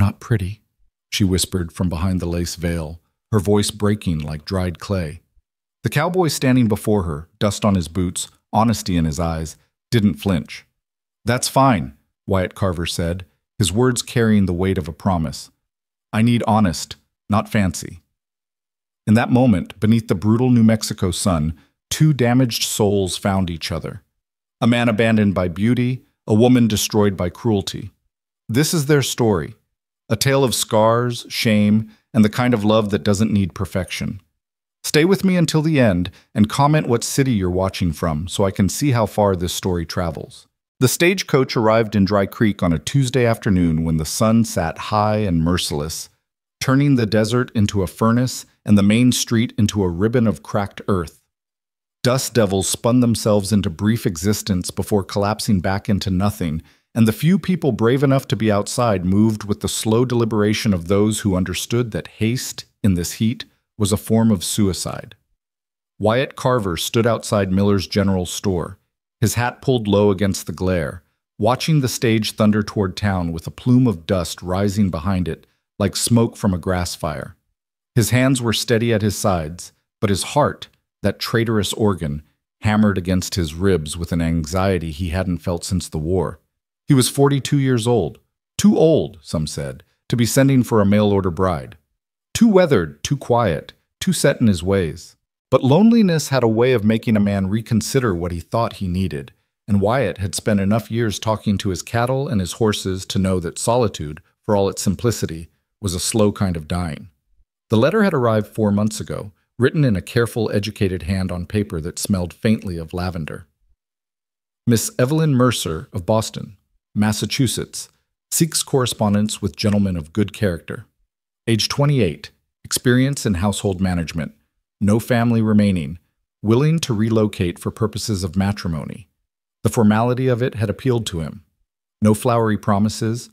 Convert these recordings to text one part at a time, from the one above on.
not pretty," she whispered from behind the lace veil, her voice breaking like dried clay. The cowboy standing before her, dust on his boots, honesty in his eyes, didn't flinch. "That's fine," Wyatt Carver said, his words carrying the weight of a promise. "I need honest, not fancy." In that moment, beneath the brutal New Mexico sun, two damaged souls found each other. A man abandoned by beauty, a woman destroyed by cruelty. This is their story, a tale of scars, shame, and the kind of love that doesn't need perfection. Stay with me until the end and comment what city you're watching from so I can see how far this story travels. The stagecoach arrived in Dry Creek on a Tuesday afternoon when the sun sat high and merciless, turning the desert into a furnace and the main street into a ribbon of cracked earth. Dust devils spun themselves into brief existence before collapsing back into nothing, and the few people brave enough to be outside moved with the slow deliberation of those who understood that haste, in this heat, was a form of suicide. Wyatt Carver stood outside Miller's General Store, his hat pulled low against the glare, watching the stage thunder toward town with a plume of dust rising behind it, like smoke from a grass fire. His hands were steady at his sides, but his heart, that traitorous organ, hammered against his ribs with an anxiety he hadn't felt since the war. He was 42 years old, too old, some said, to be sending for a mail-order bride. Too weathered, too quiet, too set in his ways. But loneliness had a way of making a man reconsider what he thought he needed, and Wyatt had spent enough years talking to his cattle and his horses to know that solitude, for all its simplicity, was a slow kind of dying. The letter had arrived 4 months ago, written in a careful, educated hand on paper that smelled faintly of lavender. Miss Evelyn Mercer of Boston, Massachusetts, seeks correspondence with gentlemen of good character. Age 28, experience in household management, no family remaining, willing to relocate for purposes of matrimony. The formality of it had appealed to him. No flowery promises,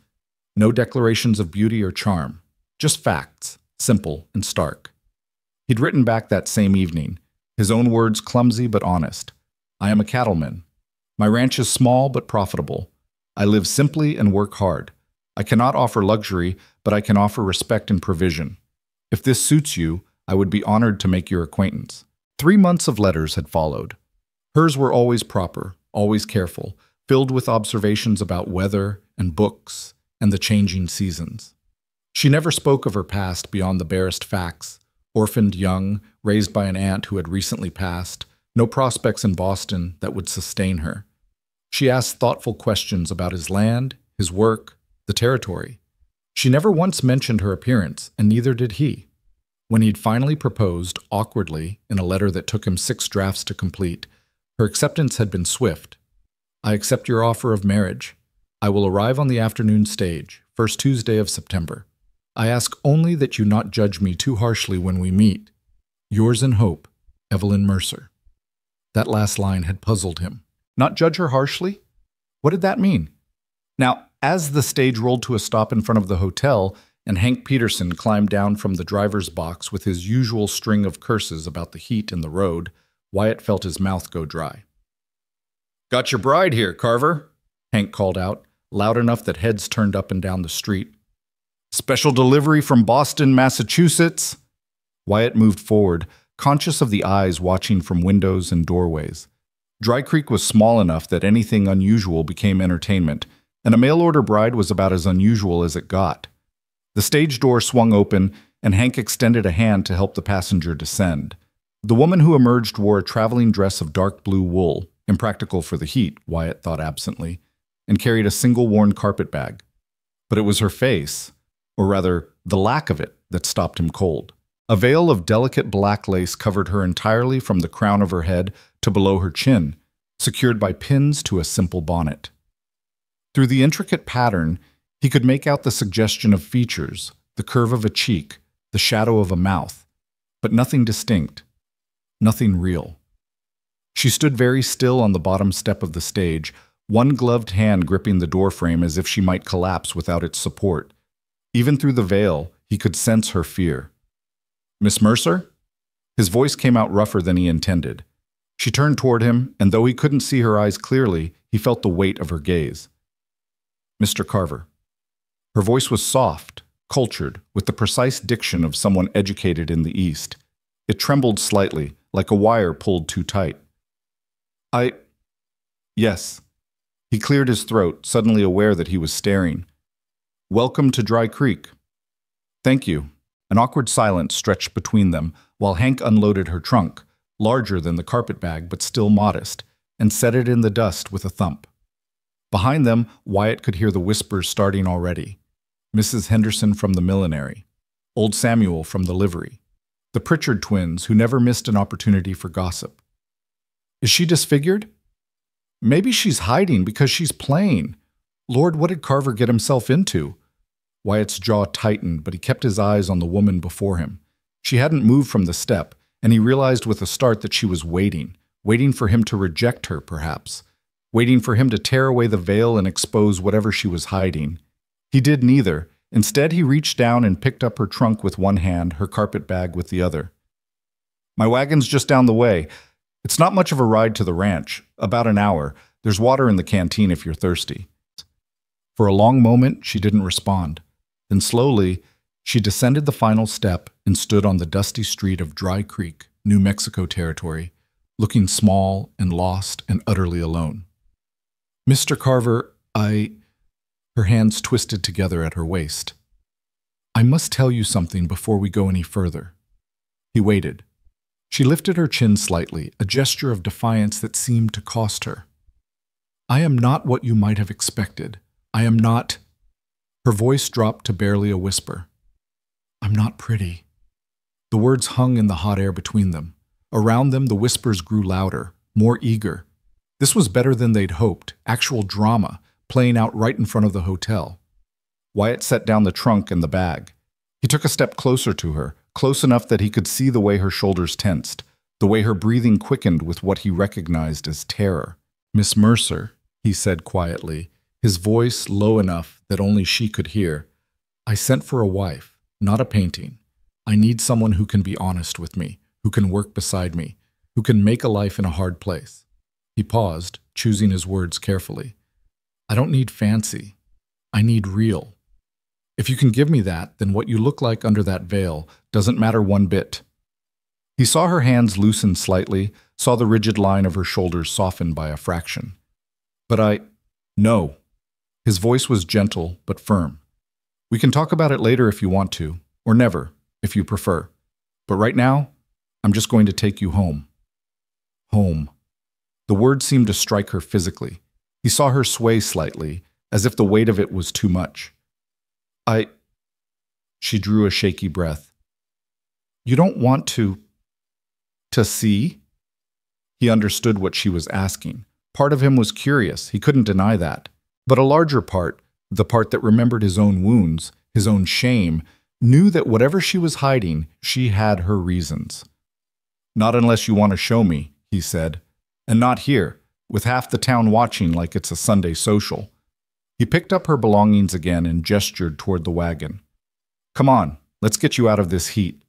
no declarations of beauty or charm, just facts, simple and stark. He'd written back that same evening, his own words clumsy but honest. "I am a cattleman. My ranch is small but profitable. I live simply and work hard. I cannot offer luxury, but I can offer respect and provision. If this suits you, I would be honored to make your acquaintance." 3 months of letters had followed. Hers were always proper, always careful, filled with observations about weather and books and the changing seasons. She never spoke of her past beyond the barest facts. Orphaned young, raised by an aunt who had recently passed, no prospects in Boston that would sustain her. She asked thoughtful questions about his land, his work, the territory. She never once mentioned her appearance, and neither did he. When he'd finally proposed, awkwardly, in a letter that took him 6 drafts to complete, her acceptance had been swift. "I accept your offer of marriage. I will arrive on the afternoon stage, first Tuesday of September. I ask only that you not judge me too harshly when we meet. Yours in hope, Evelyn Mercer." That last line had puzzled him. Not judge her harshly? What did that mean? Now, as the stage rolled to a stop in front of the hotel, and Hank Peterson climbed down from the driver's box with his usual string of curses about the heat and the road, Wyatt felt his mouth go dry. "Got your bride here, Carver," Hank called out, loud enough that heads turned up and down the street. "Special delivery from Boston, Massachusetts." Wyatt moved forward, conscious of the eyes watching from windows and doorways. Dry Creek was small enough that anything unusual became entertainment, and a mail-order bride was about as unusual as it got. The stage door swung open, and Hank extended a hand to help the passenger descend. The woman who emerged wore a traveling dress of dark blue wool, impractical for the heat, Wyatt thought absently, and carried a single worn carpet bag. But it was her face, or rather, the lack of it, that stopped him cold. A veil of delicate black lace covered her entirely from the crown of her head to below her chin, secured by pins to a simple bonnet. Through the intricate pattern, he could make out the suggestion of features, the curve of a cheek, the shadow of a mouth, but nothing distinct, nothing real. She stood very still on the bottom step of the stage, one gloved hand gripping the doorframe as if she might collapse without its support. Even through the veil, he could sense her fear. "Miss Mercer?" His voice came out rougher than he intended. She turned toward him, and though he couldn't see her eyes clearly, he felt the weight of her gaze. "Mr. Carver." Her voice was soft, cultured, with the precise diction of someone educated in the East. It trembled slightly, like a wire pulled too tight. Yes. He cleared his throat, suddenly aware that he was staring. Welcome to Dry Creek. Thank you. An awkward silence stretched between them while Hank unloaded her trunk, larger than the carpetbag but still modest, and set it in the dust with a thump. Behind them, Wyatt could hear the whispers starting already. Mrs. Henderson from the millinery, old Samuel from the livery, the Pritchard twins who never missed an opportunity for gossip. Is she disfigured? Maybe she's hiding because she's playing. Lord, what did Carver get himself into? Wyatt's jaw tightened, but he kept his eyes on the woman before him. She hadn't moved from the step, and he realized with a start that she was waiting for him to reject her, perhaps, waiting for him to tear away the veil and expose whatever she was hiding. He did neither. Instead, he reached down and picked up her trunk with one hand, her carpetbag with the other. My wagon's just down the way. It's not much of a ride to the ranch, about an hour. There's water in the canteen if you're thirsty. For a long moment, she didn't respond. Then slowly, she descended the final step and stood on the dusty street of Dry Creek, New Mexico territory, looking small and lost and utterly alone. Mr. Carver, Her hands twisted together at her waist. I must tell you something before we go any further. He waited. She lifted her chin slightly, a gesture of defiance that seemed to cost her. I am not what you might have expected. I am not... Her voice dropped to barely a whisper. I'm not pretty. The words hung in the hot air between them. Around them, the whispers grew louder, more eager. This was better than they'd hoped, actual drama, playing out right in front of the hotel. Wyatt set down the trunk and the bag. He took a step closer to her, close enough that he could see the way her shoulders tensed, the way her breathing quickened with what he recognized as terror. Miss Mercer, he said quietly, his voice low enough that only she could hear. I sent for a wife, not a painting. I need someone who can be honest with me, who can work beside me, who can make a life in a hard place. He paused, choosing his words carefully. I don't need fancy. I need real. If you can give me that, then what you look like under that veil doesn't matter one bit. He saw her hands loosen slightly, saw the rigid line of her shoulders soften by a fraction. But no. His voice was gentle but firm. We can talk about it later if you want to, or never, if you prefer. But right now, I'm just going to take you home. Home. The word seemed to strike her physically. He saw her sway slightly, as if the weight of it was too much. She drew a shaky breath. You don't want to see? He understood what she was asking. Part of him was curious, he couldn't deny that. But a larger part, the part that remembered his own wounds, his own shame, knew that whatever she was hiding, she had her reasons. Not unless you want to show me, he said. And not here, with half the town watching like it's a Sunday social. He picked up her belongings again and gestured toward the wagon. Come on, let's get you out of this heat.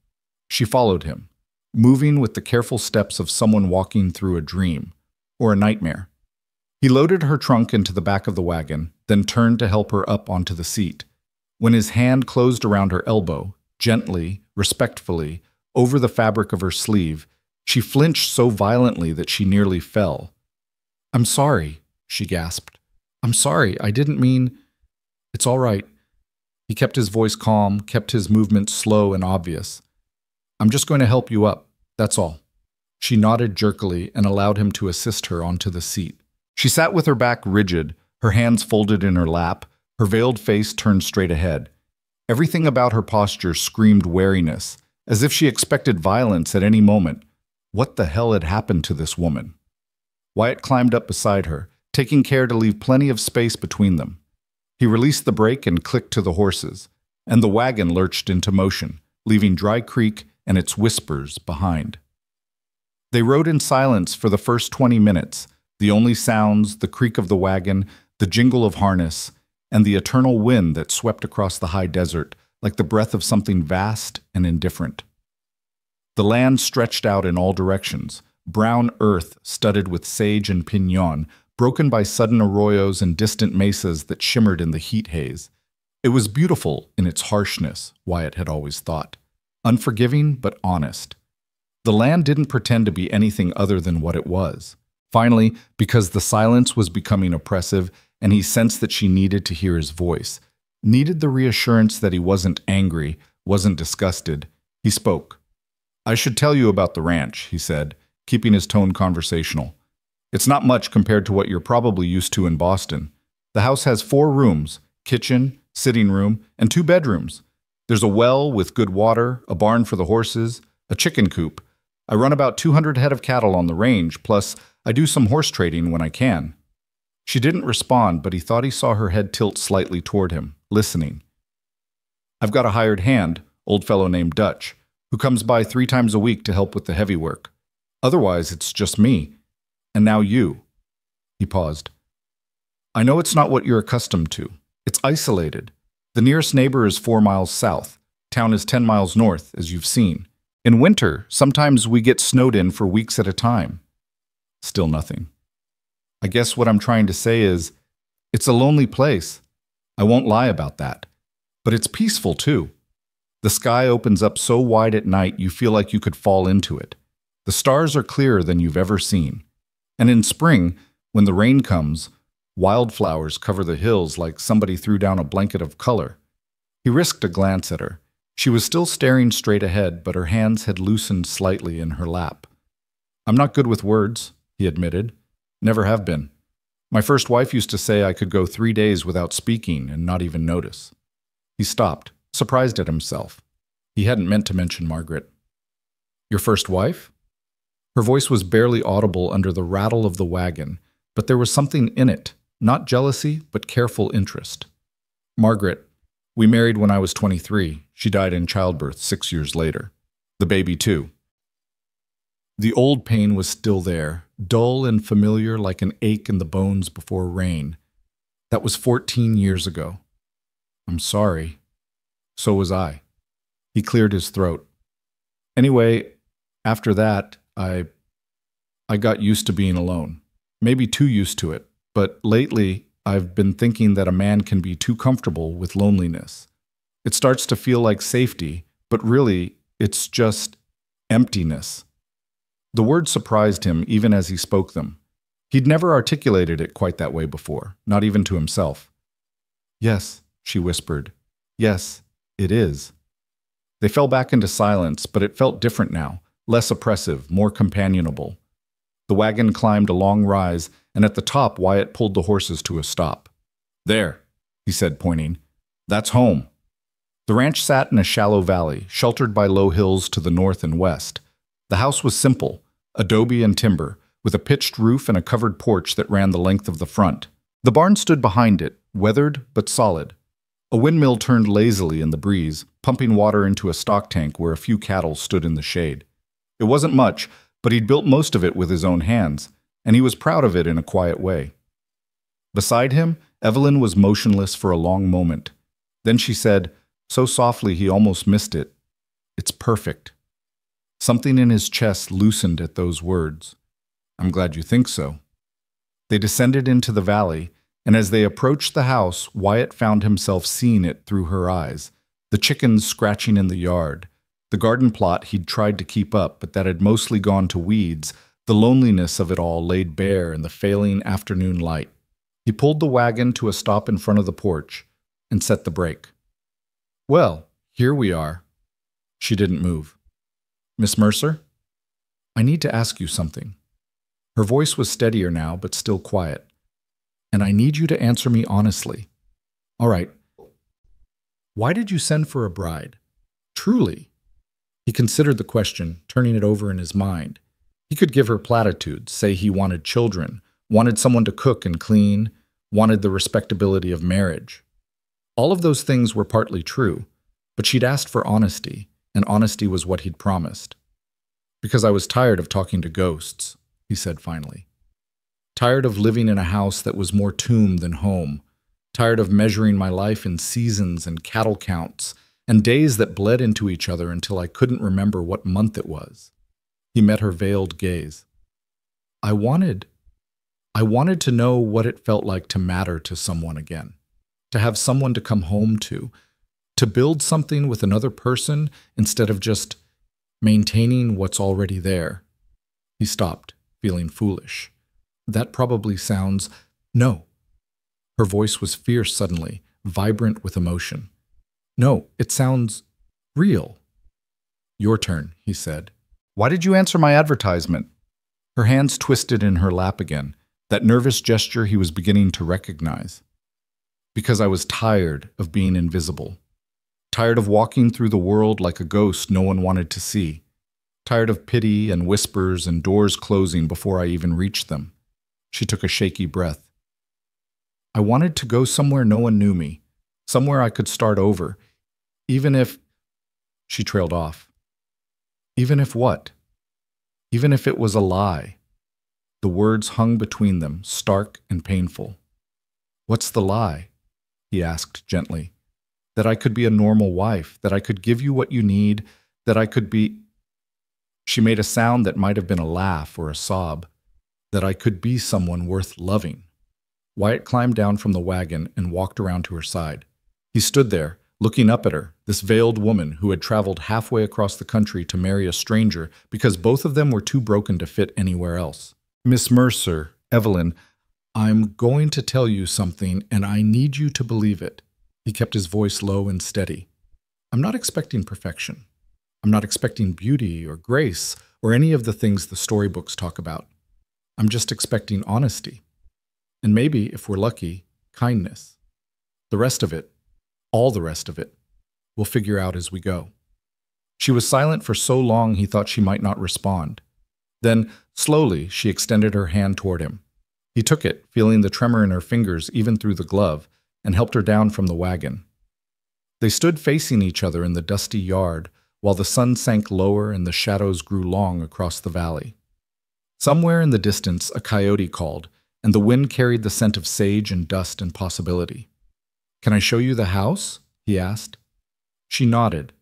She followed him, moving with the careful steps of someone walking through a dream, or a nightmare. He loaded her trunk into the back of the wagon, then turned to help her up onto the seat. When his hand closed around her elbow, gently, respectfully, over the fabric of her sleeve, she flinched so violently that she nearly fell. I'm sorry, she gasped. I'm sorry, I didn't mean... It's all right. He kept his voice calm, kept his movements slow and obvious. I'm just going to help you up, that's all. She nodded jerkily and allowed him to assist her onto the seat. She sat with her back rigid, her hands folded in her lap, her veiled face turned straight ahead. Everything about her posture screamed wariness, as if she expected violence at any moment. What the hell had happened to this woman? Wyatt climbed up beside her, taking care to leave plenty of space between them. He released the brake and clicked to the horses, and the wagon lurched into motion, leaving Dry Creek and its whispers behind. They rode in silence for the first 20 minutes, the only sounds, the creak of the wagon, the jingle of harness, and the eternal wind that swept across the high desert like the breath of something vast and indifferent. The land stretched out in all directions, brown earth studded with sage and piñon, broken by sudden arroyos and distant mesas that shimmered in the heat haze. It was beautiful in its harshness, Wyatt had always thought. Unforgiving, but honest. The land didn't pretend to be anything other than what it was. Finally, because the silence was becoming oppressive and he sensed that she needed to hear his voice, needed the reassurance that he wasn't angry, wasn't disgusted, he spoke. "I should tell you about the ranch," he said, keeping his tone conversational. "It's not much compared to what you're probably used to in Boston. The house has 4 rooms, kitchen, sitting room, and 2 bedrooms. There's a well with good water, a barn for the horses, a chicken coop. I run about 200 head of cattle on the range, plus I do some horse trading when I can." She didn't respond, but he thought he saw her head tilt slightly toward him, listening. "I've got a hired hand, old fellow named Dutch, who comes by 3 times a week to help with the heavy work. Otherwise, it's just me. And now you." He paused. "I know it's not what you're accustomed to. It's isolated. The nearest neighbor is 4 miles south. Town is 10 miles north, as you've seen. In winter, sometimes we get snowed in for weeks at a time." Still nothing. "I guess what I'm trying to say is, it's a lonely place. I won't lie about that. But it's peaceful, too. The sky opens up so wide at night you feel like you could fall into it. The stars are clearer than you've ever seen. And in spring, when the rain comes, wildflowers cover the hills like somebody threw down a blanket of color." He risked a glance at her. She was still staring straight ahead, but her hands had loosened slightly in her lap. "I'm not good with words," he admitted. "Never have been. My first wife used to say I could go 3 days without speaking and not even notice." He stopped, surprised at himself. He hadn't meant to mention Margaret. "Your first wife?" Her voice was barely audible under the rattle of the wagon, but there was something in it, not jealousy, but careful interest. "Margaret, we married when I was 23. She died in childbirth 6 years later. The baby, too." The old pain was still there, dull and familiar like an ache in the bones before rain. That was 14 years ago. "I'm sorry." "So was I." He cleared his throat. "Anyway, after that, I got used to being alone. Maybe too used to it. But lately, I've been thinking that a man can be too comfortable with loneliness. It starts to feel like safety, but really, it's just emptiness." The words surprised him even as he spoke them. He'd never articulated it quite that way before, not even to himself. "Yes," she whispered. "Yes, it is." They fell back into silence, but it felt different now, less oppressive, more companionable. The wagon climbed a long rise, and at the top Wyatt pulled the horses to a stop. "There," he said, pointing. "That's home." The ranch sat in a shallow valley, sheltered by low hills to the north and west. The house was simple, adobe and timber, with a pitched roof and a covered porch that ran the length of the front. The barn stood behind it, weathered but solid. A windmill turned lazily in the breeze, pumping water into a stock tank where a few cattle stood in the shade. It wasn't much, but he'd built most of it with his own hands, and he was proud of it in a quiet way. Beside him, Evelyn was motionless for a long moment. Then she said, so softly he almost missed it, "It's perfect." Something in his chest loosened at those words. "I'm glad you think so." They descended into the valley, and as they approached the house, Wyatt found himself seeing it through her eyes, the chickens scratching in the yard, the garden plot he'd tried to keep up but that had mostly gone to weeds, the loneliness of it all laid bare in the failing afternoon light. He pulled the wagon to a stop in front of the porch and set the brake. "Well, here we are." She didn't move. "Miss Mercer? I need to ask you something." Her voice was steadier now, but still quiet. "And I need you to answer me honestly." "All right. Why did you send for a bride? Truly?" He considered the question, turning it over in his mind. He could give her platitudes, say he wanted children, wanted someone to cook and clean, wanted the respectability of marriage. All of those things were partly true, but she'd asked for honesty, and honesty was what he'd promised. "Because I was tired of talking to ghosts," he said finally. "Tired of living in a house that was more tomb than home. Tired of measuring my life in seasons and cattle counts, and days that bled into each other until I couldn't remember what month it was." He met her veiled gaze. I wanted to know what it felt like to matter to someone again. to have someone to come home to build something with another person instead of just maintaining what's already there. He stopped, feeling foolish. That probably sounds... No. Her voice was fierce suddenly, vibrant with emotion. No, it sounds real. Your turn, he said. Why did you answer my advertisement? Her hands twisted in her lap again, that nervous gesture he was beginning to recognize. Because I was tired of being invisible. Tired of walking through the world like a ghost no one wanted to see. Tired of pity and whispers and doors closing before I even reached them. She took a shaky breath. I wanted to go somewhere no one knew me, somewhere I could start over, even if... She trailed off. Even if what? Even if it was a lie. The words hung between them, stark and painful. What's the lie? He asked gently. That I could be a normal wife, that I could give you what you need, that I could be... She made a sound that might have been a laugh or a sob. That I could be someone worth loving. Wyatt climbed down from the wagon and walked around to her side. He stood there, looking up at her, this veiled woman who had traveled halfway across the country to marry a stranger because both of them were too broken to fit anywhere else. Miss Mercer, Evelyn, I'm going to tell you something, and I need you to believe it. He kept his voice low and steady. I'm not expecting perfection. I'm not expecting beauty or grace or any of the things the storybooks talk about. I'm just expecting honesty. And maybe, if we're lucky, kindness. The rest of it, all the rest of it, we'll figure out as we go. She was silent for so long he thought she might not respond. Then, slowly, she extended her hand toward him. He took it, feeling the tremor in her fingers even through the glove, and helped her down from the wagon. They stood facing each other in the dusty yard, while the sun sank lower and the shadows grew long across the valley. Somewhere in the distance, a coyote called, and the wind carried the scent of sage and dust and possibility. Can I show you the house? He asked. She nodded.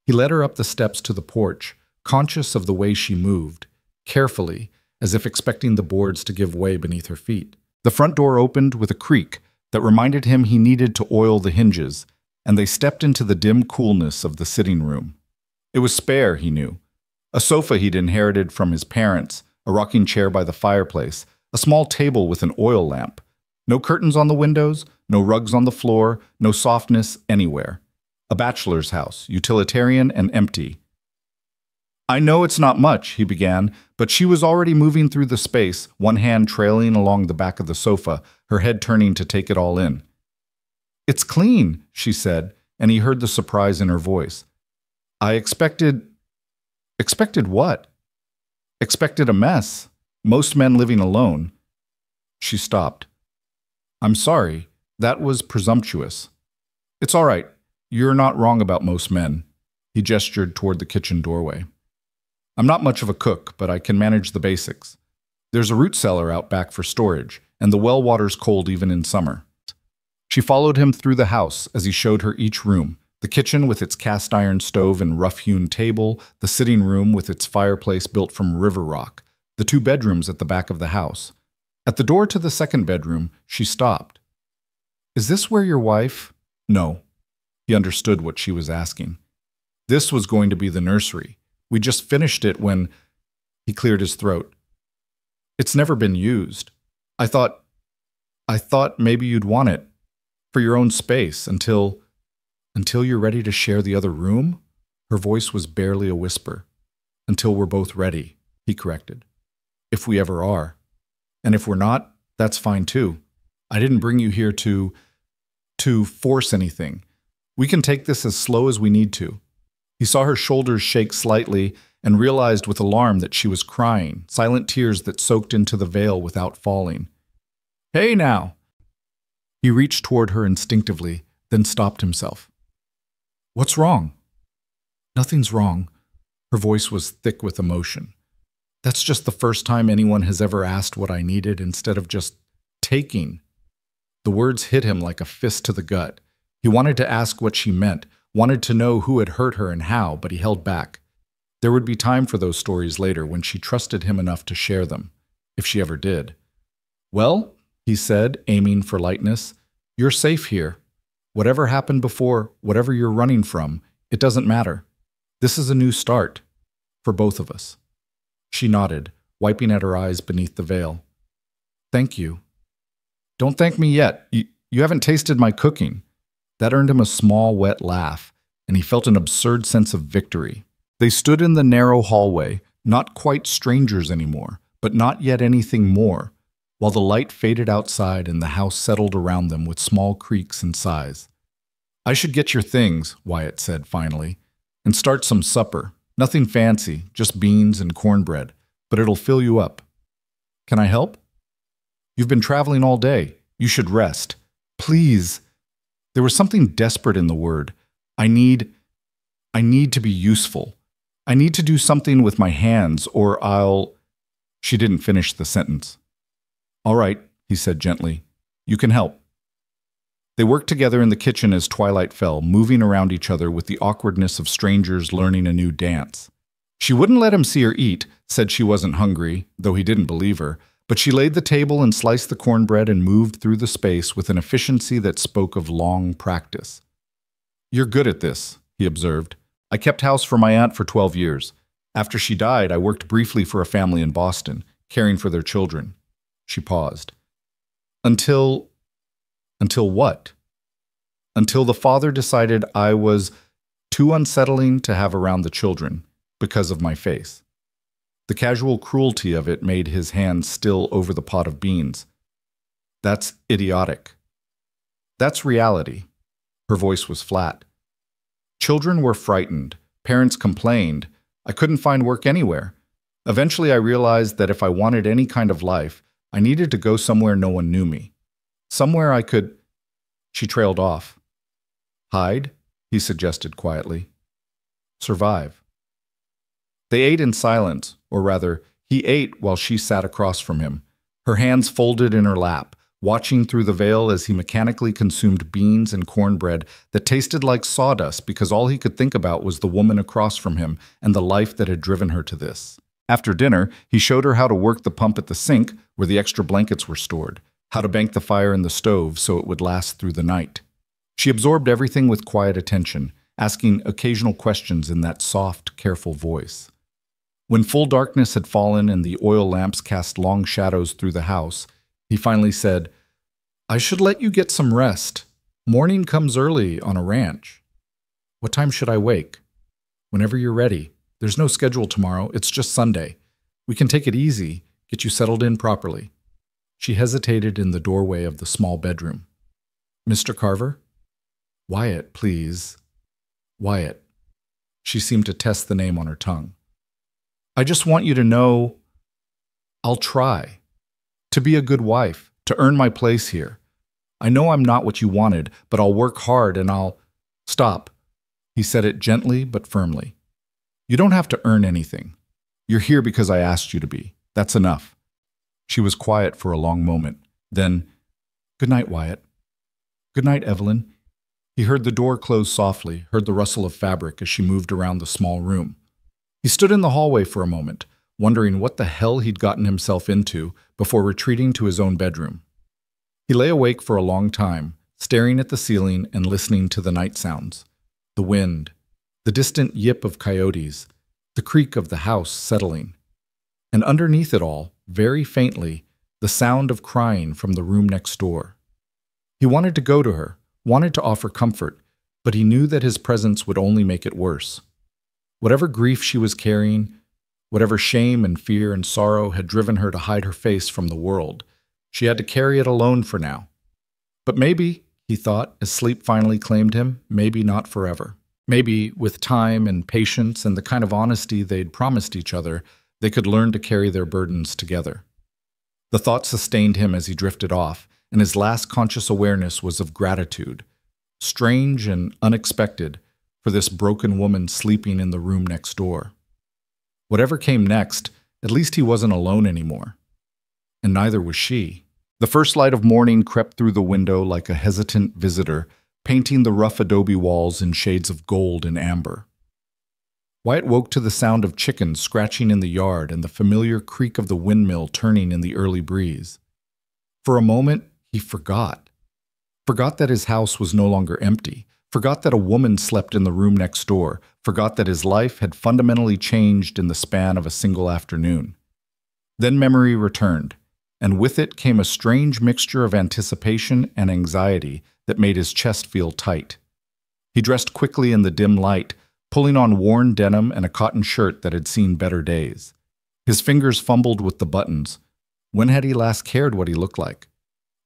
He led her up the steps to the porch, conscious of the way she moved, carefully, as if expecting the boards to give way beneath her feet. The front door opened with a creak that reminded him he needed to oil the hinges, and they stepped into the dim coolness of the sitting room. It was spare, he knew. A sofa he'd inherited from his parents, a rocking chair by the fireplace, a small table with an oil lamp. No curtains on the windows, no rugs on the floor, no softness anywhere. A bachelor's house, utilitarian and empty. I know it's not much, he began, but she was already moving through the space, one hand trailing along the back of the sofa, her head turning to take it all in. It's clean, she said, and he heard the surprise in her voice. I expected... Expected what? Expected a mess. Most men living alone. She stopped. I'm sorry. That was presumptuous. It's all right. You're not wrong about most men. He gestured toward the kitchen doorway. I'm not much of a cook, but I can manage the basics. There's a root cellar out back for storage, and the well water's cold even in summer. She followed him through the house as he showed her each room, the kitchen with its cast iron stove and rough-hewn table, the sitting room with its fireplace built from river rock, the 2 bedrooms at the back of the house. At the door to the second bedroom, she stopped. Is this where your wife... No. He understood what she was asking. This was going to be the nursery. We just finished it when... He cleared his throat. It's never been used. I thought maybe you'd want it. For your own space, until you're ready to share the other room? Her voice was barely a whisper. Until we're both ready, he corrected. If we ever are. And if we're not, that's fine too. I didn't bring you here to force anything. We can take this as slow as we need to. He saw her shoulders shake slightly and realized with alarm that she was crying, silent tears that soaked into the veil without falling. Hey now! He reached toward her instinctively, then stopped himself. What's wrong? Nothing's wrong. Her voice was thick with emotion. That's just the first time anyone has ever asked what I needed instead of just taking. The words hit him like a fist to the gut. He wanted to ask what she meant, wanted to know who had hurt her and how, but he held back. There would be time for those stories later when she trusted him enough to share them, if she ever did. Well, he said, aiming for lightness, you're safe here. Whatever happened before, whatever you're running from, it doesn't matter. This is a new start. For both of us. She nodded, wiping at her eyes beneath the veil. Thank you. Don't thank me yet. You haven't tasted my cooking. That earned him a small, wet laugh, and he felt an absurd sense of victory. They stood in the narrow hallway, not quite strangers anymore, but not yet anything more, while the light faded outside and the house settled around them with small creaks and sighs. I should get your things, Wyatt said finally, and start some supper. Nothing fancy, just beans and cornbread, but it'll fill you up. Can I help? You've been traveling all day. You should rest. Please. There was something desperate in the word. I need to be useful. I need to do something with my hands, or I'll... She didn't finish the sentence. All right, he said gently. You can help. They worked together in the kitchen as twilight fell, moving around each other with the awkwardness of strangers learning a new dance. She wouldn't let him see her eat, said she wasn't hungry, though he didn't believe her, but she laid the table and sliced the cornbread and moved through the space with an efficiency that spoke of long practice. You're good at this, he observed. I kept house for my aunt for 12 years. After she died, I worked briefly for a family in Boston, caring for their children. She paused. Until what? Until the father decided I was too unsettling to have around the children because of my face. The casual cruelty of it made his hand still over the pot of beans. That's idiotic. That's reality. Her voice was flat. Children were frightened. Parents complained. I couldn't find work anywhere. Eventually I realized that if I wanted any kind of life, I needed to go somewhere no one knew me. Somewhere I could... She trailed off. Hide, he suggested quietly. Survive. They ate in silence, or rather, he ate while she sat across from him, her hands folded in her lap, watching through the veil as he mechanically consumed beans and cornbread that tasted like sawdust because all he could think about was the woman across from him and the life that had driven her to this. After dinner, he showed her how to work the pump at the sink where the extra blankets were stored, how to bank the fire in the stove so it would last through the night. She absorbed everything with quiet attention, asking occasional questions in that soft, careful voice. When full darkness had fallen and the oil lamps cast long shadows through the house, he finally said, I should let you get some rest. Morning comes early on a ranch. What time should I wake? Whenever you're ready. There's no schedule tomorrow, it's just Sunday. We can take it easy, get you settled in properly. She hesitated in the doorway of the small bedroom. Mr. Carver? Wyatt, please. Wyatt. She seemed to test the name on her tongue. I just want you to know I'll try. To be a good wife, to earn my place here. I know I'm not what you wanted, but I'll work hard and I'll... Stop. He said it gently but firmly. You don't have to earn anything. You're here because I asked you to be. That's enough. She was quiet for a long moment. Then, good night, Wyatt. Good night, Evelyn. He heard the door close softly, heard the rustle of fabric as she moved around the small room. He stood in the hallway for a moment, wondering what the hell he'd gotten himself into before retreating to his own bedroom. He lay awake for a long time, staring at the ceiling and listening to the night sounds. The wind, the distant yip of coyotes, the creak of the house settling. And underneath it all, very faintly, the sound of crying from the room next door. He wanted to go to her, wanted to offer comfort, but he knew that his presence would only make it worse. Whatever grief she was carrying, whatever shame and fear and sorrow had driven her to hide her face from the world, she had to carry it alone for now. But maybe, he thought, as sleep finally claimed him, maybe not forever. Maybe, with time and patience and the kind of honesty they'd promised each other, they could learn to carry their burdens together. The thought sustained him as he drifted off, and his last conscious awareness was of gratitude, strange and unexpected, for this broken woman sleeping in the room next door. Whatever came next, at least he wasn't alone anymore. And neither was she. The first light of morning crept through the window like a hesitant visitor, painting the rough adobe walls in shades of gold and amber. Wyatt woke to the sound of chickens scratching in the yard and the familiar creak of the windmill turning in the early breeze. For a moment, he forgot. Forgot that his house was no longer empty, forgot that a woman slept in the room next door, forgot that his life had fundamentally changed in the span of a single afternoon. Then memory returned, and with it came a strange mixture of anticipation and anxiety that made his chest feel tight. He dressed quickly in the dim light, pulling on worn denim and a cotton shirt that had seen better days. His fingers fumbled with the buttons. When had he last cared what he looked like?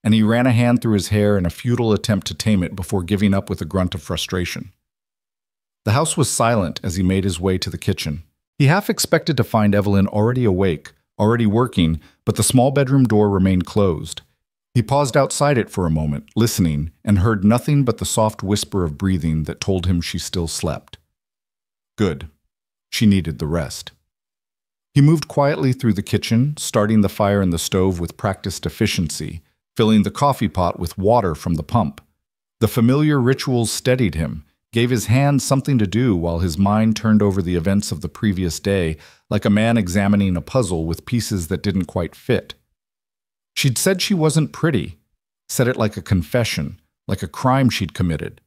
And he ran a hand through his hair in a futile attempt to tame it before giving up with a grunt of frustration. The house was silent as he made his way to the kitchen. He half expected to find Evelyn already awake, already working, but the small bedroom door remained closed. He paused outside it for a moment, listening, and heard nothing but the soft whisper of breathing that told him she still slept. Good. She needed the rest. He moved quietly through the kitchen, starting the fire in the stove with practiced efficiency, filling the coffee pot with water from the pump. The familiar rituals steadied him, gave his hands something to do while his mind turned over the events of the previous day, like a man examining a puzzle with pieces that didn't quite fit. She'd said she wasn't pretty, said it like a confession, like a crime she'd committed.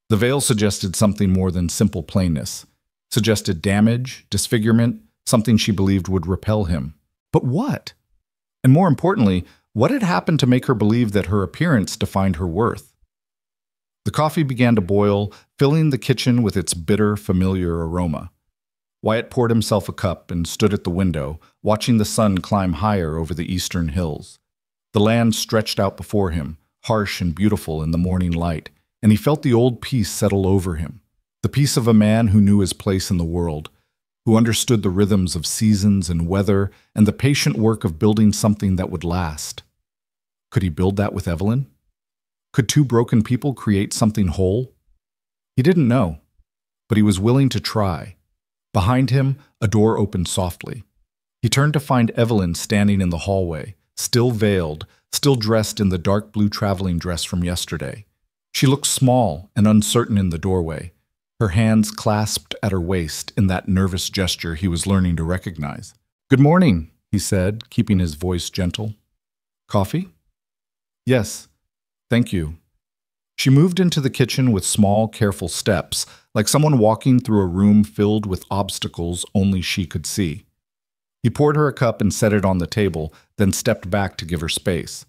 The veil suggested something more than simple plainness, suggested damage, disfigurement, something she believed would repel him. But what? And more importantly, what had happened to make her believe that her appearance defined her worth? The coffee began to boil, filling the kitchen with its bitter, familiar aroma. Wyatt poured himself a cup and stood at the window, watching the sun climb higher over the eastern hills. The land stretched out before him, harsh and beautiful in the morning light, and he felt the old peace settle over him, the peace of a man who knew his place in the world, who understood the rhythms of seasons and weather and the patient work of building something that would last. Could he build that with Evelyn? Could two broken people create something whole? He didn't know, but he was willing to try. Behind him, a door opened softly. He turned to find Evelyn standing in the hallway, still veiled, still dressed in the dark blue traveling dress from yesterday. She looked small and uncertain in the doorway, her hands clasped at her waist in that nervous gesture he was learning to recognize. "Good morning," he said, keeping his voice gentle. "Coffee?" "Yes, thank you." She moved into the kitchen with small, careful steps, like someone walking through a room filled with obstacles only she could see. He poured her a cup and set it on the table, then stepped back to give her space.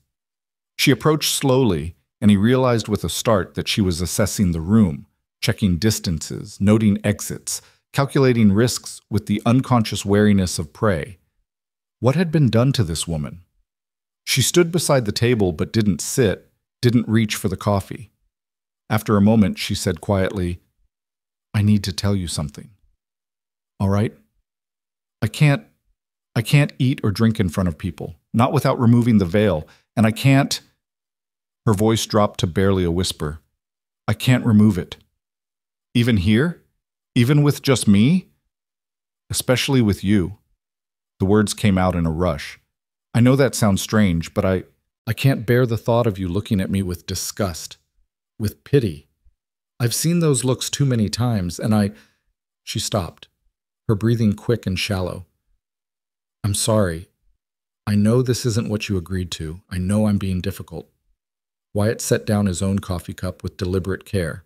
She approached slowly, and he realized with a start that she was assessing the room, checking distances, noting exits, calculating risks with the unconscious wariness of prey. What had been done to this woman? She stood beside the table but didn't sit, didn't reach for the coffee. After a moment, she said quietly, "I need to tell you something." "All right?" I can't eat or drink in front of people, not without removing the veil, and I can't..." Her voice dropped to barely a whisper. "I can't remove it. Even here? Even with just me? Especially with you." The words came out in a rush. "I know that sounds strange, but I can't bear the thought of you looking at me with disgust, with pity. I've seen those looks too many times, and She stopped, her breathing quick and shallow. "I'm sorry. I know this isn't what you agreed to. I know I'm being difficult." Wyatt set down his own coffee cup with deliberate care.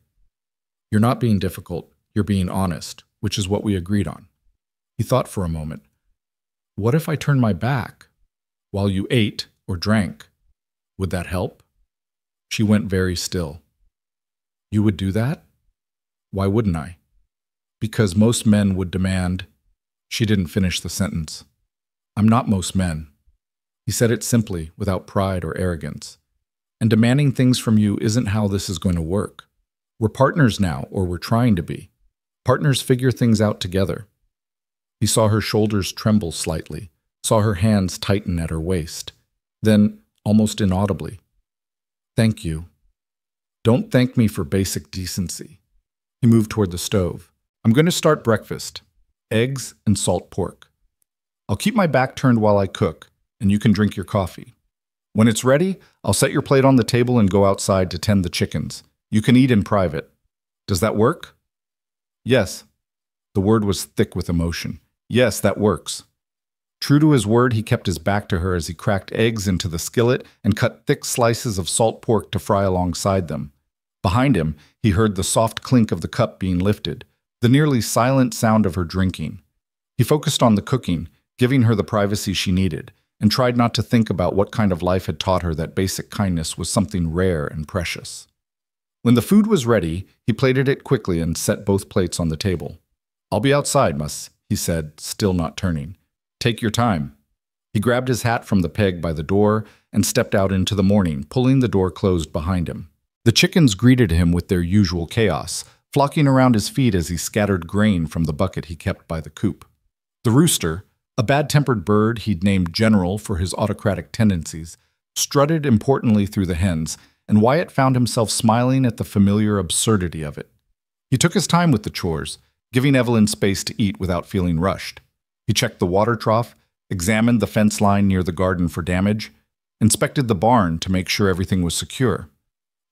"You're not being difficult. You're being honest, which is what we agreed on." He thought for a moment. "What if I turned my back while you ate or drank? Would that help?" She went very still. "You would do that?" "Why wouldn't I?" "Because most men would demand..." She didn't finish the sentence. "I'm not most men." He said it simply, without pride or arrogance. "And demanding things from you isn't how this is going to work. We're partners now, or we're trying to be. Partners figure things out together." He saw her shoulders tremble slightly, saw her hands tighten at her waist. Then, almost inaudibly, "Thank you. Don't thank me for basic decency." He moved toward the stove. "I'm going to start breakfast. Eggs and salt pork. I'll keep my back turned while I cook, and you can drink your coffee. When it's ready, I'll set your plate on the table and go outside to tend the chickens. You can eat in private. Does that work?" "Yes." The word was thick with emotion. "Yes, that works." True to his word, he kept his back to her as he cracked eggs into the skillet and cut thick slices of salt pork to fry alongside them. Behind him, he heard the soft clink of the cup being lifted, the nearly silent sound of her drinking. He focused on the cooking, giving her the privacy she needed, and tried not to think about what kind of life had taught her that basic kindness was something rare and precious. When the food was ready, he plated it quickly and set both plates on the table. "I'll be outside, miss," he said, still not turning. "Take your time." He grabbed his hat from the peg by the door and stepped out into the morning, pulling the door closed behind him. The chickens greeted him with their usual chaos, flocking around his feet as he scattered grain from the bucket he kept by the coop. The rooster, a bad-tempered bird he'd named General for his autocratic tendencies, strutted importantly through the hens, and Wyatt found himself smiling at the familiar absurdity of it. He took his time with the chores, giving Evelyn space to eat without feeling rushed. He checked the water trough, examined the fence line near the garden for damage, inspected the barn to make sure everything was secure.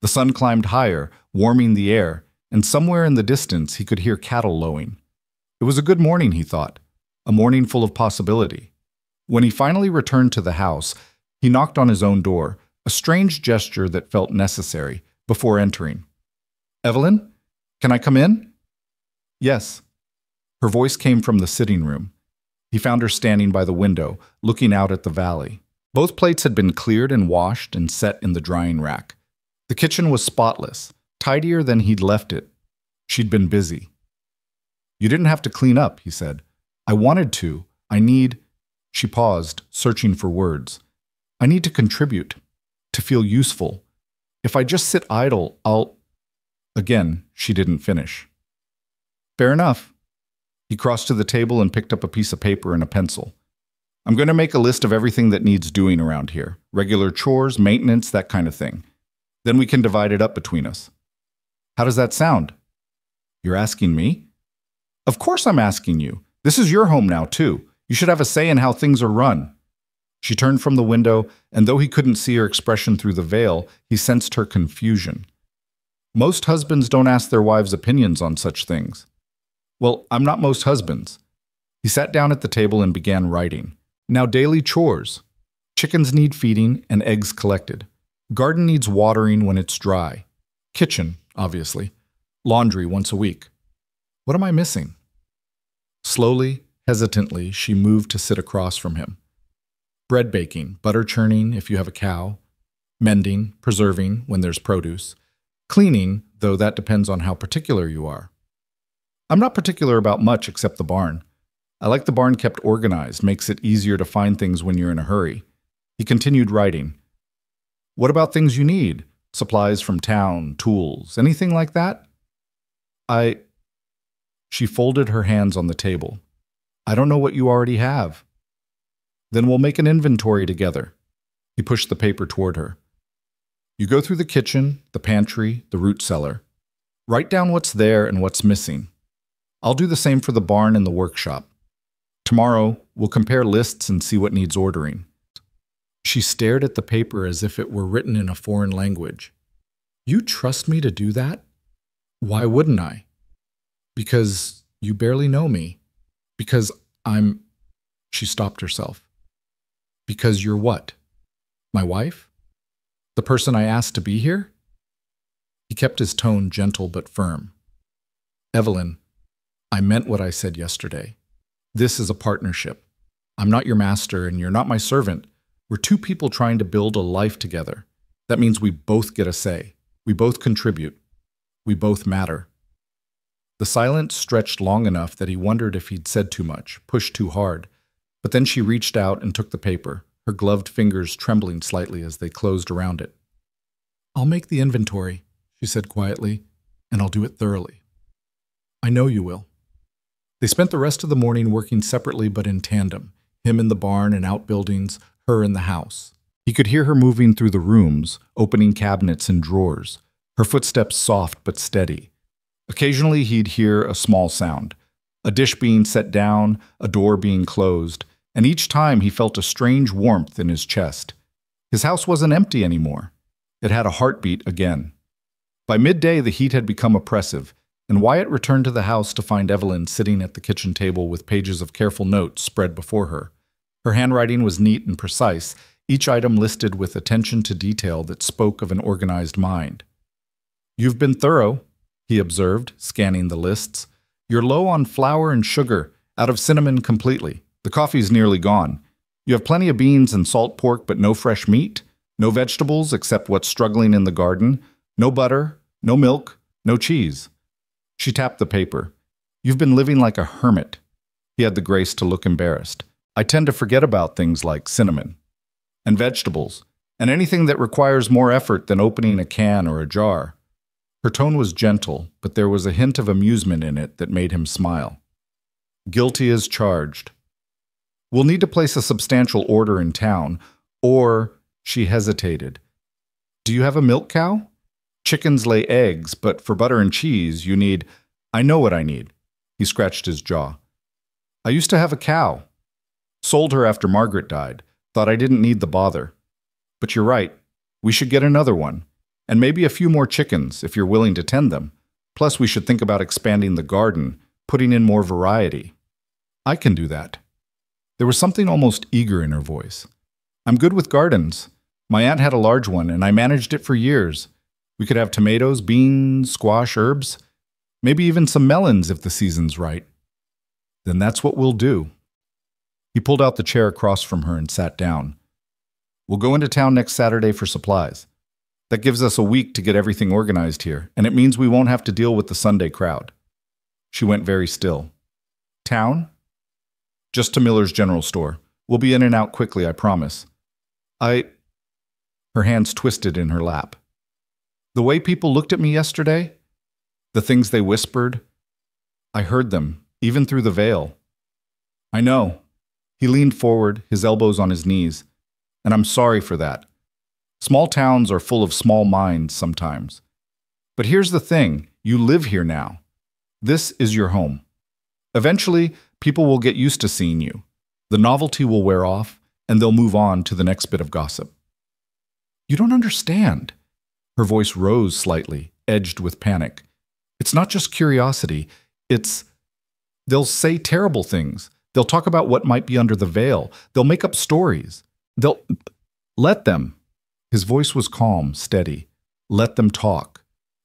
The sun climbed higher, warming the air, and somewhere in the distance he could hear cattle lowing. It was a good morning, he thought, a morning full of possibility. When he finally returned to the house, he knocked on his own door, a strange gesture that felt necessary, before entering. "Evelyn, can I come in?" "Yes." Her voice came from the sitting room. He found her standing by the window, looking out at the valley. Both plates had been cleared and washed and set in the drying rack. The kitchen was spotless, tidier than he'd left it. She'd been busy. "You didn't have to clean up," he said. "I wanted to. I need—" She paused, searching for words. "I need to contribute, to feel useful. If I just sit idle, I'll—" Again, she didn't finish. "Fair enough." He crossed to the table and picked up a piece of paper and a pencil. "I'm going to make a list of everything that needs doing around here. Regular chores, maintenance, that kind of thing. Then we can divide it up between us." "How does that sound?" "You're asking me?" "Of course I'm asking you. This is your home now, too. You should have a say in how things are run." She turned from the window, and though he couldn't see her expression through the veil, he sensed her confusion. Most husbands don't ask their wives' opinions on such things. "Well, I'm not most husbands." He sat down at the table and began writing. Now daily chores. Chickens need feeding and eggs collected. Garden needs watering when it's dry. Kitchen, obviously. Laundry once a week. What am I missing? Slowly, hesitantly, she moved to sit across from him. Bread baking, butter churning if you have a cow. Mending, preserving when there's produce. Cleaning, though that depends on how particular you are. I'm not particular about much except the barn. I like the barn kept organized, makes it easier to find things when you're in a hurry. He continued writing. What about things you need? Supplies from town, tools, anything like that? She folded her hands on the table. I don't know what you already have. Then we'll make an inventory together. He pushed the paper toward her. You go through the kitchen, the pantry, the root cellar. Write down what's there and what's missing. I'll do the same for the barn and the workshop. Tomorrow, we'll compare lists and see what needs ordering. She stared at the paper as if it were written in a foreign language. You trust me to do that? Why wouldn't I? Because you barely know me. Because I'm... She stopped herself. Because you're what? My wife? The person I asked to be here? He kept his tone gentle but firm. Evelyn, I meant what I said yesterday. This is a partnership. I'm not your master and you're not my servant. We're two people trying to build a life together. That means we both get a say. We both contribute. We both matter. The silence stretched long enough that he wondered if he'd said too much, pushed too hard. But then she reached out and took the paper, her gloved fingers trembling slightly as they closed around it. I'll make the inventory, she said quietly, and I'll do it thoroughly. I know you will. They spent the rest of the morning working separately but in tandem, him in the barn and outbuildings, her in the house. He could hear her moving through the rooms, opening cabinets and drawers, her footsteps soft but steady. Occasionally he'd hear a small sound, a dish being set down, a door being closed, and each time he felt a strange warmth in his chest. His house wasn't empty anymore. It had a heartbeat again. By midday, the heat had become oppressive, and Wyatt returned to the house to find Evelyn sitting at the kitchen table with pages of careful notes spread before her. Her handwriting was neat and precise, each item listed with attention to detail that spoke of an organized mind. "You've been thorough," he observed, scanning the lists. "You're low on flour and sugar, out of cinnamon completely. The coffee's nearly gone. You have plenty of beans and salt pork, but no fresh meat, no vegetables except what's struggling in the garden, no butter, no milk, no cheese." She tapped the paper. "You've been living like a hermit." He had the grace to look embarrassed. "I tend to forget about things like cinnamon and vegetables, and anything that requires more effort than opening a can or a jar." Her tone was gentle, but there was a hint of amusement in it that made him smile. "Guilty as charged. We'll need to place a substantial order in town, or—" She hesitated. "Do you have a milk cow? Chickens lay eggs, but for butter and cheese, you need—" "I know what I need." He scratched his jaw. "I used to have a cow. Sold her after Margaret died. Thought I didn't need the bother. But you're right. We should get another one. And maybe a few more chickens, if you're willing to tend them. Plus, we should think about expanding the garden, putting in more variety." "I can do that." There was something almost eager in her voice. "I'm good with gardens. My aunt had a large one, and I managed it for years. We could have tomatoes, beans, squash, herbs, maybe even some melons if the season's right." "Then that's what we'll do." He pulled out the chair across from her and sat down. "We'll go into town next Saturday for supplies. That gives us a week to get everything organized here, and it means we won't have to deal with the Sunday crowd." She went very still. "Town?" "Just to Miller's General Store. We'll be in and out quickly, I promise." Her hands twisted in her lap. "The way people looked at me yesterday, the things they whispered, I heard them, even through the veil." "I know." He leaned forward, his elbows on his knees. "And I'm sorry for that. Small towns are full of small minds sometimes. But here's the thing, you live here now. This is your home. Eventually, people will get used to seeing you. The novelty will wear off, and they'll move on to the next bit of gossip." "You don't understand." Her voice rose slightly, edged with panic. "It's not just curiosity. They'll say terrible things. They'll talk about what might be under the veil. They'll make up stories. Let them." His voice was calm, steady. "Let them talk.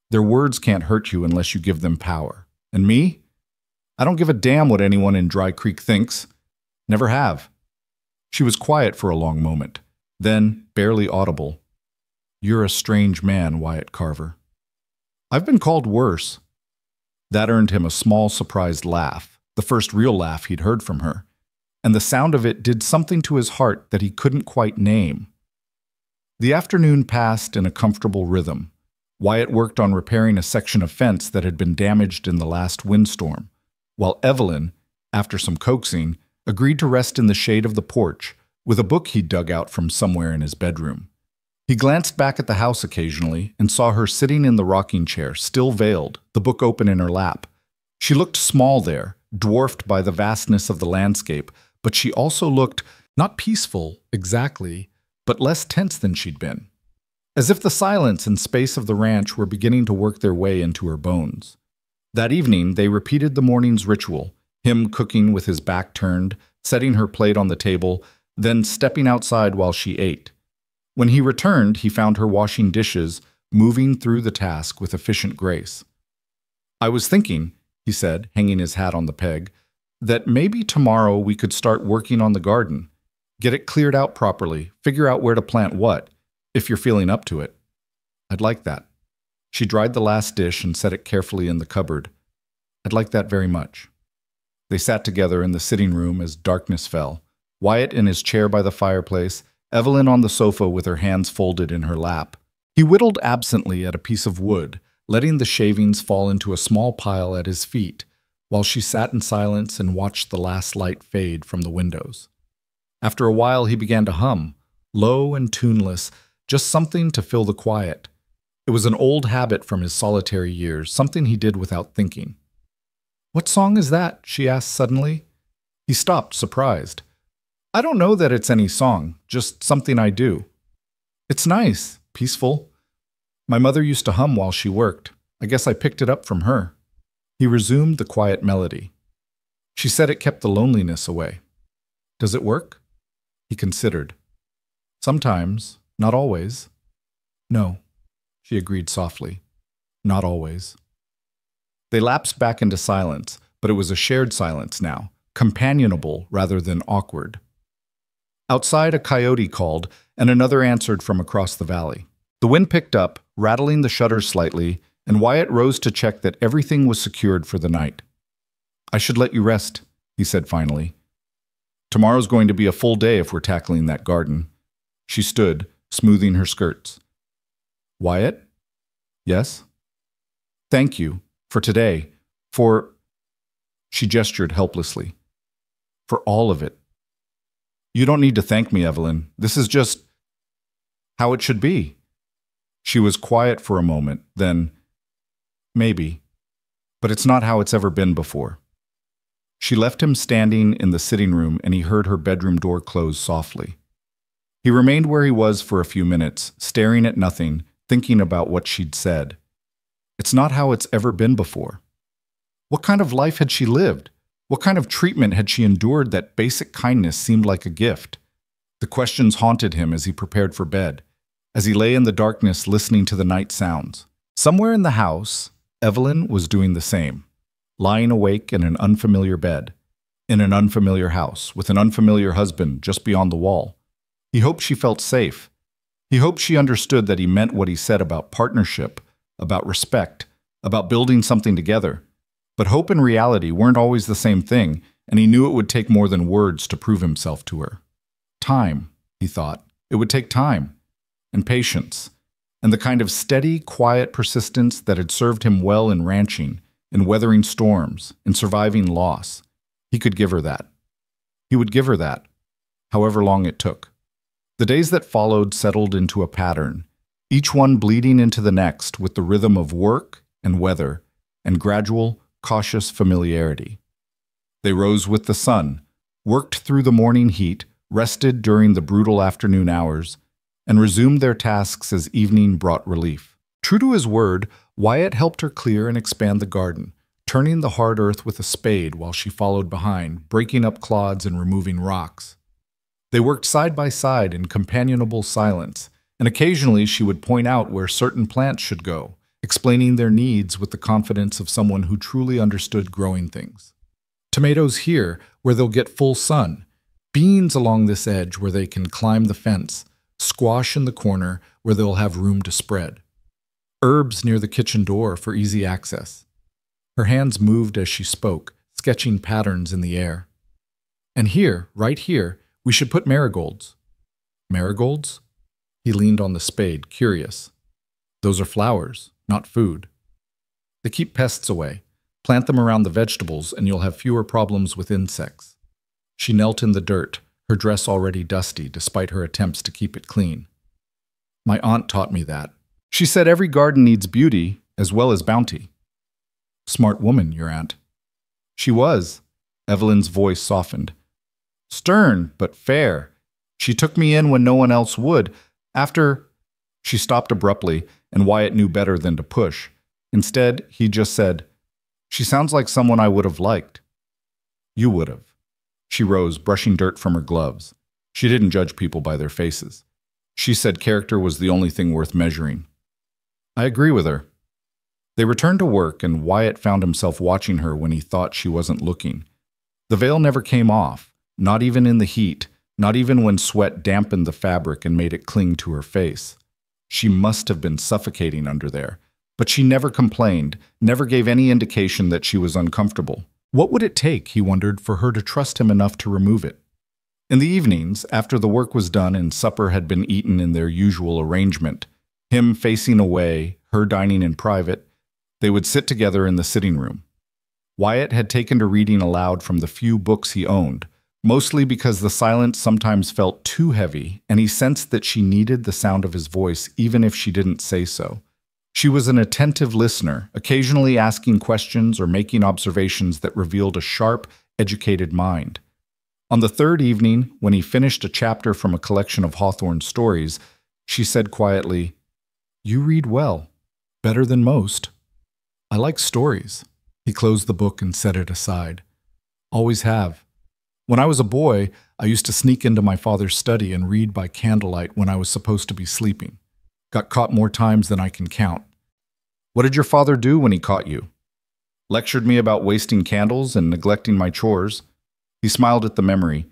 Their words can't hurt you unless you give them power. And me? I don't give a damn what anyone in Dry Creek thinks. Never have." She was quiet for a long moment. Then, barely audible, "You're a strange man, Wyatt Carver." "I've been called worse." That earned him a small, surprised laugh, the first real laugh he'd heard from her, and the sound of it did something to his heart that he couldn't quite name. The afternoon passed in a comfortable rhythm. Wyatt worked on repairing a section of fence that had been damaged in the last windstorm, while Evelyn, after some coaxing, agreed to rest in the shade of the porch with a book he'd dug out from somewhere in his bedroom. He glanced back at the house occasionally and saw her sitting in the rocking chair, still veiled, the book open in her lap. She looked small there, dwarfed by the vastness of the landscape, but she also looked not peaceful exactly, but less tense than she'd been, as if the silence and space of the ranch were beginning to work their way into her bones. That evening, they repeated the morning's ritual, him cooking with his back turned, setting her plate on the table, then stepping outside while she ate. When he returned, he found her washing dishes, moving through the task with efficient grace. "I was thinking," he said, hanging his hat on the peg, "that maybe tomorrow we could start working on the garden. Get it cleared out properly, figure out where to plant what, if you're feeling up to it." "I'd like that." She dried the last dish and set it carefully in the cupboard. "I'd like that very much." They sat together in the sitting room as darkness fell, Wyatt in his chair by the fireplace, Evelyn on the sofa with her hands folded in her lap. He whittled absently at a piece of wood, letting the shavings fall into a small pile at his feet, while she sat in silence and watched the last light fade from the windows. After a while he began to hum, low and tuneless, just something to fill the quiet. It was an old habit from his solitary years, something he did without thinking. "What song is that?" she asked suddenly. He stopped, surprised. "I don't know that it's any song, just something I do. It's nice, peaceful. My mother used to hum while she worked. I guess I picked it up from her." He resumed the quiet melody. "She said it kept the loneliness away." "Does it work?" He considered. Sometimes, not always. No, she agreed softly. Not always. They lapsed back into silence, but it was a shared silence now, companionable rather than awkward. Outside, a coyote called, and another answered from across the valley. The wind picked up, rattling the shutters slightly, and Wyatt rose to check that everything was secured for the night. I should let you rest, he said finally. Tomorrow's going to be a full day if we're tackling that garden. She stood, smoothing her skirts. Wyatt? Yes? Thank you. For today. For... She gestured helplessly. For all of it. You don't need to thank me, Evelyn. This is just... how it should be. She was quiet for a moment, then... Maybe. But it's not how it's ever been before. She left him standing in the sitting room, and he heard her bedroom door close softly. He remained where he was for a few minutes, staring at nothing, thinking about what she'd said. It's not how it's ever been before. What kind of life had she lived? What kind of treatment had she endured that basic kindness seemed like a gift? The questions haunted him as he prepared for bed, as he lay in the darkness listening to the night sounds. Somewhere in the house, Evelyn was doing the same, lying awake in an unfamiliar bed, in an unfamiliar house, with an unfamiliar husband just beyond the wall. He hoped she felt safe. He hoped she understood that he meant what he said about partnership, about respect, about building something together. But hope and reality weren't always the same thing, and he knew it would take more than words to prove himself to her. Time, he thought. It would take time, and patience, and the kind of steady, quiet persistence that had served him well in ranching, in weathering storms, in surviving loss. He could give her that. He would give her that, however long it took. The days that followed settled into a pattern, each one bleeding into the next with the rhythm of work and weather and gradual, cautious familiarity. They rose with the sun, worked through the morning heat, rested during the brutal afternoon hours, and resumed their tasks as evening brought relief. True to his word, Wyatt helped her clear and expand the garden, turning the hard earth with a spade while she followed behind, breaking up clods and removing rocks. They worked side by side in companionable silence, and occasionally she would point out where certain plants should go, explaining their needs with the confidence of someone who truly understood growing things. Tomatoes here, where they'll get full sun. Beans along this edge where they can climb the fence. Squash in the corner where they'll have room to spread. Herbs near the kitchen door for easy access. Her hands moved as she spoke, sketching patterns in the air. And here, right here, we should put marigolds. Marigolds? He leaned on the spade, curious. Those are flowers, not food. They keep pests away. Plant them around the vegetables and you'll have fewer problems with insects. She knelt in the dirt, her dress already dusty despite her attempts to keep it clean. My aunt taught me that. She said every garden needs beauty as well as bounty. Smart woman, your aunt. She was. Evelyn's voice softened. Stern, but fair. She took me in when no one else would. After... She stopped abruptly, and Wyatt knew better than to push. Instead, he just said, She sounds like someone I would have liked. You would have. She rose, brushing dirt from her gloves. She didn't judge people by their faces. She said character was the only thing worth measuring. I agree with her. They returned to work, and Wyatt found himself watching her when he thought she wasn't looking. The veil never came off, not even in the heat, not even when sweat dampened the fabric and made it cling to her face. She must have been suffocating under there, but she never complained, never gave any indication that she was uncomfortable. What would it take, he wondered, for her to trust him enough to remove it? In the evenings, after the work was done and supper had been eaten in their usual arrangement, him facing away, her dining in private, they would sit together in the sitting room. Wyatt had taken to reading aloud from the few books he owned, mostly because the silence sometimes felt too heavy, and he sensed that she needed the sound of his voice even if she didn't say so. She was an attentive listener, occasionally asking questions or making observations that revealed a sharp, educated mind. On the third evening, when he finished a chapter from a collection of Hawthorne's stories, she said quietly, You read well, better than most. I like stories. He closed the book and set it aside. Always have. When I was a boy, I used to sneak into my father's study and read by candlelight when I was supposed to be sleeping. Got caught more times than I can count. What did your father do when he caught you? Lectured me about wasting candles and neglecting my chores. He smiled at the memory.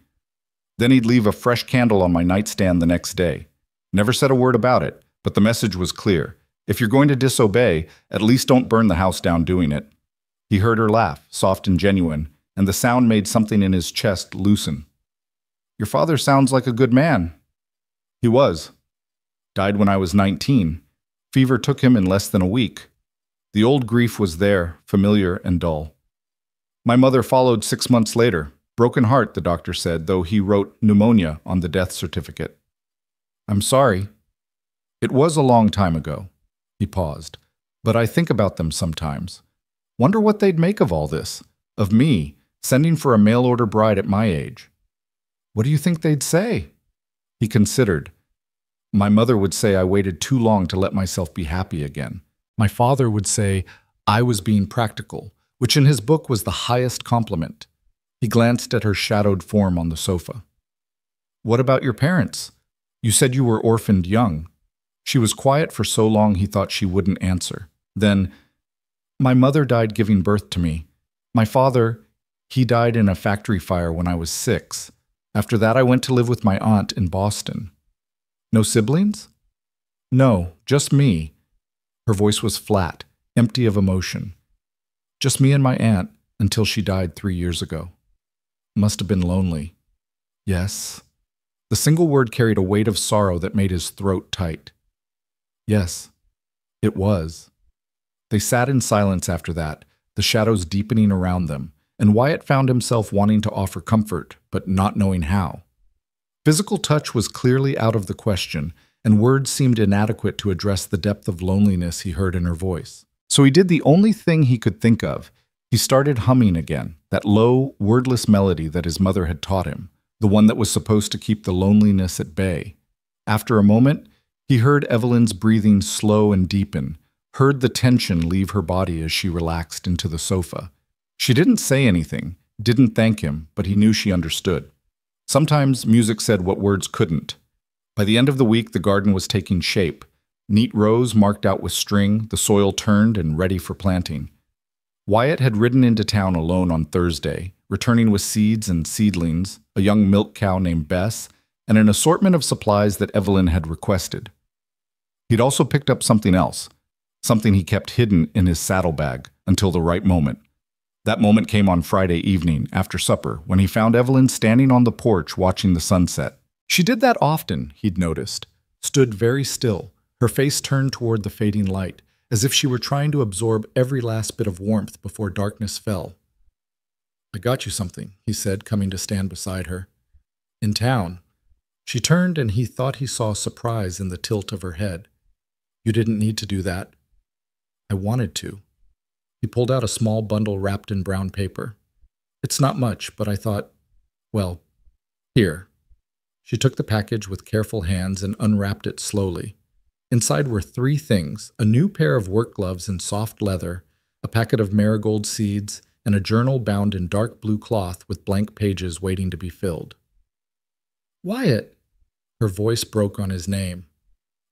Then he'd leave a fresh candle on my nightstand the next day. Never said a word about it, but the message was clear. If you're going to disobey, at least don't burn the house down doing it. He heard her laugh, soft and genuine, and the sound made something in his chest loosen. Your father sounds like a good man. He was. Died when I was 19. Fever took him in less than a week. The old grief was there, familiar and dull. My mother followed 6 months later. Broken heart, the doctor said, though he wrote pneumonia on the death certificate. I'm sorry. It was a long time ago. He paused. But I think about them sometimes. Wonder what they'd make of all this. Of me, sending for a mail-order bride at my age. What do you think they'd say? He considered. My mother would say I waited too long to let myself be happy again. My father would say I was being practical, which in his book was the highest compliment. He glanced at her shadowed form on the sofa. What about your parents? You said you were orphaned young. She was quiet for so long he thought she wouldn't answer. Then, my mother died giving birth to me. My father, he died in a factory fire when I was 6. After that, I went to live with my aunt in Boston. No siblings? No, just me. Her voice was flat, empty of emotion. Just me and my aunt until she died 3 years ago. Must have been lonely. Yes. The single word carried a weight of sorrow that made his throat tight. Yes, it was. They sat in silence after that, the shadows deepening around them, and Wyatt found himself wanting to offer comfort, but not knowing how. Physical touch was clearly out of the question, and words seemed inadequate to address the depth of loneliness he heard in her voice. So he did the only thing he could think of. He started humming again, that low, wordless melody that his mother had taught him, the one that was supposed to keep the loneliness at bay. After a moment, he heard Evelyn's breathing slow and deepen, heard the tension leave her body as she relaxed into the sofa. She didn't say anything, didn't thank him, but he knew she understood. Sometimes music said what words couldn't. By the end of the week, the garden was taking shape. Neat rows marked out with string, the soil turned and ready for planting. Wyatt had ridden into town alone on Thursday, returning with seeds and seedlings, a young milk cow named Bess, and an assortment of supplies that Evelyn had requested. He'd also picked up something else, something he kept hidden in his saddlebag until the right moment. That moment came on Friday evening, after supper, when he found Evelyn standing on the porch watching the sunset. She did that often, he'd noticed, stood very still, her face turned toward the fading light, as if she were trying to absorb every last bit of warmth before darkness fell. I got you something, he said, coming to stand beside her. In town. She turned and he thought he saw surprise in the tilt of her head. You didn't need to do that. I wanted to. He pulled out a small bundle wrapped in brown paper. It's not much, but I thought, well, here. She took the package with careful hands and unwrapped it slowly. Inside were 3 things: a new pair of work gloves in soft leather, a packet of marigold seeds, and a journal bound in dark blue cloth with blank pages waiting to be filled. Wyatt! Her voice broke on his name.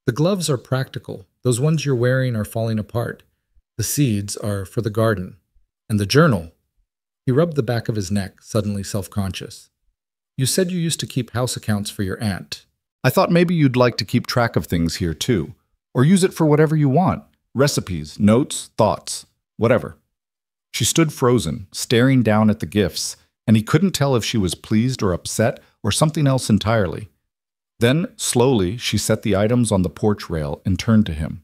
The gloves are practical. Those ones you're wearing are falling apart. The seeds are for the garden. And the journal. He rubbed the back of his neck, suddenly self-conscious. You said you used to keep house accounts for your aunt. I thought maybe you'd like to keep track of things here too, or use it for whatever you want. Recipes, notes, thoughts, whatever. She stood frozen, staring down at the gifts, and he couldn't tell if she was pleased or upset or something else entirely. Then, slowly, she set the items on the porch rail and turned to him.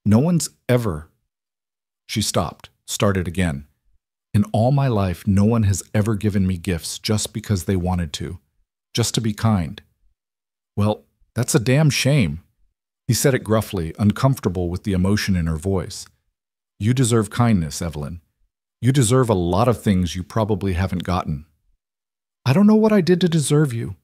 No one's ever... She stopped, started again. In all my life, no one has ever given me gifts just because they wanted to, just to be kind. Well, that's a damn shame. He said it gruffly, uncomfortable with the emotion in her voice. You deserve kindness, Evelyn. You deserve a lot of things you probably haven't gotten. I don't know what I did to deserve you.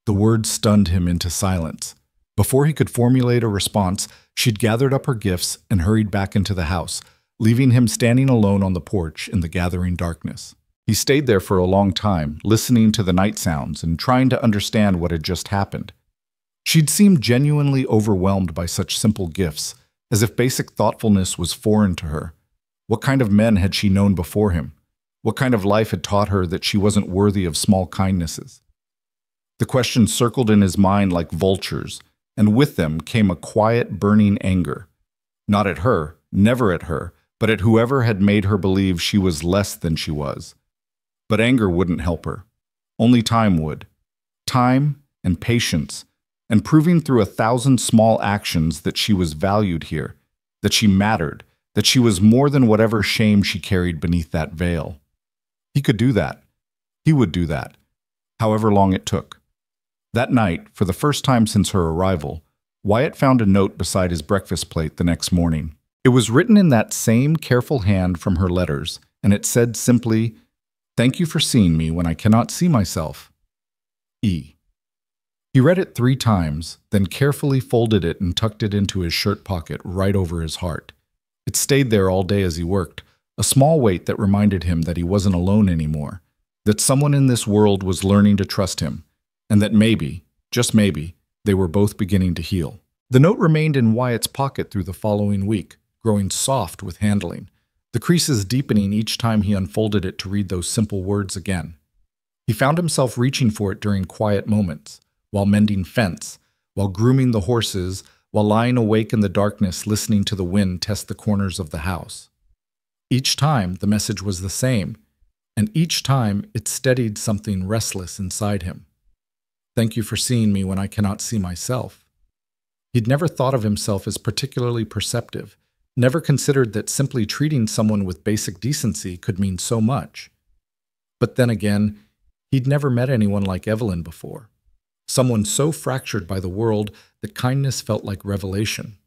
The words stunned him into silence. Before he could formulate a response, she'd gathered up her gifts and hurried back into the house, leaving him standing alone on the porch in the gathering darkness. He stayed there for a long time, listening to the night sounds and trying to understand what had just happened. She'd seemed genuinely overwhelmed by such simple gifts, as if basic thoughtfulness was foreign to her. What kind of men had she known before him? What kind of life had taught her that she wasn't worthy of small kindnesses? The questions circled in his mind like vultures, and with them came a quiet, burning anger. Not at her, never at her, but at whoever had made her believe she was less than she was. But anger wouldn't help her. Only time would. Time and patience, and proving through 1,000 small actions that she was valued here, that she mattered, that she was more than whatever shame she carried beneath that veil. He could do that. He would do that, however long it took. That night, for the first time since her arrival, Wyatt found a note beside his breakfast plate the next morning. It was written in that same careful hand from her letters, and it said simply, "Thank you for seeing me when I cannot see myself. E." He read it 3 times, then carefully folded it and tucked it into his shirt pocket right over his heart. It stayed there all day as he worked, a small weight that reminded him that he wasn't alone anymore, that someone in this world was learning to trust him, and that maybe, just maybe, they were both beginning to heal. The note remained in Wyatt's pocket through the following week, growing soft with handling, the creases deepening each time he unfolded it to read those simple words again. He found himself reaching for it during quiet moments, while mending fence, while grooming the horses, while lying awake in the darkness listening to the wind test the corners of the house. Each time the message was the same, and each time it steadied something restless inside him. Thank you for seeing me when I cannot see myself. He'd never thought of himself as particularly perceptive, never considered that simply treating someone with basic decency could mean so much. But then again, he'd never met anyone like Evelyn before. Someone so fractured by the world that kindness felt like revelation.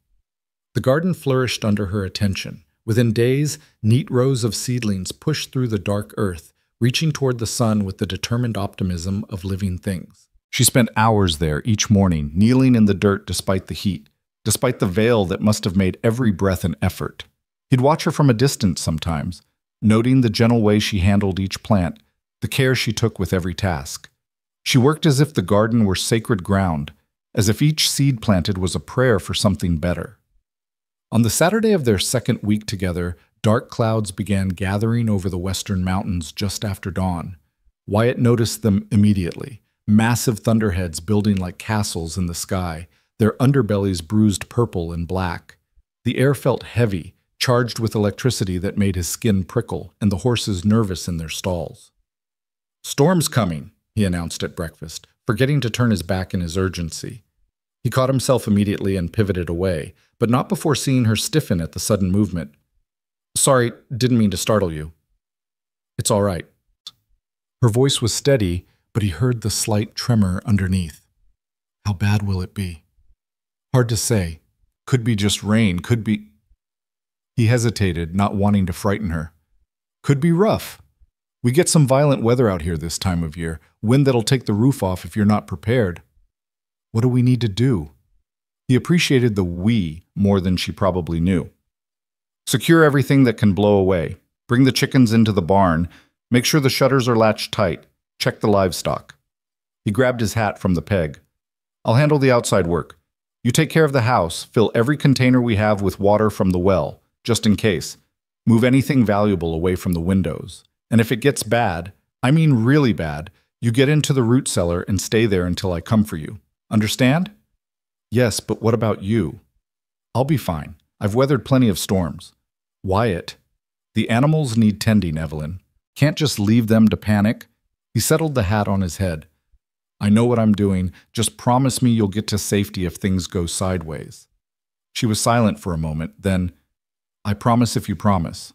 The garden flourished under her attention. Within days, neat rows of seedlings pushed through the dark earth, reaching toward the sun with the determined optimism of living things. She spent hours there each morning, kneeling in the dirt despite the heat, despite the veil that must have made every breath an effort. He'd watch her from a distance sometimes, noting the gentle way she handled each plant, the care she took with every task. She worked as if the garden were sacred ground, as if each seed planted was a prayer for something better. On the Saturday of their second week together, dark clouds began gathering over the western mountains just after dawn. Wyatt noticed them immediately, massive thunderheads building like castles in the sky, their underbellies bruised purple and black. The air felt heavy, charged with electricity that made his skin prickle and the horses nervous in their stalls. "Storm's coming," he announced at breakfast, forgetting to turn his back in his urgency. He caught himself immediately and pivoted away, but not before seeing her stiffen at the sudden movement. "Sorry, didn't mean to startle you." "It's all right." Her voice was steady, but he heard the slight tremor underneath. "How bad will it be?" "Hard to say. Could be just rain, could be—" He hesitated, not wanting to frighten her. "Could be rough. We get some violent weather out here this time of year, wind that'll take the roof off if you're not prepared." "What do we need to do?" He appreciated the "we" more than she probably knew. "Secure everything that can blow away. Bring the chickens into the barn. Make sure the shutters are latched tight. Check the livestock." He grabbed his hat from the peg. "I'll handle the outside work. You take care of the house. Fill every container we have with water from the well, just in case. Move anything valuable away from the windows. And if it gets bad, I mean really bad, you get into the root cellar and stay there until I come for you. Understand?" "Yes, but what about you?" "I'll be fine. I've weathered plenty of storms." "Wyatt, the animals need tending, Evelyn. Can't just leave them to panic." He settled the hat on his head. "I know what I'm doing. Just promise me you'll get to safety if things go sideways." She was silent for a moment, then, "I promise if you promise."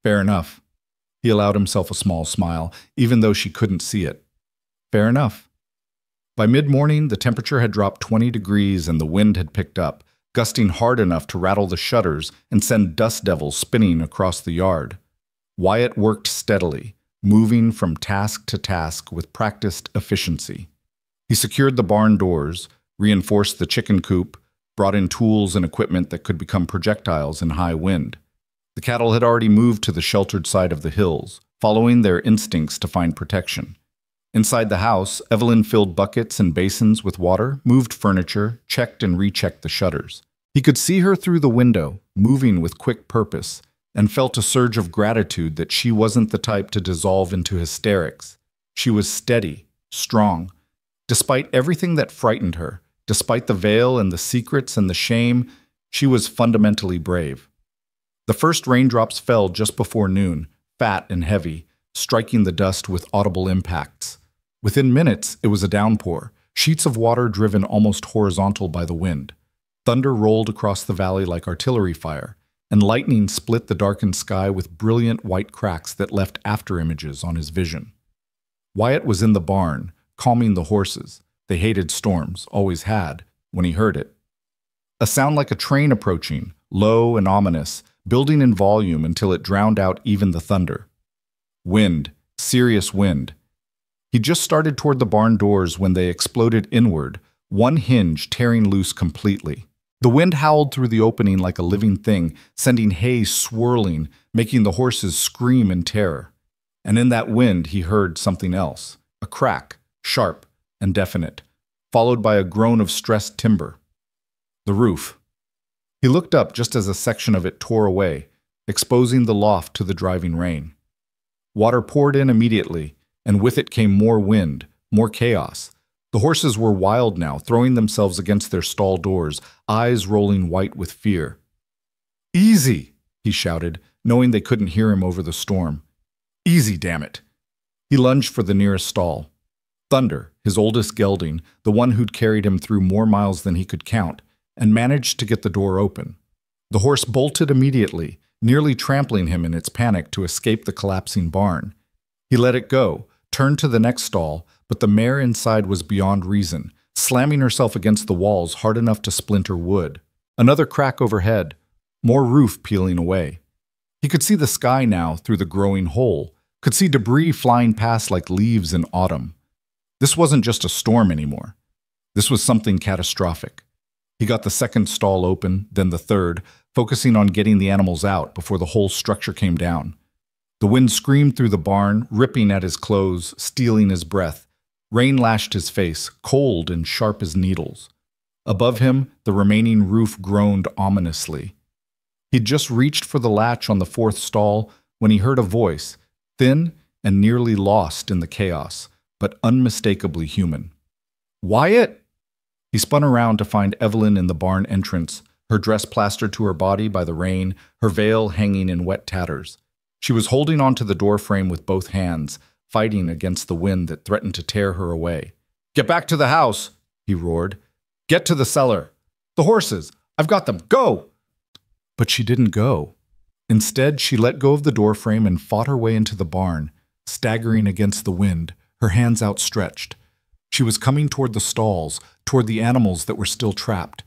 "Fair enough." He allowed himself a small smile, even though she couldn't see it. "Fair enough." By mid-morning, the temperature had dropped 20 degrees and the wind had picked up, gusting hard enough to rattle the shutters and send dust devils spinning across the yard. Wyatt worked steadily, moving from task to task with practiced efficiency. He secured the barn doors, reinforced the chicken coop, brought in tools and equipment that could become projectiles in high wind. The cattle had already moved to the sheltered side of the hills, following their instincts to find protection. Inside the house, Evelyn filled buckets and basins with water, moved furniture, checked and rechecked the shutters. He could see her through the window, moving with quick purpose, and felt a surge of gratitude that she wasn't the type to dissolve into hysterics. She was steady, strong. Despite everything that frightened her, despite the veil and the secrets and the shame, she was fundamentally brave. The first raindrops fell just before noon, fat and heavy, striking the dust with audible impacts. Within minutes, it was a downpour, sheets of water driven almost horizontal by the wind. Thunder rolled across the valley like artillery fire, and lightning split the darkened sky with brilliant white cracks that left afterimages on his vision. Wyatt was in the barn, calming the horses. They hated storms, always had, when he heard it. A sound like a train approaching, low and ominous, building in volume until it drowned out even the thunder. Wind, serious wind. He just started toward the barn doors when they exploded inward, one hinge tearing loose completely. The wind howled through the opening like a living thing, sending hay swirling, making the horses scream in terror. And in that wind he heard something else, a crack, sharp and definite, followed by a groan of stressed timber. The roof. He looked up just as a section of it tore away, exposing the loft to the driving rain. Water poured in immediately, and with it came more wind, more chaos. The horses were wild now, throwing themselves against their stall doors, eyes rolling white with fear. "Easy!" he shouted, knowing they couldn't hear him over the storm. "Easy, damn it!" He lunged for the nearest stall. Thunder, his oldest gelding, the one who'd carried him through more miles than he could count, and managed to get the door open. The horse bolted immediately, nearly trampling him in its panic to escape the collapsing barn. He let it go, turned to the next stall, but the mare inside was beyond reason, slamming herself against the walls hard enough to splinter wood. Another crack overhead, more roof peeling away. He could see the sky now through the growing hole, could see debris flying past like leaves in autumn. This wasn't just a storm anymore. This was something catastrophic. He got the second stall open, then the third, focusing on getting the animals out before the whole structure came down. The wind screamed through the barn, ripping at his clothes, stealing his breath. Rain lashed his face, cold and sharp as needles. Above him, the remaining roof groaned ominously. He'd just reached for the latch on the fourth stall when he heard a voice, thin and nearly lost in the chaos, but unmistakably human. "Wyatt!" He spun around to find Evelyn in the barn entrance, her dress plastered to her body by the rain, her veil hanging in wet tatters. She was holding onto the doorframe with both hands, fighting against the wind that threatened to tear her away. "Get back to the house!" he roared. "Get to the cellar! The horses! I've got them! Go!" But she didn't go. Instead, she let go of the doorframe and fought her way into the barn, staggering against the wind, her hands outstretched. She was coming toward the stalls, toward the animals that were still trapped,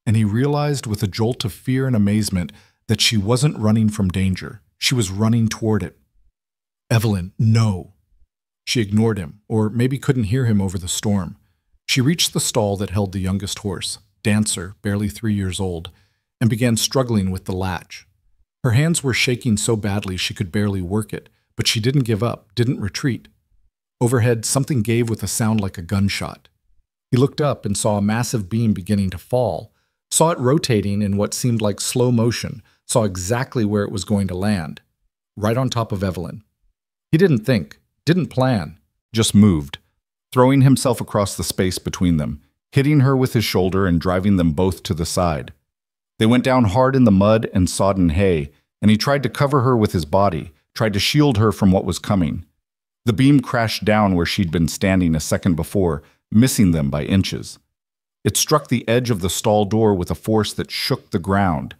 and he realized with a jolt of fear and amazement that she wasn't running from danger. She was running toward it. "Evelyn, no." She ignored him, or maybe couldn't hear him over the storm. She reached the stall that held the youngest horse, Dancer, barely 3 years old, and began struggling with the latch. Her hands were shaking so badly she could barely work it, but she didn't give up, didn't retreat. Overhead, something gave with a sound like a gunshot. He looked up and saw a massive beam beginning to fall, saw it rotating in what seemed like slow motion, saw exactly where it was going to land, right on top of Evelyn. He didn't think, didn't plan, just moved, throwing himself across the space between them, hitting her with his shoulder and driving them both to the side. They went down hard in the mud and sodden hay, and he tried to cover her with his body, tried to shield her from what was coming. The beam crashed down where she'd been standing a second before, missing them by inches. It struck the edge of the stall door with a force that shook the ground,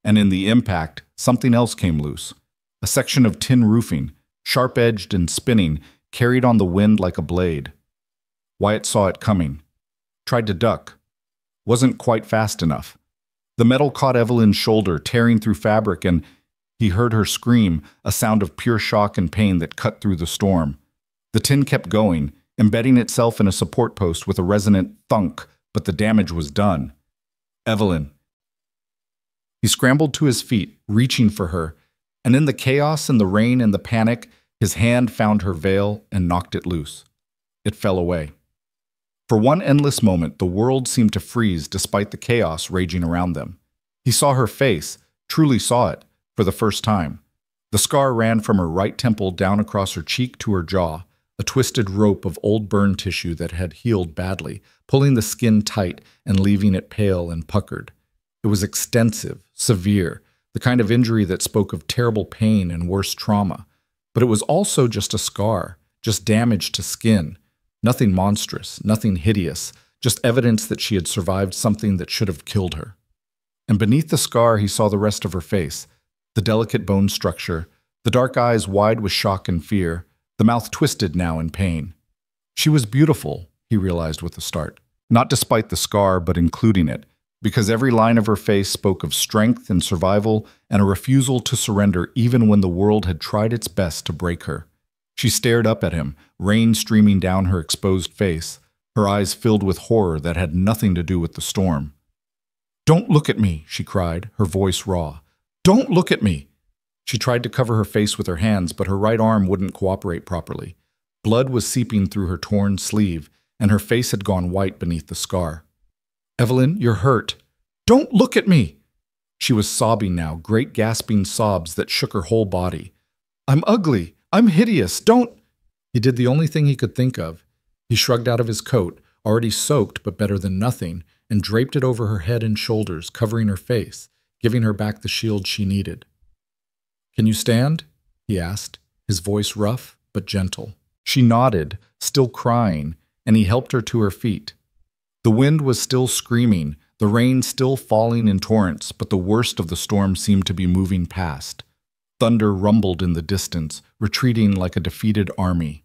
and in the impact, something else came loose. A section of tin roofing, sharp-edged and spinning, carried on the wind like a blade. Wyatt saw it coming. Tried to duck. Wasn't quite fast enough. The metal caught Evelyn's shoulder, tearing through fabric, and he heard her scream, a sound of pure shock and pain that cut through the storm. The tin kept going, embedding itself in a support post with a resonant thunk, but the damage was done. Evelyn. He scrambled to his feet, reaching for her, and in the chaos and the rain and the panic, His hand found her veil and knocked it loose. It fell away. For one endless moment, the world seemed to freeze despite the chaos raging around them. He saw her face, truly saw it, for the first time. The scar ran from her right temple down across her cheek to her jaw, a twisted rope of old burn tissue that had healed badly, pulling the skin tight and leaving it pale and puckered. It was extensive, severe, the kind of injury that spoke of terrible pain and worse trauma. But it was also just a scar, just damage to skin. Nothing monstrous, nothing hideous, just evidence that she had survived something that should have killed her. And beneath the scar he saw the rest of her face, the delicate bone structure, the dark eyes wide with shock and fear, the mouth twisted now in pain. She was beautiful, he realized with a start, not despite the scar but including it, because every line of her face spoke of strength and survival and a refusal to surrender even when the world had tried its best to break her. She stared up at him, rain streaming down her exposed face, her eyes filled with horror that had nothing to do with the storm. "Don't look at me," she cried, her voice raw. "Don't look at me!" She tried to cover her face with her hands, but her right arm wouldn't cooperate properly. Blood was seeping through her torn sleeve, and her face had gone white beneath the scar. "Evelyn, you're hurt. Don't look at me!" She was sobbing now, great gasping sobs that shook her whole body. "I'm ugly. I'm hideous. Don't—" He did the only thing he could think of. He shrugged out of his coat, already soaked but better than nothing, and draped it over her head and shoulders, covering her face, giving her back the shield she needed. "Can you stand?" he asked, his voice rough but gentle. She nodded, still crying, and he helped her to her feet. The wind was still screaming, the rain still falling in torrents, but the worst of the storm seemed to be moving past. Thunder rumbled in the distance, retreating like a defeated army.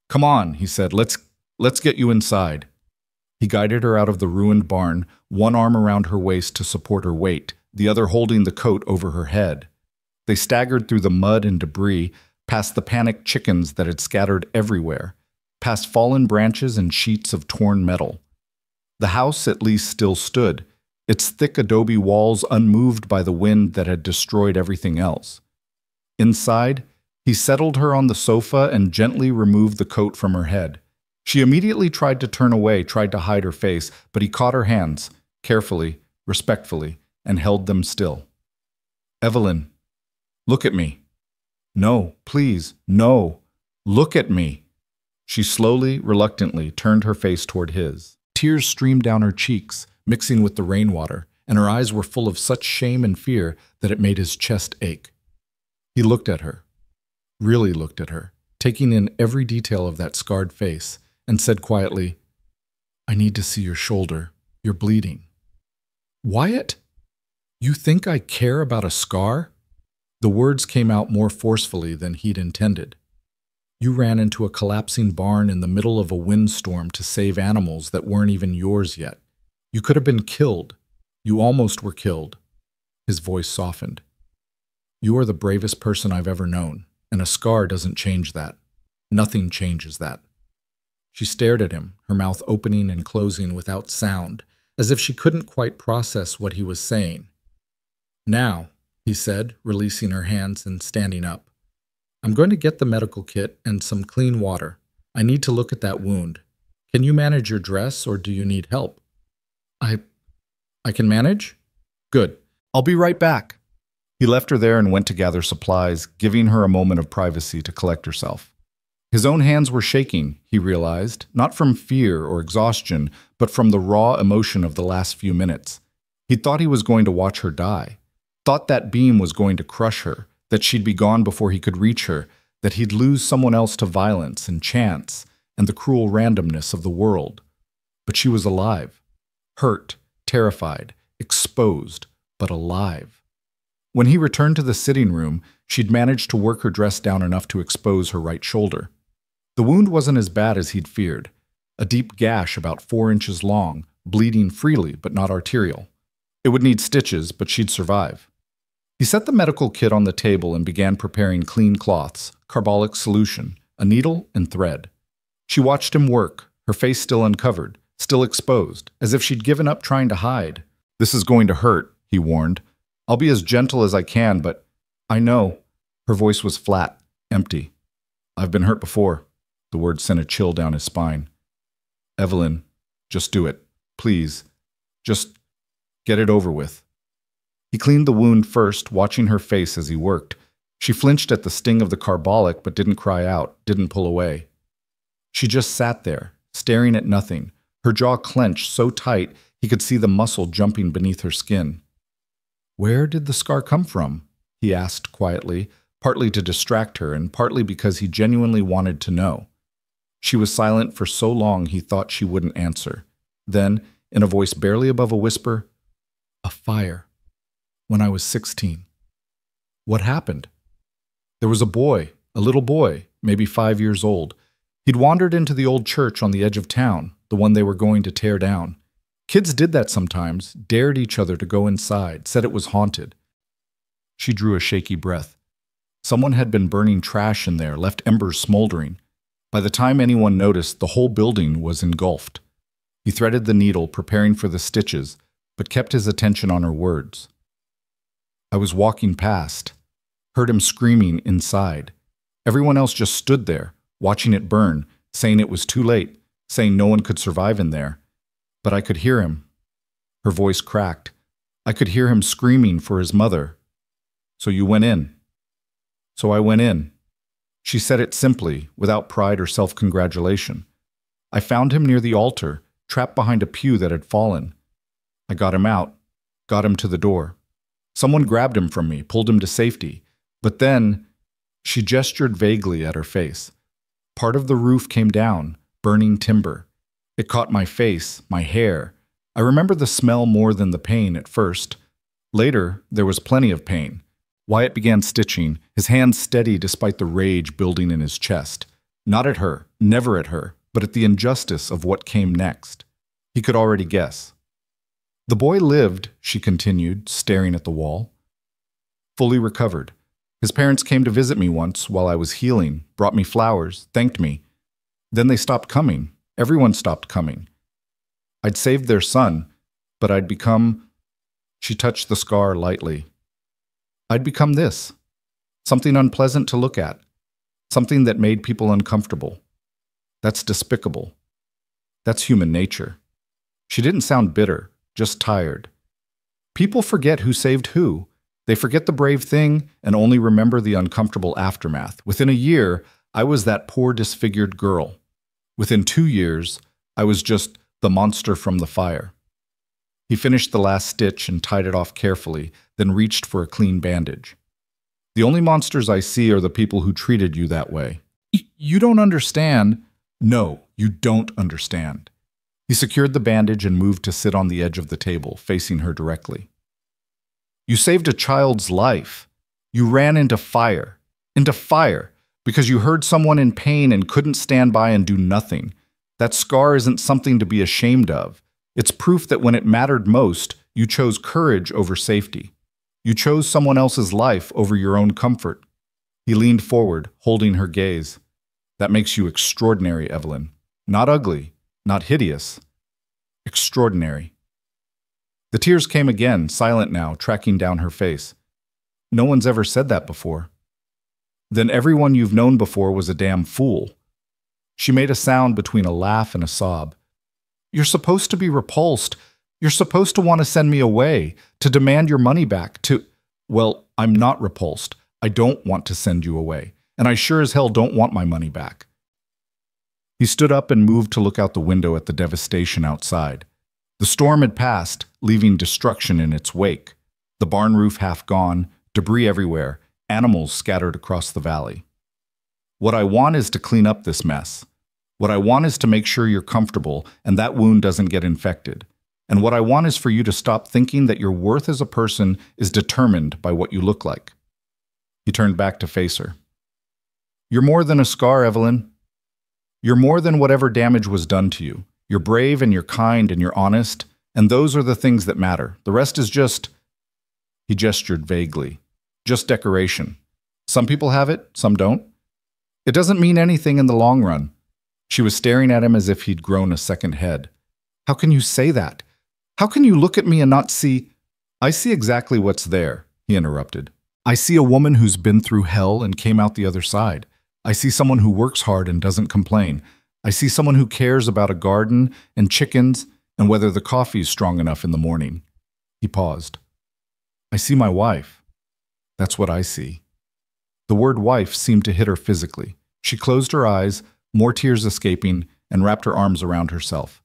"Come on," he said, let's get you inside." He guided her out of the ruined barn, one arm around her waist to support her weight, the other holding the coat over her head. They staggered through the mud and debris, past the panicked chickens that had scattered everywhere, past fallen branches and sheets of torn metal. The house at least still stood, its thick adobe walls unmoved by the wind that had destroyed everything else. Inside, he settled her on the sofa and gently removed the coat from her head. She immediately tried to turn away, tried to hide her face, but he caught her hands, carefully, respectfully, and held them still. "Evelyn, look at me." "No, please, no. Look at me." She slowly, reluctantly turned her face toward his. Tears streamed down her cheeks, mixing with the rainwater, and her eyes were full of such shame and fear that it made his chest ache. He looked at her, really looked at her, taking in every detail of that scarred face, and said quietly, "I need to see your shoulder. You're bleeding." "Wyatt? You think I care about a scar?" The words came out more forcefully than he'd intended. "You ran into a collapsing barn in the middle of a windstorm to save animals that weren't even yours yet. You could have been killed. You almost were killed." His voice softened. "You are the bravest person I've ever known, and a scar doesn't change that. Nothing changes that." She stared at him, her mouth opening and closing without sound, as if she couldn't quite process what he was saying. "Now," he said, releasing her hands and standing up, "I'm going to get the medical kit and some clean water. I need to look at that wound. Can you manage your dress, or do you need help?" I can manage? Good. I'll be right back." He left her there and went to gather supplies, giving her a moment of privacy to collect herself. His own hands were shaking, he realized, not from fear or exhaustion, but from the raw emotion of the last few minutes. He thought he was going to watch her die, thought that beam was going to crush her, that she'd be gone before he could reach her, that he'd lose someone else to violence and chance and the cruel randomness of the world. But she was alive, hurt, terrified, exposed, but alive. When he returned to the sitting room, she'd managed to work her dress down enough to expose her right shoulder. The wound wasn't as bad as he'd feared, a deep gash about 4 inches long, bleeding freely but not arterial. It would need stitches, but she'd survive. He set the medical kit on the table and began preparing clean cloths, carbolic solution, a needle, and thread. She watched him work, her face still uncovered, still exposed, as if she'd given up trying to hide. "This is going to hurt," he warned. "I'll be as gentle as I can, but—" "I know." Her voice was flat, empty. I've been hurt before. The word sent a chill down his spine. Evelyn, just do it. Please. Just get it over with. He cleaned the wound first, watching her face as he worked. She flinched at the sting of the carbolic but didn't cry out, didn't pull away. She just sat there, staring at nothing, her jaw clenched so tight he could see the muscle jumping beneath her skin. Where did the scar come from? He asked quietly, partly to distract her and partly because he genuinely wanted to know. She was silent for so long he thought she wouldn't answer. Then, in a voice barely above a whisper, "A fire. When I was 16. What happened?" There was a boy, a little boy, maybe 5 years old. He'd wandered into the old church on the edge of town, the one they were going to tear down. Kids did that sometimes, dared each other to go inside, said it was haunted. She drew a shaky breath. Someone had been burning trash in there, left embers smoldering. By the time anyone noticed, the whole building was engulfed. He threaded the needle, preparing for the stitches, but kept his attention on her words. I was walking past, heard him screaming inside. Everyone else just stood there, watching it burn, saying it was too late, saying no one could survive in there. But I could hear him. Her voice cracked. I could hear him screaming for his mother. So you went in. So I went in. She said it simply, without pride or self-congratulation. I found him near the altar, trapped behind a pew that had fallen. I got him out, got him to the door. Someone grabbed him from me, pulled him to safety. But then, she gestured vaguely at her face. Part of the roof came down, burning timber. It caught my face, my hair. I remember the smell more than the pain at first. Later, there was plenty of pain. Wyatt began stitching, his hands steady despite the rage building in his chest. Not at her, never at her, but at the injustice of what came next. He could already guess. The boy lived, she continued, staring at the wall. Fully recovered. His parents came to visit me once while I was healing, brought me flowers, thanked me. Then they stopped coming. Everyone stopped coming. I'd saved their son, but I'd become... She touched the scar lightly. I'd become this. Something unpleasant to look at. Something that made people uncomfortable. That's despicable. That's human nature. She didn't sound bitter, just tired. People forget who saved who. They forget the brave thing and only remember the uncomfortable aftermath. Within a year, I was that poor disfigured girl. Within 2 years, I was just the monster from the fire. He finished the last stitch and tied it off carefully, then reached for a clean bandage. The only monsters I see are the people who treated you that way. You don't understand. No, you don't understand. He secured the bandage and moved to sit on the edge of the table, facing her directly. You saved a child's life. You ran into fire, because you heard someone in pain and couldn't stand by and do nothing. That scar isn't something to be ashamed of. It's proof that when it mattered most, you chose courage over safety. You chose someone else's life over your own comfort. He leaned forward, holding her gaze. That makes you extraordinary, Evelyn. Not ugly, not hideous. Extraordinary. The tears came again, silent now, tracking down her face. No one's ever said that before. Then everyone you've known before was a damn fool. She made a sound between a laugh and a sob. You're supposed to be repulsed. You're supposed to want to send me away, to demand your money back, to... Well, I'm not repulsed. I don't want to send you away, and I sure as hell don't want my money back. He stood up and moved to look out the window at the devastation outside. The storm had passed, leaving destruction in its wake. The barn roof half gone, debris everywhere, animals scattered across the valley. What I want is to clean up this mess. What I want is to make sure you're comfortable and that wound doesn't get infected. And what I want is for you to stop thinking that your worth as a person is determined by what you look like. He turned back to face her. You're more than a scar, Evelyn. You're more than whatever damage was done to you. You're brave and you're kind and you're honest, and those are the things that matter. The rest is just... He gestured vaguely. Just decoration. Some people have it, some don't. It doesn't mean anything in the long run. She was staring at him as if he'd grown a second head. How can you say that? How can you look at me and not see... I see exactly what's there, he interrupted. I see a woman who's been through hell and came out the other side. I see someone who works hard and doesn't complain. I see someone who cares about a garden and chickens and whether the coffee is strong enough in the morning. He paused. I see my wife. That's what I see. The word wife seemed to hit her physically. She closed her eyes, more tears escaping, and wrapped her arms around herself.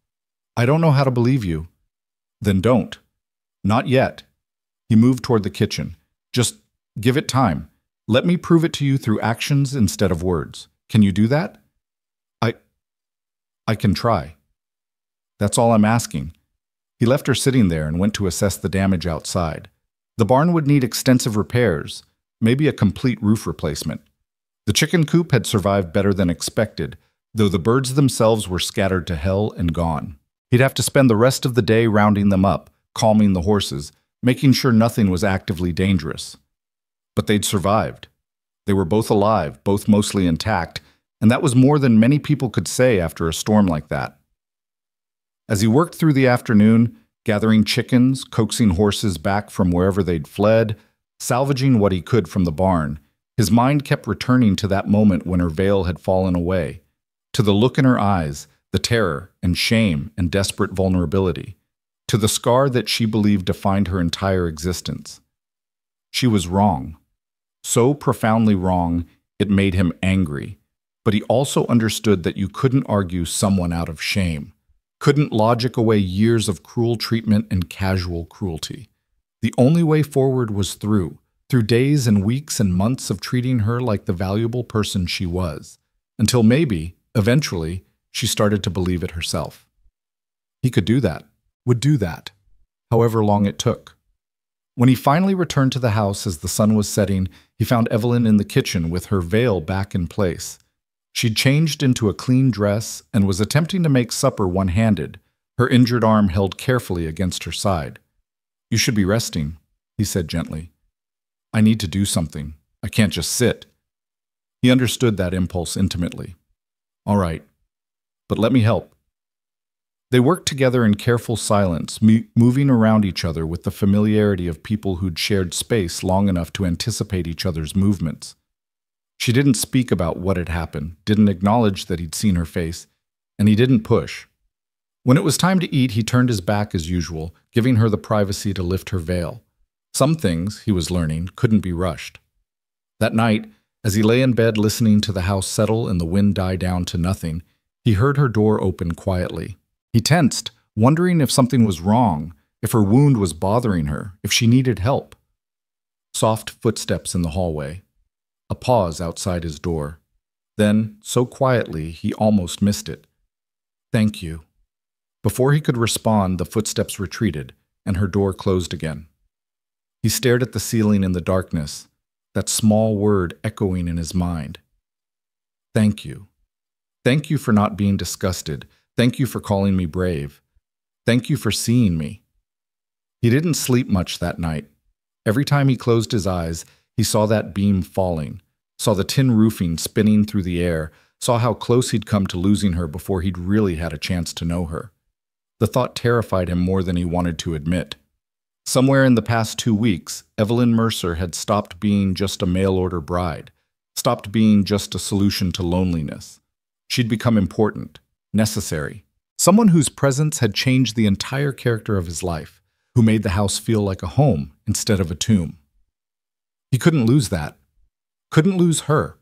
I don't know how to believe you. Then don't. Not yet. He moved toward the kitchen. Just give it time. Let me prove it to you through actions instead of words. Can you do that? I can try. That's all I'm asking. He left her sitting there and went to assess the damage outside. The barn would need extensive repairs, maybe a complete roof replacement. The chicken coop had survived better than expected, though the birds themselves were scattered to hell and gone. He'd have to spend the rest of the day rounding them up, calming the horses, making sure nothing was actively dangerous. But they'd survived. They were both alive, both mostly intact, and that was more than many people could say after a storm like that. As he worked through the afternoon, gathering chickens, coaxing horses back from wherever they'd fled, salvaging what he could from the barn, his mind kept returning to that moment when her veil had fallen away, to the look in her eyes, the terror and shame and desperate vulnerability, to the scar that she believed defined her entire existence. She was wrong. So profoundly wrong, it made him angry. But he also understood that you couldn't argue someone out of shame, couldn't logic away years of cruel treatment and casual cruelty. The only way forward was through days and weeks and months of treating her like the valuable person she was, until maybe, eventually, she started to believe it herself. He could do that, would do that, however long it took. When he finally returned to the house as the sun was setting, he found Evelyn in the kitchen with her veil back in place. She'd changed into a clean dress and was attempting to make supper one-handed, her injured arm held carefully against her side. You should be resting, he said gently. I need to do something. I can't just sit. He understood that impulse intimately. All right, but let me help. They worked together in careful silence, moving around each other with the familiarity of people who'd shared space long enough to anticipate each other's movements. She didn't speak about what had happened, didn't acknowledge that he'd seen her face, and he didn't push. When it was time to eat, he turned his back as usual, giving her the privacy to lift her veil. Some things, he was learning, couldn't be rushed. That night, as he lay in bed listening to the house settle and the wind die down to nothing, he heard her door open quietly. He tensed, wondering if something was wrong, if her wound was bothering her, if she needed help. Soft footsteps in the hallway. A pause outside his door. Then, so quietly, he almost missed it. Thank you. Before he could respond, the footsteps retreated, and her door closed again. He stared at the ceiling in the darkness, that small word echoing in his mind. Thank you. Thank you for not being disgusted. Thank you for calling me brave. Thank you for seeing me. He didn't sleep much that night. Every time he closed his eyes, he saw that beam falling, saw the tin roofing spinning through the air, saw how close he'd come to losing her before he'd really had a chance to know her. The thought terrified him more than he wanted to admit. Somewhere in the past 2 weeks, Evelyn Mercer had stopped being just a mail-order bride, stopped being just a solution to loneliness. She'd become important, necessary, someone whose presence had changed the entire character of his life, who made the house feel like a home instead of a tomb. He couldn't lose that, couldn't lose her,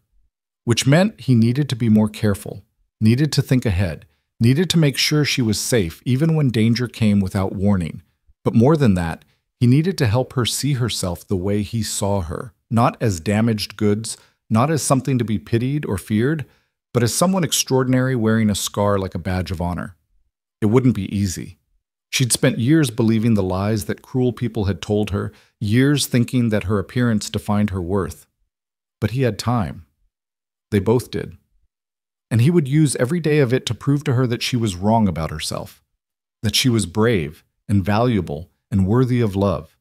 which meant he needed to be more careful, needed to think ahead, needed to make sure she was safe even when danger came without warning. But more than that, he needed to help her see herself the way he saw her, not as damaged goods, not as something to be pitied or feared, but as someone extraordinary wearing a scar like a badge of honor. It wouldn't be easy. She'd spent years believing the lies that cruel people had told her, years thinking that her appearance defined her worth. But he had time. They both did. And he would use every day of it to prove to her that she was wrong about herself, that she was brave and valuable and worthy of love,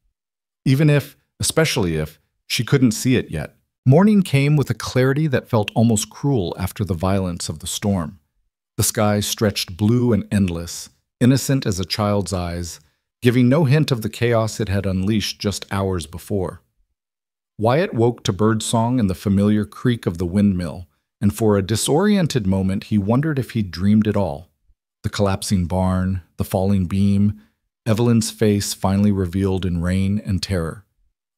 even if, especially if, she couldn't see it yet. Morning came with a clarity that felt almost cruel after the violence of the storm. The sky stretched blue and endless, innocent as a child's eyes, giving no hint of the chaos it had unleashed just hours before. Wyatt woke to birdsong and the familiar creak of the windmill, and for a disoriented moment he wondered if he'd dreamed it all. The collapsing barn, the falling beam, Evelyn's face finally revealed in rain and terror.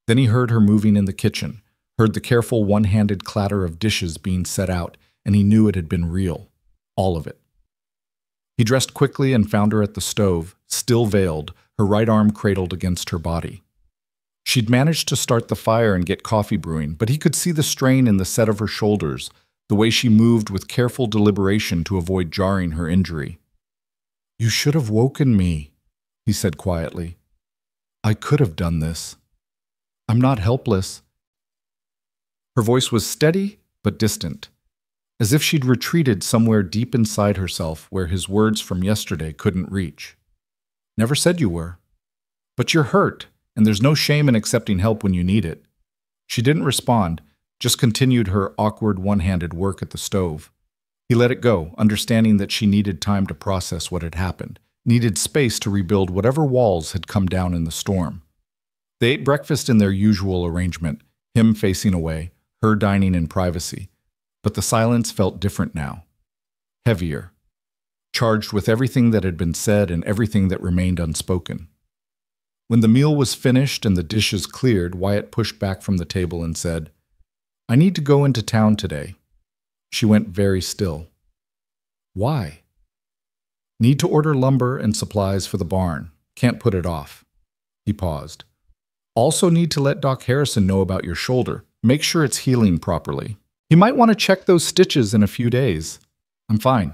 Then he heard her moving in the kitchen, heard the careful one-handed clatter of dishes being set out, and he knew it had been real. All of it. He dressed quickly and found her at the stove, still veiled, her right arm cradled against her body. She'd managed to start the fire and get coffee brewing, but he could see the strain in the set of her shoulders, the way she moved with careful deliberation to avoid jarring her injury. "You should have woken me," he said quietly. "I could have done this. I'm not helpless." Her voice was steady but distant, as if she'd retreated somewhere deep inside herself where his words from yesterday couldn't reach. "Never said you were. But you're hurt, and there's no shame in accepting help when you need it." She didn't respond, just continued her awkward one-handed work at the stove. He let it go, understanding that she needed time to process what had happened, needed space to rebuild whatever walls had come down in the storm. They ate breakfast in their usual arrangement, him facing away, her dining in privacy. But the silence felt different now. Heavier. Charged with everything that had been said and everything that remained unspoken. When the meal was finished and the dishes cleared, Wyatt pushed back from the table and said, "I need to go into town today." She went very still. "Why?" "Need to order lumber and supplies for the barn. Can't put it off." He paused. "Also need to let Doc Harrison know about your shoulder. Make sure it's healing properly. He might want to check those stitches in a few days." "I'm fine."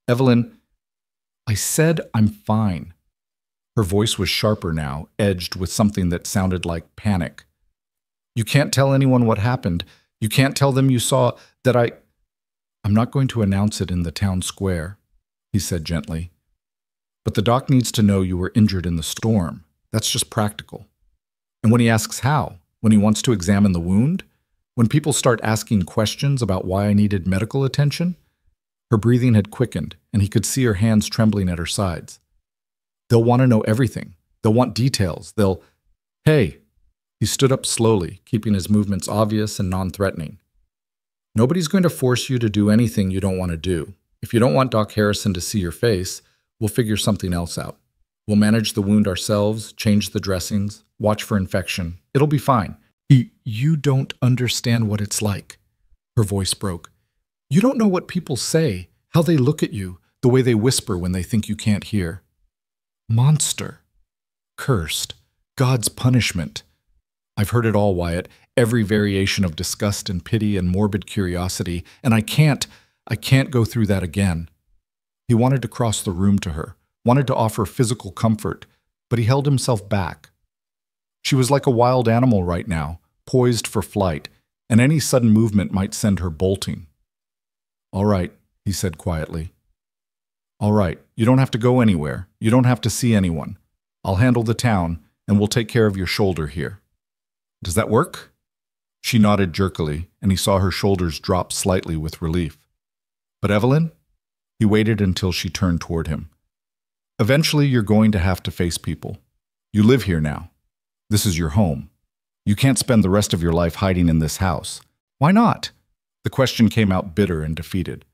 "Evelyn, I said I'm fine." Her voice was sharper now, edged with something that sounded like panic. "You can't tell anyone what happened. You can't tell them you saw that I'm not going to announce it in the town square," he said gently. "But the doc needs to know you were injured in the storm. That's just practical. And when he asks how, when he wants to examine the wound, when people start asking questions about why I needed medical attention," her breathing had quickened, and he could see her hands trembling at her sides. "They'll want to know everything. They'll want details. Hey." He stood up slowly, keeping his movements obvious and non-threatening. "Nobody's going to force you to do anything you don't want to do. If you don't want Doc Harrison to see your face, we'll figure something else out. We'll manage the wound ourselves, change the dressings, watch for infection. It'll be fine." You don't understand what it's like." Her voice broke. "You don't know what people say, how they look at you, the way they whisper when they think you can't hear. Monster. Cursed. God's punishment. I've heard it all, Wyatt, every variation of disgust and pity and morbid curiosity, and I can't go through that again." He wanted to cross the room to her, wanted to offer physical comfort, but he held himself back. She was like a wild animal right now, poised for flight, and any sudden movement might send her bolting. "All right," he said quietly. "All right, you don't have to go anywhere. You don't have to see anyone. I'll handle the town, and we'll take care of your shoulder here. Does that work?" She nodded jerkily, and he saw her shoulders drop slightly with relief. "But Evelyn?" He waited until she turned toward him. "Eventually you're going to have to face people. You live here now. This is your home. You can't spend the rest of your life hiding in this house. Why not?" The question came out bitter and defeated.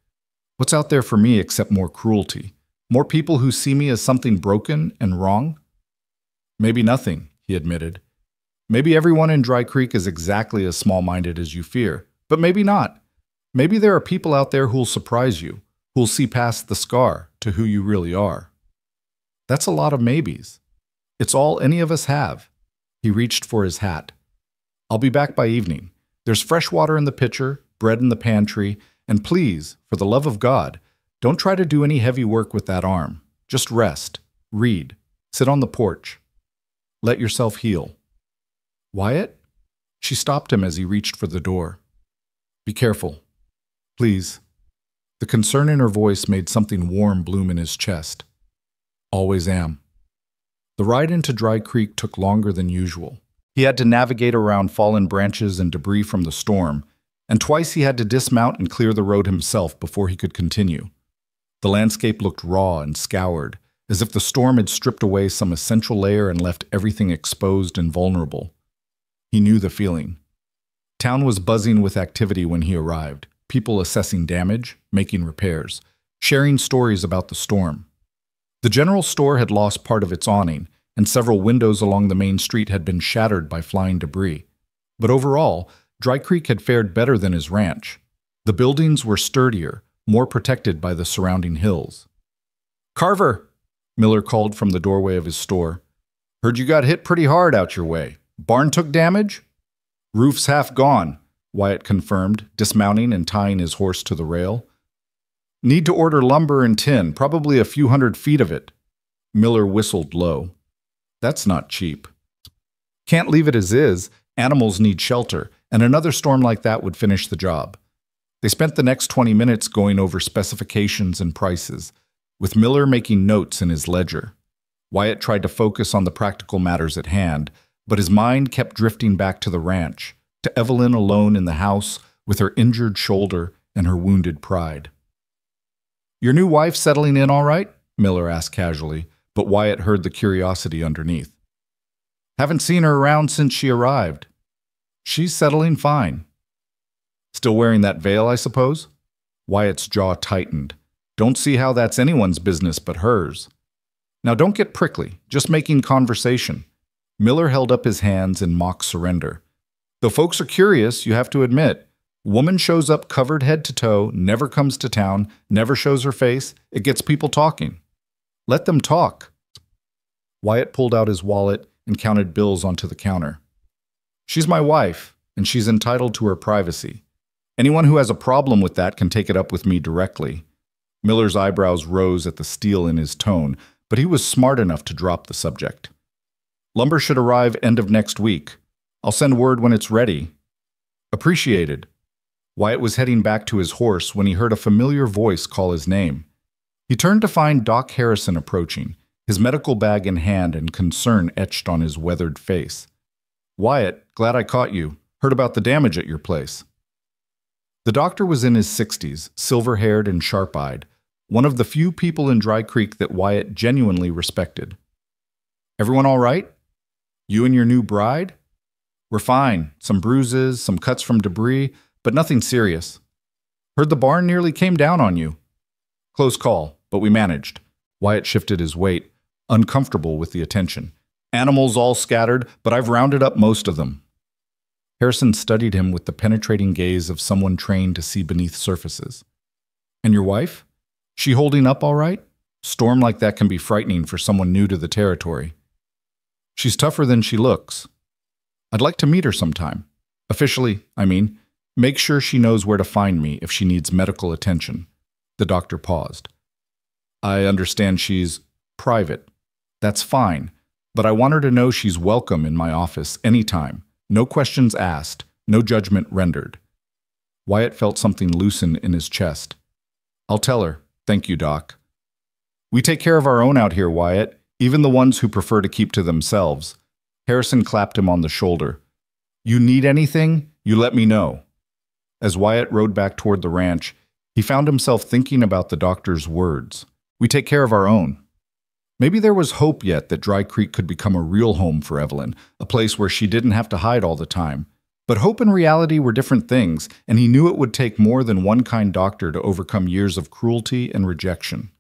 "What's out there for me except more cruelty? More people who see me as something broken and wrong?" "Maybe nothing," he admitted. "Maybe everyone in Dry Creek is exactly as small-minded as you fear, but maybe not. Maybe there are people out there who'll surprise you, who'll see past the scar to who you really are. That's a lot of maybes. It's all any of us have." He reached for his hat. "I'll be back by evening. There's fresh water in the pitcher, bread in the pantry, and please, for the love of God, don't try to do any heavy work with that arm. Just rest, read, sit on the porch. Let yourself heal." "Wyatt?" She stopped him as he reached for the door. "Be careful. Please." The concern in her voice made something warm bloom in his chest. "Always am." The ride into Dry Creek took longer than usual. He had to navigate around fallen branches and debris from the storm, and twice he had to dismount and clear the road himself before he could continue. The landscape looked raw and scoured, as if the storm had stripped away some essential layer and left everything exposed and vulnerable. He knew the feeling. Town was buzzing with activity when he arrived. people assessing damage, making repairs, sharing stories about the storm. The general store had lost part of its awning, and several windows along the main street had been shattered by flying debris. But overall, Dry Creek had fared better than his ranch. The buildings were sturdier, more protected by the surrounding hills. "Carver," Miller called from the doorway of his store. "Heard you got hit pretty hard out your way. Barn took damage?" "Roof's half gone," Wyatt confirmed, dismounting and tying his horse to the rail. "Need to order lumber and tin, probably a few 100 feet of it." Miller whistled low. "That's not cheap." "Can't leave it as is. Animals need shelter, and another storm like that would finish the job." They spent the next 20 minutes going over specifications and prices, with Miller making notes in his ledger. Wyatt tried to focus on the practical matters at hand, but his mind kept drifting back to the ranch, to Evelyn alone in the house with her injured shoulder and her wounded pride. "Your new wife settling in all right?" Miller asked casually, but Wyatt heard the curiosity underneath. "Haven't seen her around since she arrived." "She's settling fine." "Still wearing that veil, I suppose?" Wyatt's jaw tightened. "Don't see how that's anyone's business but hers." "Now don't get prickly, just making conversation." Miller held up his hands in mock surrender. "Though folks are curious, you have to admit, woman shows up covered head to toe, never comes to town, never shows her face, it gets people talking." "Let them talk." Wyatt pulled out his wallet and counted bills onto the counter. "She's my wife, and she's entitled to her privacy. Anyone who has a problem with that can take it up with me directly." Miller's eyebrows rose at the steel in his tone, but he was smart enough to drop the subject. "Lumber should arrive end of next week. I'll send word when it's ready." "Appreciated." Wyatt was heading back to his horse when he heard a familiar voice call his name. He turned to find Doc Harrison approaching, his medical bag in hand and concern etched on his weathered face. "Wyatt, glad I caught you. Heard about the damage at your place." The doctor was in his 60s, silver-haired and sharp-eyed, one of the few people in Dry Creek that Wyatt genuinely respected. "Everyone all right? You and your new bride?" "We're fine. Some bruises, some cuts from debris, but nothing serious." "Heard the barn nearly came down on you." "Close call, but we managed." Wyatt shifted his weight, uncomfortable with the attention. "Animals all scattered, but I've rounded up most of them." Harrison studied him with the penetrating gaze of someone trained to see beneath surfaces. "And your wife? She holding up all right? Storm like that can be frightening for someone new to the territory." "She's tougher than she looks. I'd like to meet her sometime. Officially, I mean. Make sure she knows where to find me if she needs medical attention." The doctor paused. "I understand she's private. That's fine, but I want her to know she's welcome in my office anytime. No questions asked, no judgment rendered." Wyatt felt something loosen in his chest. "I'll tell her. Thank you, Doc." "We take care of our own out here, Wyatt, even the ones who prefer to keep to themselves." Harrison clapped him on the shoulder. "You need anything, you let me know." As Wyatt rode back toward the ranch, he found himself thinking about the doctor's words. "We take care of our own." Maybe there was hope yet that Dry Creek could become a real home for Evelyn, a place where she didn't have to hide all the time. But hope and reality were different things, and he knew it would take more than one kind doctor to overcome years of cruelty and rejection.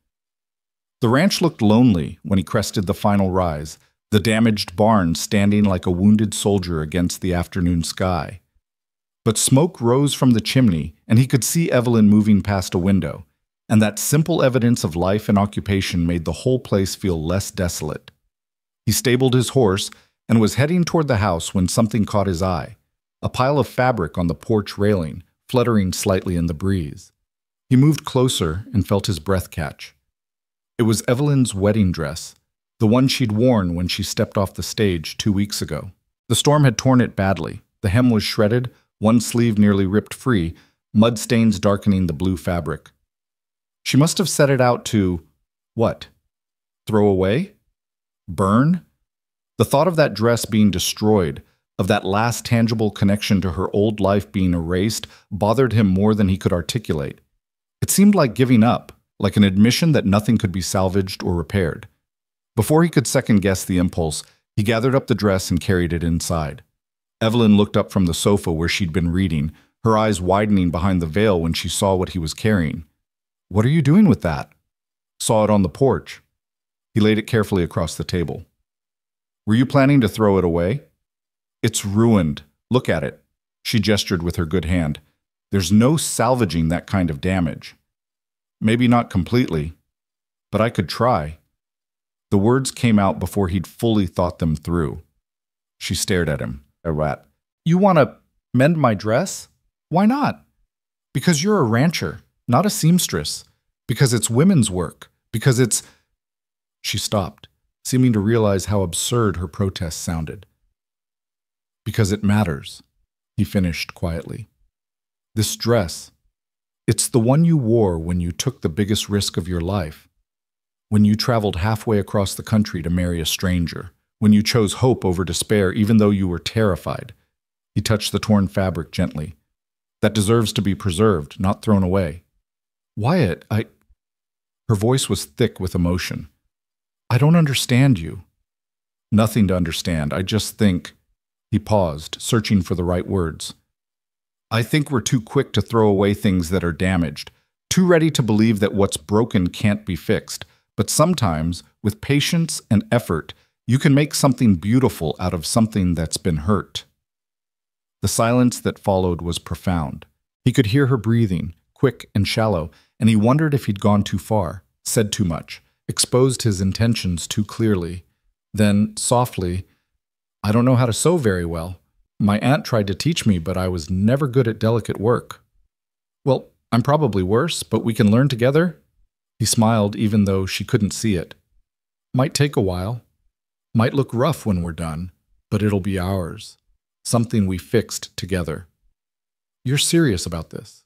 The ranch looked lonely when he crested the final rise, the damaged barn standing like a wounded soldier against the afternoon sky. But smoke rose from the chimney, and he could see Evelyn moving past a window, and that simple evidence of life and occupation made the whole place feel less desolate. He stabled his horse and was heading toward the house when something caught his eye, a pile of fabric on the porch railing, fluttering slightly in the breeze. He moved closer and felt his breath catch. It was Evelyn's wedding dress, the one she'd worn when she stepped off the stage 2 weeks ago. The storm had torn it badly. The hem was shredded, one sleeve nearly ripped free, mud stains darkening the blue fabric. She must have set it out to, what? Throw away? Burn? The thought of that dress being destroyed, of that last tangible connection to her old life being erased, bothered him more than he could articulate. It seemed like giving up, like an admission that nothing could be salvaged or repaired. Before he could second-guess the impulse, he gathered up the dress and carried it inside. Evelyn looked up from the sofa where she'd been reading, her eyes widening behind the veil when she saw what he was carrying. "What are you doing with that?" "Saw it on the porch." He laid it carefully across the table. "Were you planning to throw it away?" "It's ruined. Look at it." She gestured with her good hand. "There's no salvaging that kind of damage." "Maybe not completely, but I could try." The words came out before he'd fully thought them through. She stared at him. "You want to mend my dress? Why not?" "Because you're a rancher, not a seamstress. Because it's women's work. Because it's—" She stopped, seeming to realize how absurd her protest sounded. "Because it matters," he finished quietly. "This dress, it's the one you wore when you took the biggest risk of your life. When you traveled halfway across the country to marry a stranger. When you chose hope over despair even though you were terrified." He touched the torn fabric gently. "That deserves to be preserved, not thrown away." "Wyatt, Her voice was thick with emotion. "I don't understand you." "Nothing to understand. I just think—" He paused, searching for the right words. "I think we're too quick to throw away things that are damaged, too ready to believe that what's broken can't be fixed. But sometimes, with patience and effort, you can make something beautiful out of something that's been hurt." The silence that followed was profound. He could hear her breathing, quick and shallow, and he wondered if he'd gone too far, said too much, exposed his intentions too clearly. Then, softly, "I don't know how to sew very well. My aunt tried to teach me, but I was never good at delicate work." "Well, I'm probably worse, but we can learn together." He smiled even though she couldn't see it. "Might take a while. Might look rough when we're done, but it'll be ours. Something we fixed together." "You're serious about this?"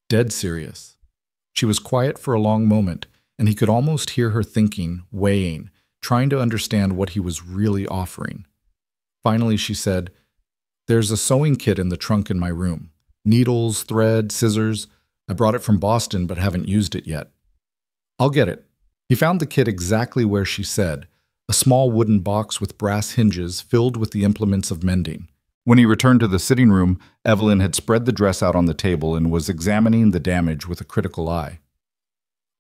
"Dead serious." She was quiet for a long moment, and he could almost hear her thinking, weighing, trying to understand what he was really offering. Finally, she said, "There's a sewing kit in the trunk in my room. Needles, thread, scissors. I brought it from Boston but haven't used it yet." "I'll get it." He found the kit exactly where she said, a small wooden box with brass hinges filled with the implements of mending. When he returned to the sitting room, Evelyn had spread the dress out on the table and was examining the damage with a critical eye.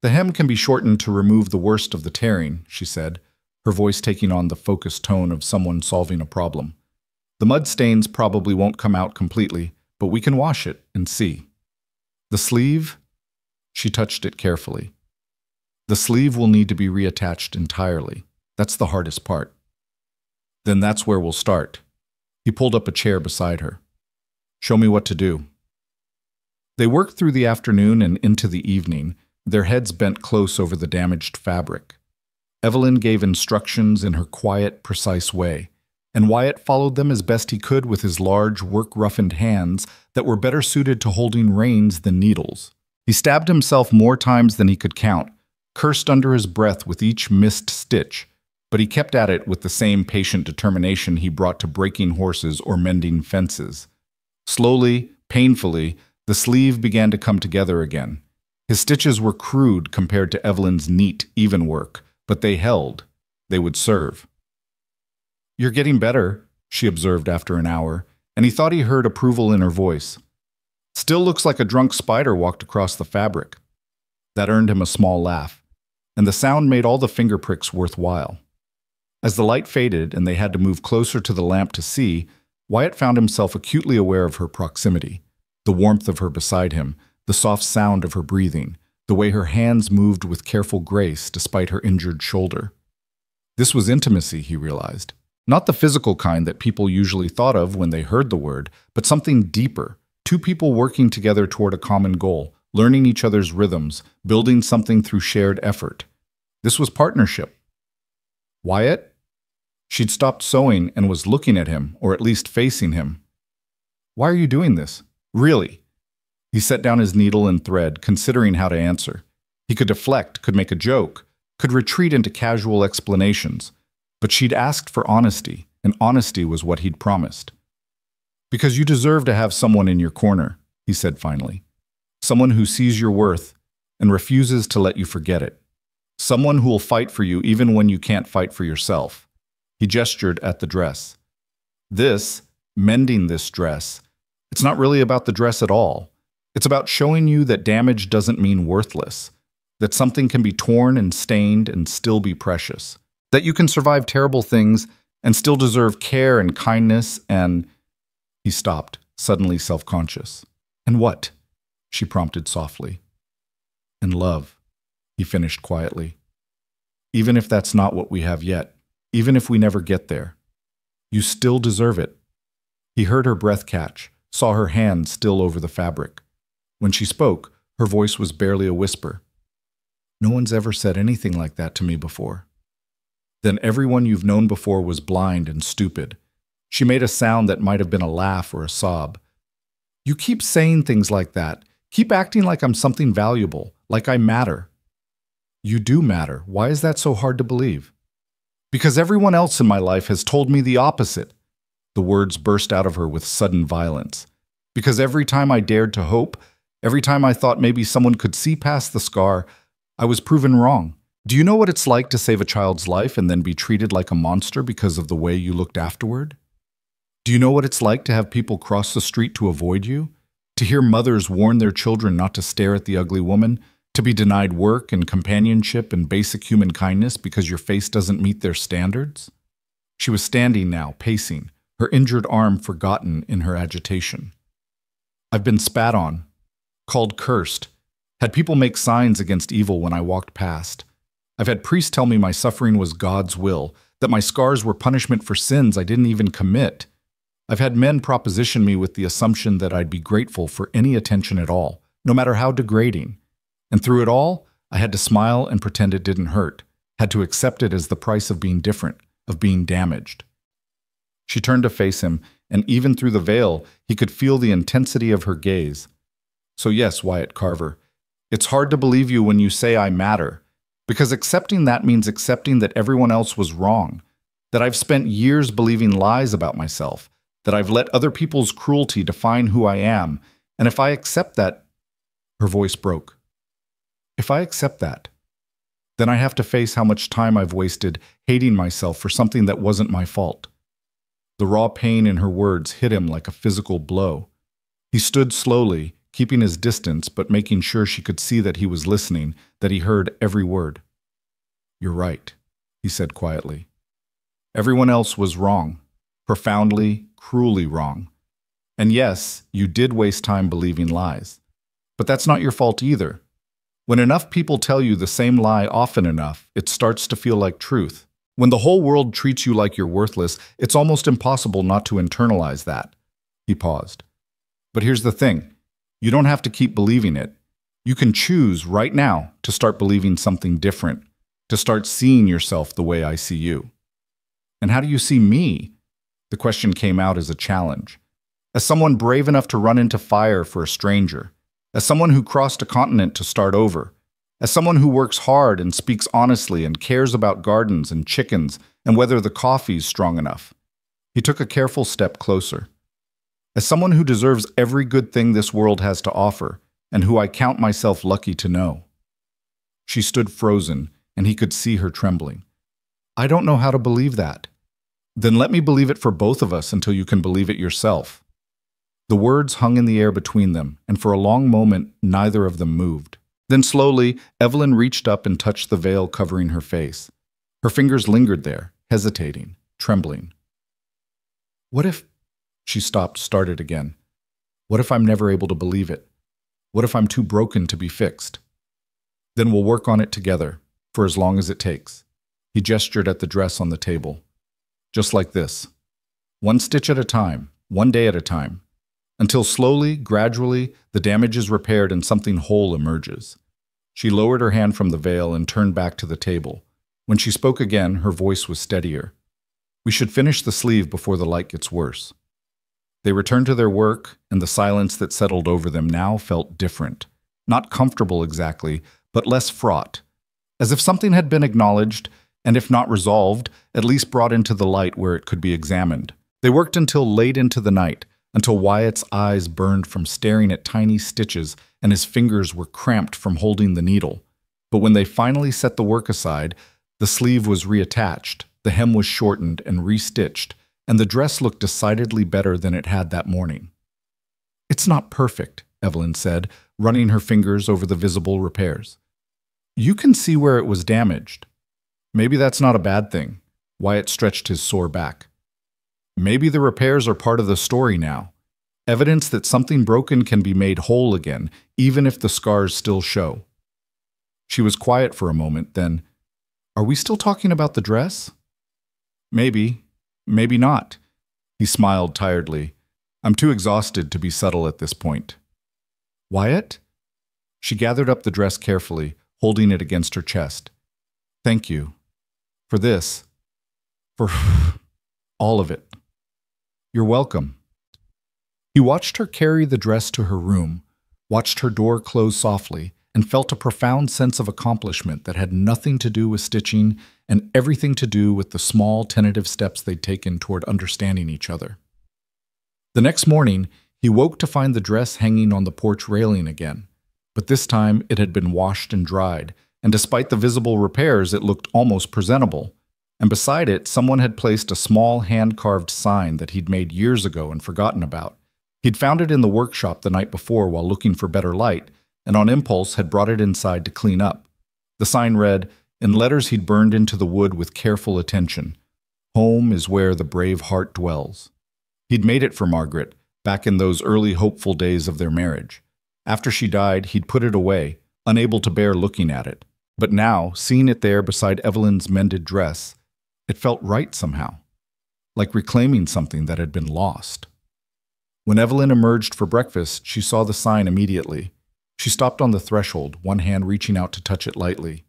"The hem can be shortened to remove the worst of the tearing," she said, her voice taking on the focused tone of someone solving a problem. "The mud stains probably won't come out completely, but we can wash it and see." "The sleeve?" She touched it carefully. "The sleeve will need to be reattached entirely. That's the hardest part." "Then that's where we'll start." He pulled up a chair beside her. "Show me what to do." They worked through the afternoon and into the evening, their heads bent close over the damaged fabric. Evelyn gave instructions in her quiet, precise way, and Wyatt followed them as best he could with his large, work-roughened hands that were better suited to holding reins than needles. He stabbed himself more times than he could count, cursed under his breath with each missed stitch, but he kept at it with the same patient determination he brought to breaking horses or mending fences. Slowly, painfully, the sleeve began to come together again. His stitches were crude compared to Evelyn's neat, even work, but they held. They would serve. "You're getting better," she observed after an hour, and he thought he heard approval in her voice. "Still looks like a drunk spider walked across the fabric." That earned him a small laugh, and the sound made all the finger pricks worthwhile. As the light faded and they had to move closer to the lamp to see, Wyatt found himself acutely aware of her proximity, the warmth of her beside him, the soft sound of her breathing, the way her hands moved with careful grace despite her injured shoulder. This was intimacy, he realized. Not the physical kind that people usually thought of when they heard the word, but something deeper, two people working together toward a common goal, learning each other's rhythms, building something through shared effort. This was partnership. "Wyatt?" She'd stopped sewing and was looking at him, or at least facing him. "Why are you doing this? Really?" He set down his needle and thread, considering how to answer. He could deflect, could make a joke, could retreat into casual explanations. But she'd asked for honesty, and honesty was what he'd promised. "Because you deserve to have someone in your corner," he said finally. "Someone who sees your worth and refuses to let you forget it. Someone who will fight for you even when you can't fight for yourself." He gestured at the dress. Mending this dress, It's not really about the dress at all. It's about showing you that damage doesn't mean worthless, that something can be torn and stained and still be precious, that you can survive terrible things and still deserve care and kindness and... He stopped, suddenly self-conscious. And what? She prompted softly. And love, he finished quietly. Even if that's not what we have yet, even if we never get there, you still deserve it. He heard her breath catch, saw her hand still over the fabric. When she spoke, her voice was barely a whisper. No one's ever said anything like that to me before. Then everyone you've known before was blind and stupid. She made a sound that might have been a laugh or a sob. You keep saying things like that. Keep acting like I'm something valuable, like I matter. You do matter. Why is that so hard to believe? Because everyone else in my life has told me the opposite. The words burst out of her with sudden violence. Because every time I dared to hope, every time I thought maybe someone could see past the scar, I was proven wrong. Do you know what it's like to save a child's life and then be treated like a monster because of the way you looked afterward? Do you know what it's like to have people cross the street to avoid you? To hear mothers warn their children not to stare at the ugly woman? To be denied work and companionship and basic human kindness because your face doesn't meet their standards? She was standing now, pacing, her injured arm forgotten in her agitation. I've been spat on, called cursed, had people make signs against evil when I walked past. I've had priests tell me my suffering was God's will, that my scars were punishment for sins I didn't even commit. I've had men proposition me with the assumption that I'd be grateful for any attention at all, no matter how degrading. And through it all, I had to smile and pretend it didn't hurt, had to accept it as the price of being different, of being damaged. She turned to face him, and even through the veil, he could feel the intensity of her gaze. So yes, Wyatt Carver, it's hard to believe you when you say I matter, because accepting that means accepting that everyone else was wrong, that I've spent years believing lies about myself, that I've let other people's cruelty define who I am, and if I accept that... Her voice broke. If I accept that, then I have to face how much time I've wasted hating myself for something that wasn't my fault. The raw pain in her words hit him like a physical blow. He stood slowly, keeping his distance but making sure she could see that he was listening, that he heard every word. You're right, he said quietly. Everyone else was wrong, profoundly, cruelly wrong. And yes, you did waste time believing lies. But that's not your fault either. When enough people tell you the same lie often enough, it starts to feel like truth. When the whole world treats you like you're worthless, it's almost impossible not to internalize that. He paused. But here's the thing. You don't have to keep believing it. You can choose right now to start believing something different, to start seeing yourself the way I see you. And how do you see me? The question came out as a challenge. As someone brave enough to run into fire for a stranger, as someone who crossed a continent to start over, as someone who works hard and speaks honestly and cares about gardens and chickens and whether the coffee's strong enough. He took a careful step closer. As someone who deserves every good thing this world has to offer and who I count myself lucky to know. She stood frozen, and he could see her trembling. I don't know how to believe that. Then let me believe it for both of us until you can believe it yourself. The words hung in the air between them, and for a long moment, neither of them moved. Then slowly, Evelyn reached up and touched the veil covering her face. Her fingers lingered there, hesitating, trembling. What if... She stopped, started again. What if I'm never able to believe it? What if I'm too broken to be fixed? Then we'll work on it together, for as long as it takes. He gestured at the dress on the table. Just like this. One stitch at a time, one day at a time. Until slowly, gradually, the damage is repaired and something whole emerges. She lowered her hand from the veil and turned back to the table. When she spoke again, her voice was steadier. We should finish the sleeve before the light gets worse. They returned to their work, and the silence that settled over them now felt different. Not comfortable exactly, but less fraught. As if something had been acknowledged, and if not resolved, at least brought into the light where it could be examined. They worked until late into the night, until Wyatt's eyes burned from staring at tiny stitches and his fingers were cramped from holding the needle. But when they finally set the work aside, the sleeve was reattached, the hem was shortened and restitched, and the dress looked decidedly better than it had that morning. It's not perfect, Evelyn said, running her fingers over the visible repairs. You can see where it was damaged. Maybe that's not a bad thing. Wyatt stretched his sore back. Maybe the repairs are part of the story now. Evidence that something broken can be made whole again, even if the scars still show. She was quiet for a moment, then, "Are we still talking about the dress?" "Maybe. Maybe not." He smiled tiredly. "I'm too exhausted to be subtle at this point." "Wyatt?" She gathered up the dress carefully, holding it against her chest. "Thank you. For this. For all of it. You're welcome." He watched her carry the dress to her room, watched her door close softly, and felt a profound sense of accomplishment that had nothing to do with stitching and everything to do with the small, tentative steps they'd taken toward understanding each other. The next morning, he woke to find the dress hanging on the porch railing again, but this time it had been washed and dried, and despite the visible repairs, it looked almost presentable. And beside it, someone had placed a small hand-carved sign that he'd made years ago and forgotten about. He'd found it in the workshop the night before while looking for better light, and on impulse had brought it inside to clean up. The sign read, in letters he'd burned into the wood with careful attention, "Home is where the brave heart dwells." He'd made it for Margaret, back in those early hopeful days of their marriage. After she died, he'd put it away, unable to bear looking at it. But now, seeing it there beside Evelyn's mended dress, it felt right somehow, like reclaiming something that had been lost. When Evelyn emerged for breakfast, she saw the sign immediately. She stopped on the threshold, one hand reaching out to touch it lightly.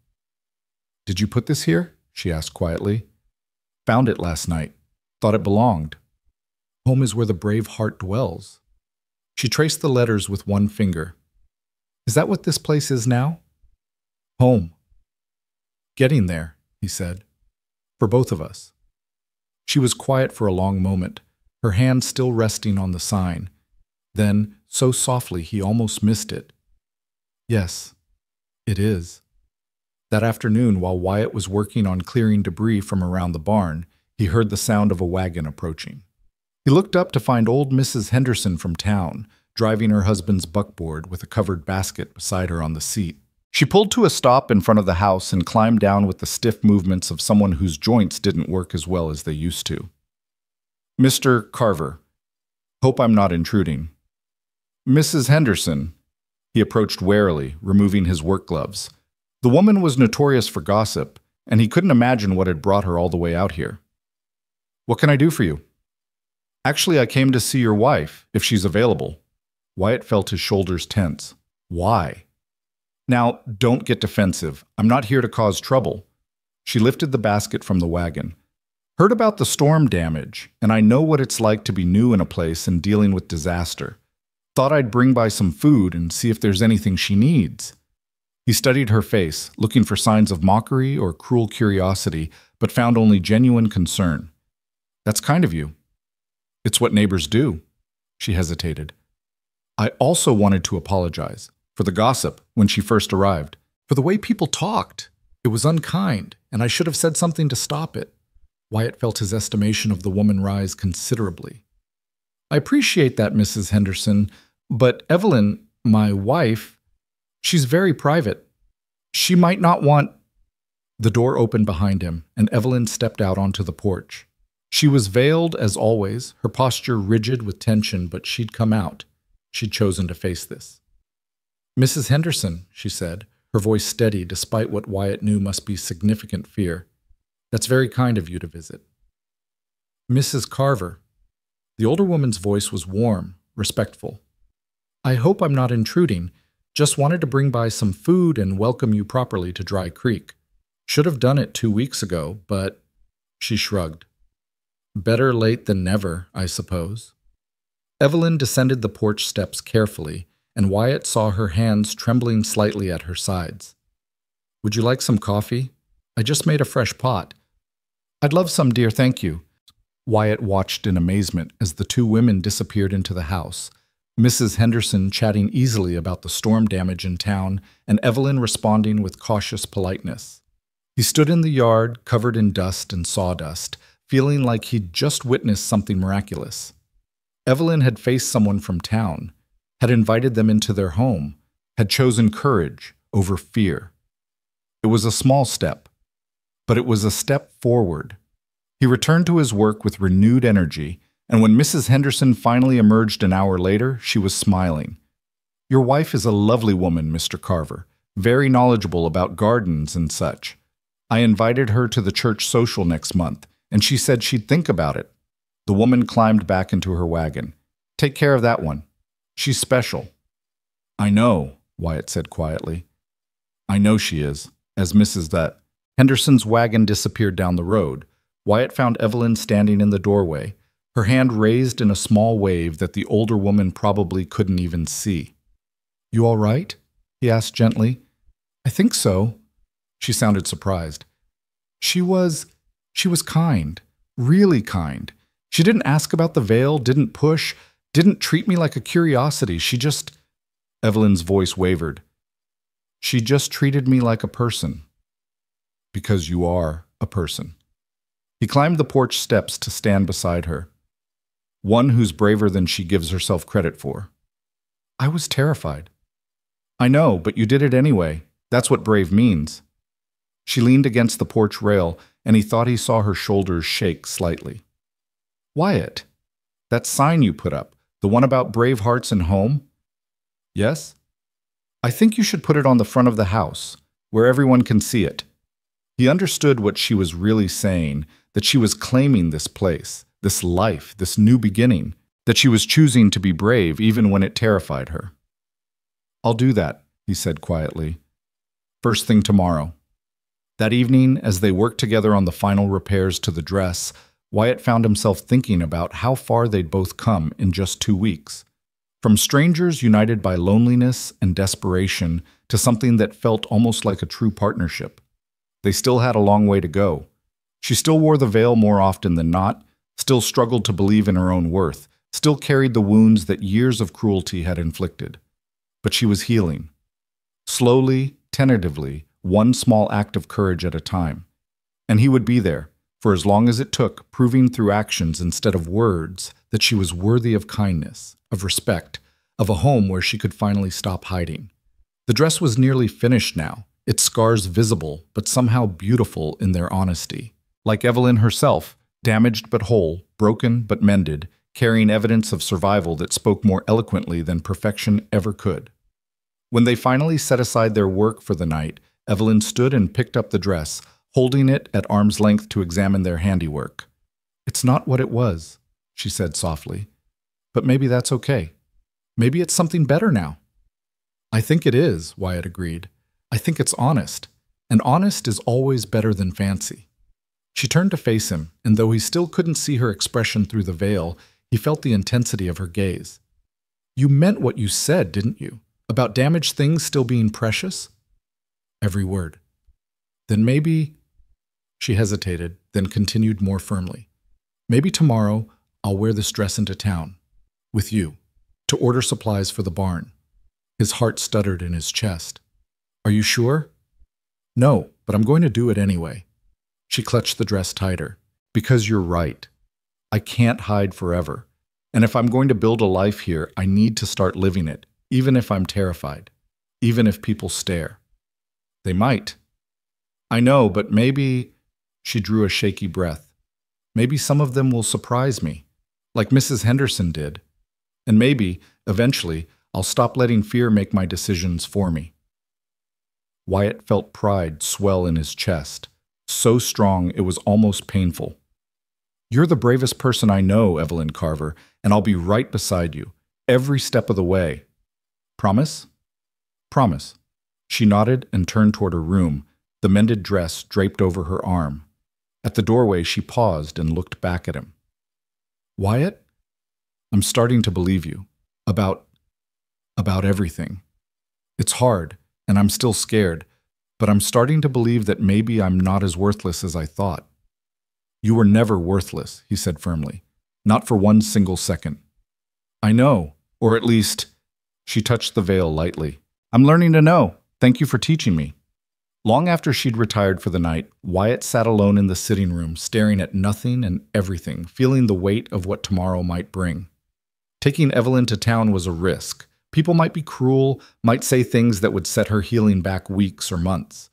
"Did you put this here?" she asked quietly. "Found it last night. Thought it belonged. Home is where the brave heart dwells." She traced the letters with one finger. "Is that what this place is now?" "Home." "Getting there," he said. "For both of us." She was quiet for a long moment, her hand still resting on the sign. Then, so softly he almost missed it. "Yes, it is." That afternoon, while Wyatt was working on clearing debris from around the barn, he heard the sound of a wagon approaching. He looked up to find old Mrs. Henderson from town, driving her husband's buckboard with a covered basket beside her on the seat. She pulled to a stop in front of the house and climbed down with the stiff movements of someone whose joints didn't work as well as they used to. "Mr. Carver, hope I'm not intruding." "Mrs. Henderson." He approached warily, removing his work gloves. The woman was notorious for gossip, and he couldn't imagine what had brought her all the way out here. "What can I do for you?" "Actually, I came to see your wife, if she's available." Wyatt felt his shoulders tense. "Why?" "Now, don't get defensive. I'm not here to cause trouble." She lifted the basket from the wagon. "Heard about the storm damage, and I know what it's like to be new in a place and dealing with disaster. Thought I'd bring by some food and see if there's anything she needs." He studied her face, looking for signs of mockery or cruel curiosity, but found only genuine concern. "That's kind of you." "It's what neighbors do." She hesitated. "I also wanted to apologize. For the gossip when she first arrived. For the way people talked. It was unkind, and I should have said something to stop it." Wyatt felt his estimation of the woman rise considerably. "I appreciate that, Mrs. Henderson, but Evelyn, my wife, she's very private. She might not want—" The door opened behind him, and Evelyn stepped out onto the porch. She was veiled as always, her posture rigid with tension, but she'd come out. She'd chosen to face this. "Mrs. Henderson," she said, her voice steady despite what Wyatt knew must be significant fear. "That's very kind of you to visit." "Mrs. Carver." The older woman's voice was warm, respectful. "I hope I'm not intruding. Just wanted to bring by some food and welcome you properly to Dry Creek. Should have done it 2 weeks ago, but—" She shrugged. "Better late than never, I suppose." Evelyn descended the porch steps carefully, and Wyatt saw her hands trembling slightly at her sides. "Would you like some coffee? I just made a fresh pot." "I'd love some, dear, thank you." Wyatt watched in amazement as the two women disappeared into the house, Mrs. Henderson chatting easily about the storm damage in town, and Evelyn responding with cautious politeness. He stood in the yard, covered in dust and sawdust, feeling like he'd just witnessed something miraculous. Evelyn had faced someone from town. had invited them into their home, had chosen courage over fear. It was a small step, but it was a step forward. He returned to his work with renewed energy, and when Mrs. Henderson finally emerged an hour later, she was smiling. "Your wife is a lovely woman, Mr. Carver, very knowledgeable about gardens and such. I invited her to the church social next month, and she said she'd think about it." The woman climbed back into her wagon. "Take care of that one. She's special." "I know," Wyatt said quietly. "I know she is, as Mrs. that." Henderson's wagon disappeared down the road. Wyatt found Evelyn standing in the doorway, her hand raised in a small wave that the older woman probably couldn't even see. "You all right?" he asked gently. "I think so." She sounded surprised. She was kind, really kind. She didn't ask about the veil, didn't push, didn't treat me like a curiosity. She just... Evelyn's voice wavered. "She just treated me like a person." "Because you are a person." He climbed the porch steps to stand beside her. "One who's braver than she gives herself credit for." "I was terrified." "I know, but you did it anyway. That's what brave means." She leaned against the porch rail, and he thought he saw her shoulders shake slightly. "Wyatt, that sign you put up, the one about brave hearts and home?" "Yes?" "I think you should put it on the front of the house, where everyone can see it." He understood what she was really saying, that she was claiming this place, this life, this new beginning, that she was choosing to be brave even when it terrified her. "I'll do that," he said quietly. "First thing tomorrow." That evening, as they worked together on the final repairs to the dress, Wyatt found himself thinking about how far they'd both come in just 2 weeks. From strangers united by loneliness and desperation to something that felt almost like a true partnership. They still had a long way to go. She still wore the veil more often than not, still struggled to believe in her own worth, still carried the wounds that years of cruelty had inflicted. But she was healing. Slowly, tentatively, one small act of courage at a time. And he would be there, for as long as it took, proving through actions instead of words that she was worthy of kindness, of respect, of a home where she could finally stop hiding. The dress was nearly finished now, its scars visible, but somehow beautiful in their honesty. Like Evelyn herself, damaged but whole, broken but mended, carrying evidence of survival that spoke more eloquently than perfection ever could. When they finally set aside their work for the night, Evelyn stood and picked up the dress, holding it at arm's length to examine their handiwork. "It's not what it was," she said softly. "But maybe that's okay. Maybe it's something better now." "I think it is," Wyatt agreed. "I think it's honest, and honest is always better than fancy." She turned to face him, and though he still couldn't see her expression through the veil, he felt the intensity of her gaze. "You meant what you said, didn't you? About damaged things still being precious?" "Every word." "Then maybe..." She hesitated, then continued more firmly. "Maybe tomorrow I'll wear this dress into town, with you, to order supplies for the barn." His heart stuttered in his chest. "Are you sure?" "No, but I'm going to do it anyway." She clutched the dress tighter. "Because you're right. I can't hide forever. And if I'm going to build a life here, I need to start living it, even if I'm terrified, even if people stare." "They might." "I know, but maybe..." She drew a shaky breath. "Maybe some of them will surprise me, like Mrs. Henderson did. And maybe, eventually, I'll stop letting fear make my decisions for me." Wyatt felt pride swell in his chest, so strong it was almost painful. "You're the bravest person I know, Evelyn Carver, and I'll be right beside you, every step of the way. Promise?" "Promise." She nodded and turned toward her room, the mended dress draped over her arm. At the doorway, she paused and looked back at him. "Wyatt, I'm starting to believe you. About everything. It's hard, and I'm still scared, but I'm starting to believe that maybe I'm not as worthless as I thought." "You were never worthless," he said firmly. "Not for one single second." "I know, or at least..." She touched the veil lightly. "I'm learning to know. Thank you for teaching me." Long after she'd retired for the night, Wyatt sat alone in the sitting room, staring at nothing and everything, feeling the weight of what tomorrow might bring. Taking Evelyn to town was a risk, People might be cruel, might say things that would set her healing back weeks or months.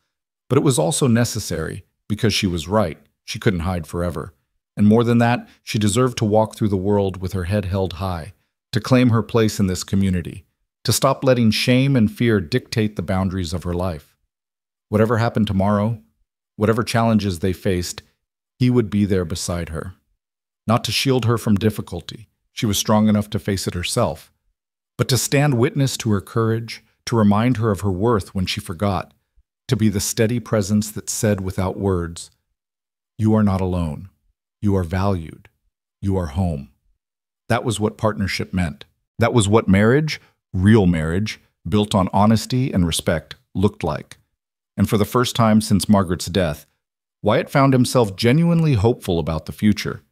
But it was also necessary, because she was right. She couldn't hide forever. And more than that, she deserved to walk through the world with her head held high, to claim her place in this community, to stop letting shame and fear dictate the boundaries of her life. Whatever happened tomorrow, whatever challenges they faced, he would be there beside her. Not to shield her from difficulty, she was strong enough to face it herself, but to stand witness to her courage, to remind her of her worth when she forgot, to be the steady presence that said without words, "You are not alone. You are valued. You are home." That was what partnership meant. That was what marriage, real marriage, built on honesty and respect, looked like. And for the first time since Margaret's death, Wyatt found himself genuinely hopeful about the future.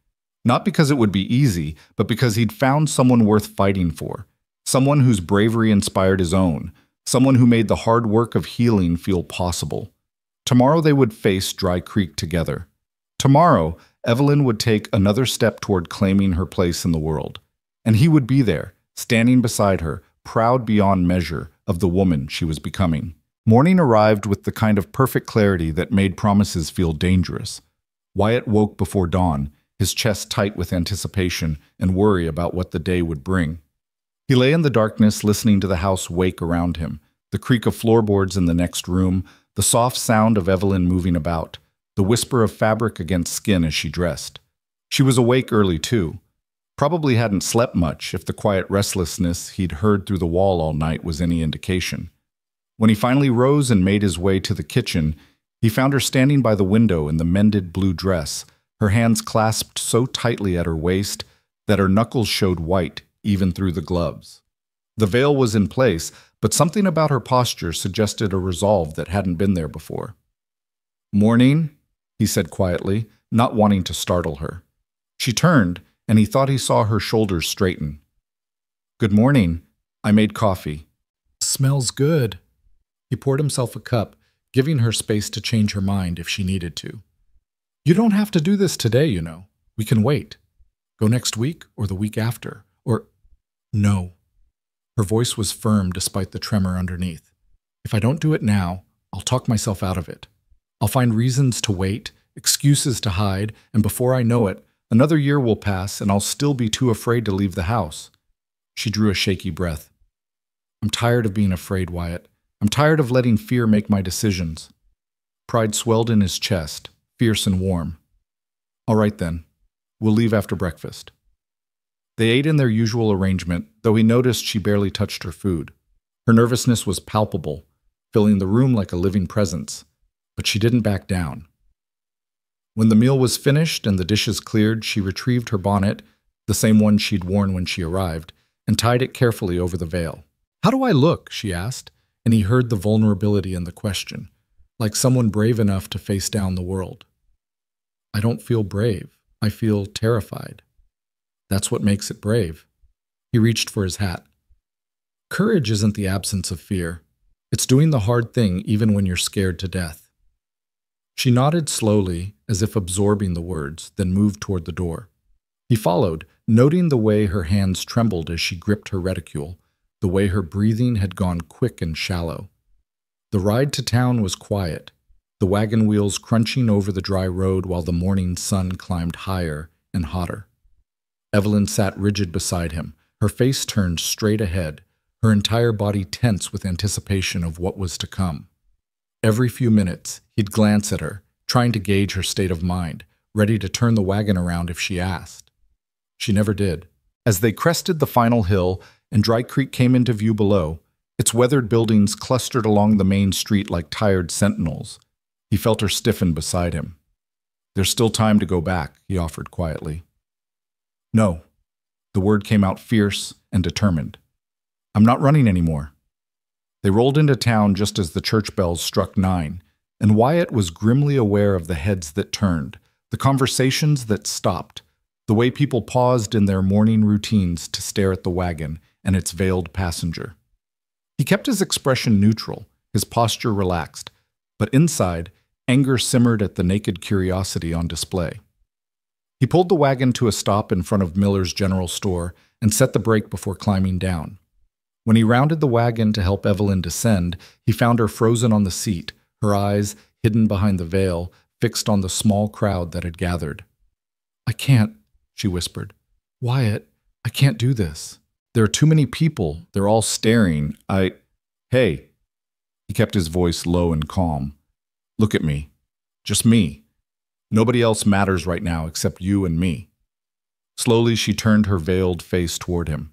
Not because it would be easy, but because he'd found someone worth fighting for. Someone whose bravery inspired his own. Someone who made the hard work of healing feel possible. Tomorrow they would face Dry Creek together. Tomorrow, Evelyn would take another step toward claiming her place in the world. And he would be there, standing beside her, proud beyond measure of the woman she was becoming. Morning arrived with the kind of perfect clarity that made promises feel dangerous. Wyatt woke before dawn, his chest tight with anticipation and worry about what the day would bring. He lay in the darkness, listening to the house wake around him, the creak of floorboards in the next room, the soft sound of Evelyn moving about, the whisper of fabric against skin as she dressed. She was awake early, too. Probably hadn't slept much if the quiet restlessness he'd heard through the wall all night was any indication. When he finally rose and made his way to the kitchen, he found her standing by the window in the mended blue dress, her hands clasped so tightly at her waist that her knuckles showed white even through the gloves. The veil was in place, but something about her posture suggested a resolve that hadn't been there before. "Morning," he said quietly, not wanting to startle her. She turned, and he thought he saw her shoulders straighten. "Good morning. I made coffee." "Smells good." He poured himself a cup, giving her space to change her mind if she needed to. "You don't have to do this today, you know. We can wait. Go next week or the week after. Or, no." Her voice was firm despite the tremor underneath. "If I don't do it now, I'll talk myself out of it. I'll find reasons to wait, excuses to hide, and before I know it, another year will pass and I'll still be too afraid to leave the house." She drew a shaky breath. "I'm tired of being afraid, Wyatt. I'm tired of letting fear make my decisions." Pride swelled in his chest, fierce and warm. "All right then. We'll leave after breakfast." They ate in their usual arrangement, though he noticed she barely touched her food. Her nervousness was palpable, filling the room like a living presence, but she didn't back down. When the meal was finished and the dishes cleared, she retrieved her bonnet, the same one she'd worn when she arrived, and tied it carefully over the veil. "How do I look?" she asked, and he heard the vulnerability in the question, like someone brave enough to face down the world. "I don't feel brave. I feel terrified. That's what makes it brave." He reached for his hat. "Courage isn't the absence of fear. It's doing the hard thing even when you're scared to death." She nodded slowly, as if absorbing the words, then moved toward the door. He followed, noting the way her hands trembled as she gripped her reticule, the way her breathing had gone quick and shallow. The ride to town was quiet, the wagon wheels crunching over the dry road while the morning sun climbed higher and hotter. Evelyn sat rigid beside him, her face turned straight ahead, her entire body tense with anticipation of what was to come. Every few minutes, he'd glance at her, trying to gauge her state of mind, ready to turn the wagon around if she asked. She never did. As they crested the final hill and Dry Creek came into view below, its weathered buildings clustered along the main street like tired sentinels, he felt her stiffen beside him. "There's still time to go back," he offered quietly. "No." The word came out fierce and determined. "I'm not running anymore." They rolled into town just as the church bells struck 9, and Wyatt was grimly aware of the heads that turned, the conversations that stopped, the way people paused in their morning routines to stare at the wagon and its veiled passenger. He kept his expression neutral, his posture relaxed, but inside, anger simmered at the naked curiosity on display. He pulled the wagon to a stop in front of Miller's General Store and set the brake before climbing down. When he rounded the wagon to help Evelyn descend, he found her frozen on the seat, her eyes, hidden behind the veil, fixed on the small crowd that had gathered. "I can't," she whispered. "Wyatt, I can't do this. There are too many people. They're all staring. Hey." He kept his voice low and calm. "Look at me. Just me. Nobody else matters right now except you and me." Slowly, she turned her veiled face toward him.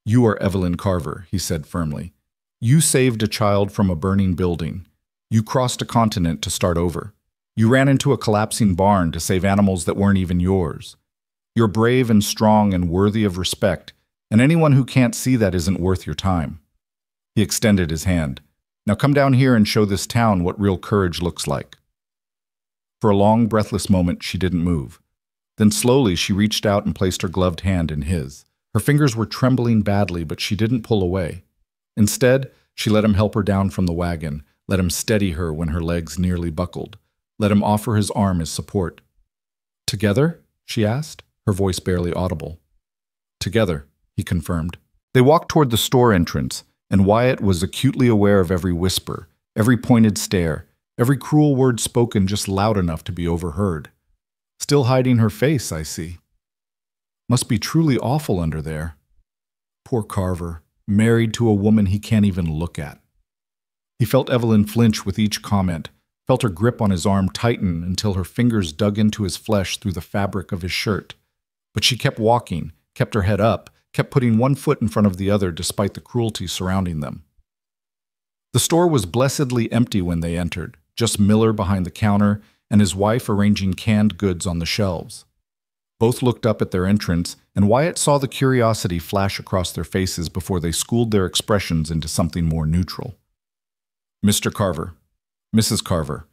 "You are Evelyn Carver," he said firmly. "You saved a child from a burning building. You crossed a continent to start over. You ran into a collapsing barn to save animals that weren't even yours. You're brave and strong and worthy of respect, and anyone who can't see that isn't worth your time." He extended his hand. "Now come down here and show this town what real courage looks like." For a long, breathless moment, she didn't move. Then slowly, she reached out and placed her gloved hand in his. Her fingers were trembling badly, but she didn't pull away. Instead, she let him help her down from the wagon, let him steady her when her legs nearly buckled, let him offer his arm as support. "Together?" she asked, her voice barely audible. "Together," he confirmed. They walked toward the store entrance, and Wyatt was acutely aware of every whisper, every pointed stare, every cruel word spoken just loud enough to be overheard. "Still hiding her face, I see. Must be truly awful under there. Poor Carver, married to a woman he can't even look at." He felt Evelyn flinch with each comment, felt her grip on his arm tighten until her fingers dug into his flesh through the fabric of his shirt. But she kept walking, kept her head up, kept putting one foot in front of the other despite the cruelty surrounding them. The store was blessedly empty when they entered, just Miller behind the counter and his wife arranging canned goods on the shelves. Both looked up at their entrance, and Wyatt saw the curiosity flash across their faces before they schooled their expressions into something more neutral. "Mr. Carver, Mrs. Carver."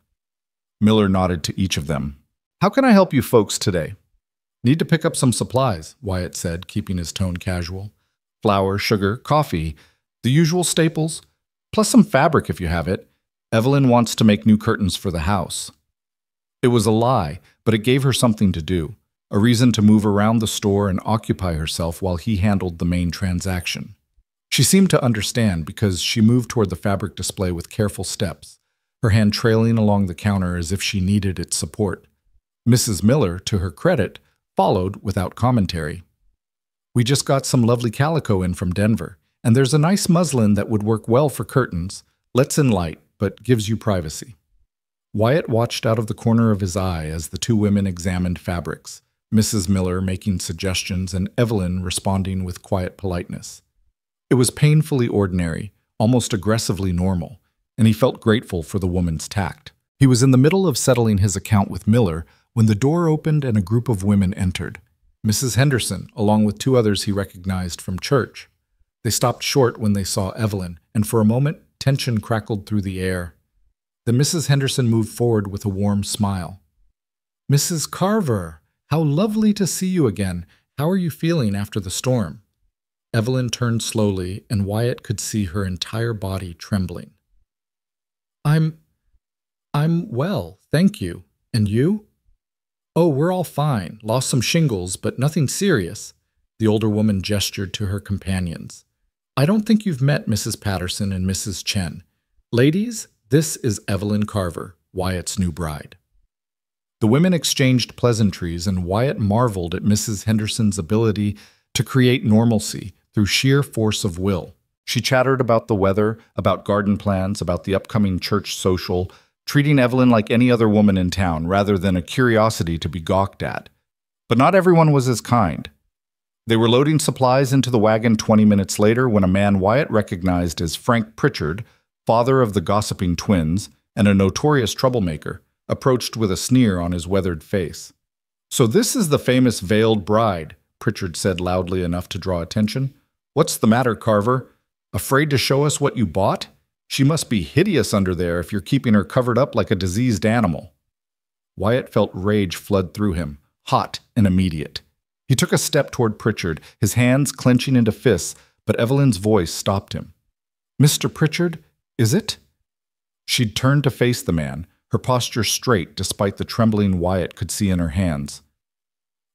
Miller nodded to each of them. "How can I help you folks today?" "Need to pick up some supplies," Wyatt said, keeping his tone casual. "Flour, sugar, coffee, the usual staples, plus some fabric if you have it. Evelyn wants to make new curtains for the house." It was a lie, but it gave her something to do, a reason to move around the store and occupy herself while he handled the main transaction. She seemed to understand because she moved toward the fabric display with careful steps, her hand trailing along the counter as if she needed its support. Mrs. Miller, to her credit, followed without commentary. "We just got some lovely calico in from Denver, and there's a nice muslin that would work well for curtains, lets in light, but gives you privacy." Wyatt watched out of the corner of his eye as the two women examined fabrics, Mrs. Miller making suggestions and Evelyn responding with quiet politeness. It was painfully ordinary, almost aggressively normal, and he felt grateful for the woman's tact. He was in the middle of settling his account with Miller when the door opened and a group of women entered. Mrs. Henderson, along with two others he recognized from church. They stopped short when they saw Evelyn, and for a moment, tension crackled through the air. Then Mrs. Henderson moved forward with a warm smile. "Mrs. Carver, how lovely to see you again. How are you feeling after the storm?" Evelyn turned slowly, and Wyatt could see her entire body trembling. I'm well, thank you. And you?" "Oh, we're all fine. Lost some shingles, but nothing serious." The older woman gestured to her companions. "I don't think you've met Mrs. Patterson and Mrs. Chen. Ladies, this is Evelyn Carver, Wyatt's new bride." The women exchanged pleasantries, and Wyatt marveled at Mrs. Henderson's ability to create normalcy through sheer force of will. She chattered about the weather, about garden plans, about the upcoming church social, treating Evelyn like any other woman in town rather than a curiosity to be gawked at. But not everyone was as kind. They were loading supplies into the wagon 20 minutes later when a man Wyatt recognized as Frank Pritchard, father of the gossiping twins and a notorious troublemaker, approached with a sneer on his weathered face. "So this is the famous veiled bride," Pritchard said loudly enough to draw attention. "What's the matter, Carver? Afraid to show us what you bought? She must be hideous under there if you're keeping her covered up like a diseased animal." Wyatt felt rage flood through him, hot and immediate. He took a step toward Pritchard, his hands clenching into fists, but Evelyn's voice stopped him. "Mr. Pritchard, is it?" She'd turned to face the man, her posture straight despite the trembling Wyatt could see in her hands.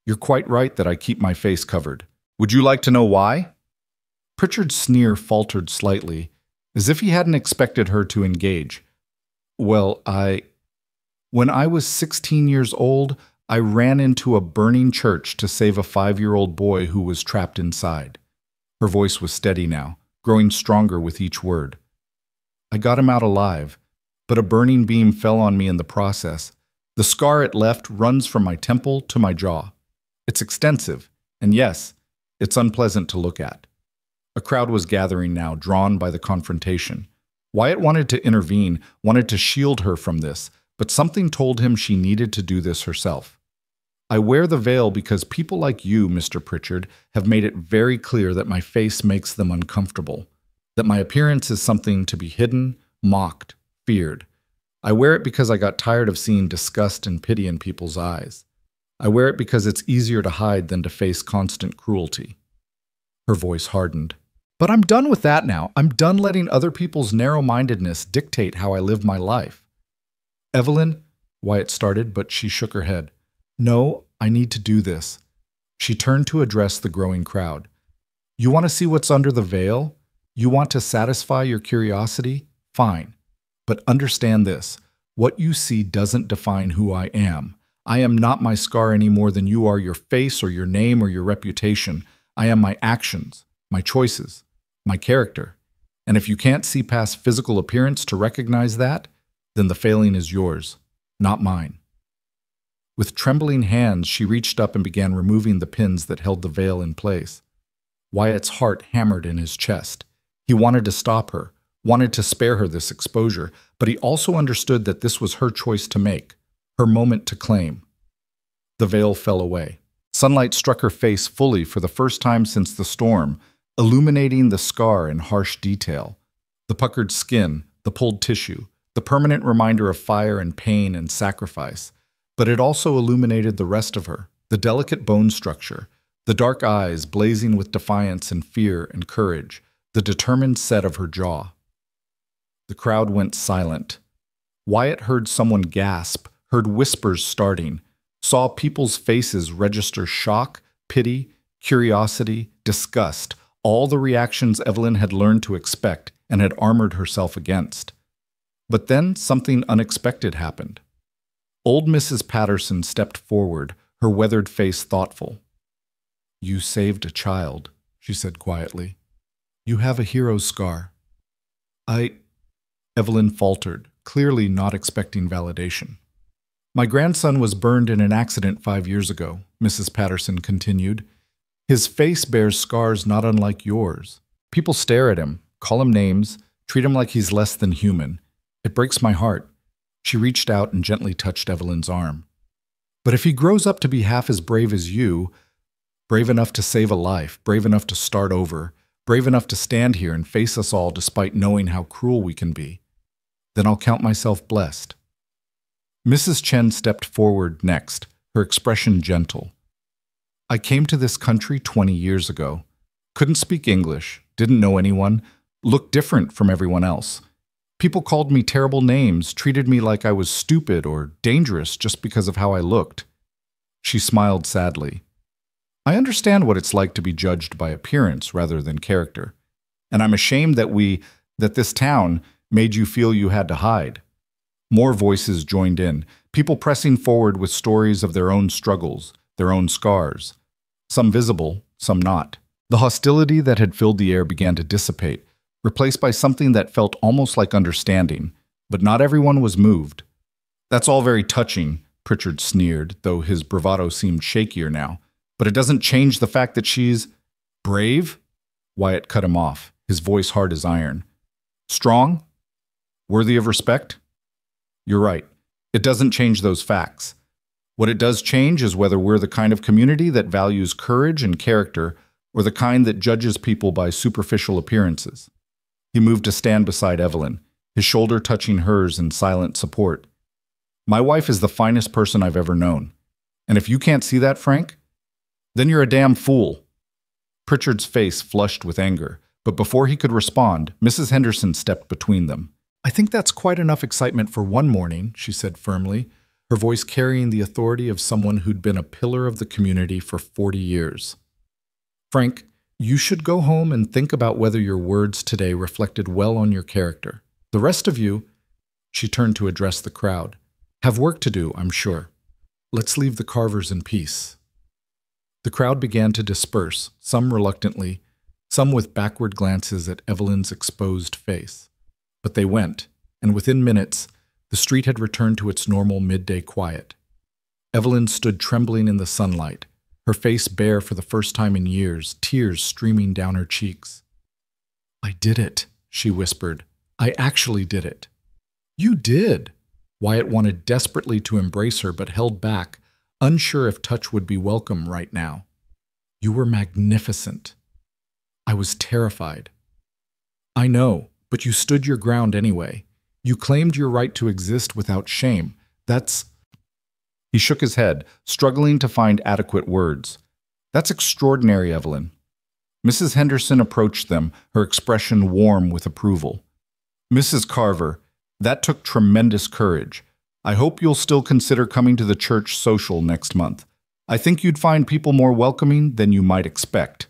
"You're quite right that I keep my face covered. Would you like to know why?" Pritchard's sneer faltered slightly, as if he hadn't expected her to engage. Well, when I was 16 years old, I ran into a burning church to save a 5-year-old boy who was trapped inside. Her voice was steady now, growing stronger with each word. I got him out alive, but a burning beam fell on me in the process. The scar it left runs from my temple to my jaw. It's extensive, and yes, it's unpleasant to look at. A crowd was gathering now, drawn by the confrontation. Wyatt wanted to intervene, wanted to shield her from this, but something told him she needed to do this herself. I wear the veil because people like you, Mr. Pritchard, have made it very clear that my face makes them uncomfortable, that my appearance is something to be hidden, mocked, feared. I wear it because I got tired of seeing disgust and pity in people's eyes. I wear it because it's easier to hide than to face constant cruelty. Her voice hardened. But I'm done with that now. I'm done letting other people's narrow-mindedness dictate how I live my life. Evelyn, Wyatt started, but she shook her head. No, I need to do this. She turned to address the growing crowd. You want to see what's under the veil? You want to satisfy your curiosity? Fine. But understand this. What you see doesn't define who I am. I am not my scar any more than you are your face or your name or your reputation. I am my actions, my choices, my character. And if you can't see past physical appearance to recognize that, then the failing is yours, not mine. With trembling hands, she reached up and began removing the pins that held the veil in place. Wyatt's heart hammered in his chest. He wanted to stop her, wanted to spare her this exposure, but he also understood that this was her choice to make, her moment to claim. The veil fell away. Sunlight struck her face fully for the first time since the storm, illuminating the scar in harsh detail. The puckered skin, the pulled tissue, the permanent reminder of fire and pain and sacrifice. But it also illuminated the rest of her, the delicate bone structure, the dark eyes blazing with defiance and fear and courage, the determined set of her jaw. The crowd went silent. Wyatt heard someone gasp, heard whispers starting, saw people's faces register shock, pity, curiosity, disgust, all the reactions Evelyn had learned to expect and had armored herself against. But then something unexpected happened. Old Mrs. Patterson stepped forward, her weathered face thoughtful. You saved a child, she said quietly. You have a hero's scar. Evelyn faltered, clearly not expecting validation. My grandson was burned in an accident 5 years ago, Mrs. Patterson continued. His face bears scars not unlike yours. People stare at him, call him names, treat him like he's less than human. It breaks my heart. She reached out and gently touched Evelyn's arm. But if he grows up to be half as brave as you, brave enough to save a life, brave enough to start over, brave enough to stand here and face us all despite knowing how cruel we can be, then I'll count myself blessed. Mrs. Chen stepped forward next, her expression gentle. I came to this country 20 years ago. Couldn't speak English, didn't know anyone, looked different from everyone else. People called me terrible names, treated me like I was stupid or dangerous just because of how I looked. She smiled sadly. I understand what it's like to be judged by appearance rather than character. And I'm ashamed that this town made you feel you had to hide. More voices joined in, people pressing forward with stories of their own struggles, their own scars. Some visible, some not. The hostility that had filled the air began to dissipate, replaced by something that felt almost like understanding, but not everyone was moved. That's all very touching, Pritchard sneered, though his bravado seemed shakier now. But it doesn't change the fact that she's brave? Wyatt cut him off, his voice hard as iron. Strong? Worthy of respect? You're right. It doesn't change those facts. What it does change is whether we're the kind of community that values courage and character or the kind that judges people by superficial appearances. He moved to stand beside Evelyn, his shoulder touching hers in silent support. My wife is the finest person I've ever known. And if you can't see that, Frank, then you're a damn fool. Pritchard's face flushed with anger, but before he could respond, Mrs. Henderson stepped between them. I think that's quite enough excitement for one morning, she said firmly, her voice carrying the authority of someone who'd been a pillar of the community for 40 years. Frank, You should go home and think about whether your words today reflected well on your character. The rest of you, she turned to address the crowd, have work to do, I'm sure. Let's leave the Carvers in peace. The crowd began to disperse, some reluctantly, some with backward glances at Evelyn's exposed face. But they went, and within minutes, the street had returned to its normal midday quiet. Evelyn stood trembling in the sunlight, her face bare for the first time in years, tears streaming down her cheeks. I did it, she whispered. I actually did it. You did. Wyatt wanted desperately to embrace her, but held back, unsure if touch would be welcome right now. You were magnificent. I was terrified. I know, but you stood your ground anyway. You claimed your right to exist without shame. That's... He shook his head, struggling to find adequate words. That's extraordinary, Evelyn. Mrs. Henderson approached them, her expression warm with approval. Mrs. Carver, that took tremendous courage. I hope you'll still consider coming to the church social next month. I think you'd find people more welcoming than you might expect.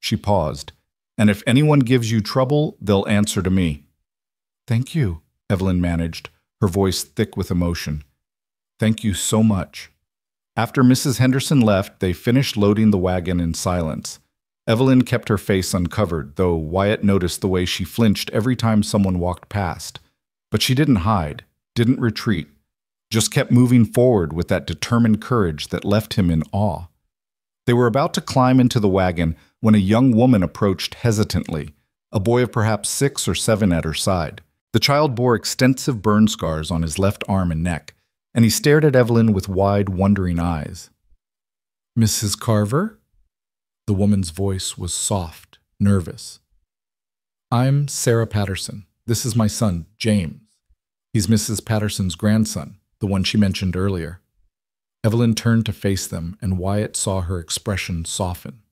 She paused. And if anyone gives you trouble, they'll answer to me. Thank you, Evelyn managed, her voice thick with emotion. Thank you so much. After Mrs. Henderson left, they finished loading the wagon in silence. Evelyn kept her face uncovered, though Wyatt noticed the way she flinched every time someone walked past. But she didn't hide, didn't retreat, just kept moving forward with that determined courage that left him in awe. They were about to climb into the wagon when a young woman approached hesitantly, a boy of perhaps 6 or 7 at her side. The child bore extensive burn scars on his left arm and neck, and he stared at Evelyn with wide, wondering eyes. Mrs. Carver? The woman's voice was soft, nervous. I'm Sarah Patterson. This is my son, James. He's Mrs. Patterson's grandson, the one she mentioned earlier. Evelyn turned to face them, and Wyatt saw her expression soften.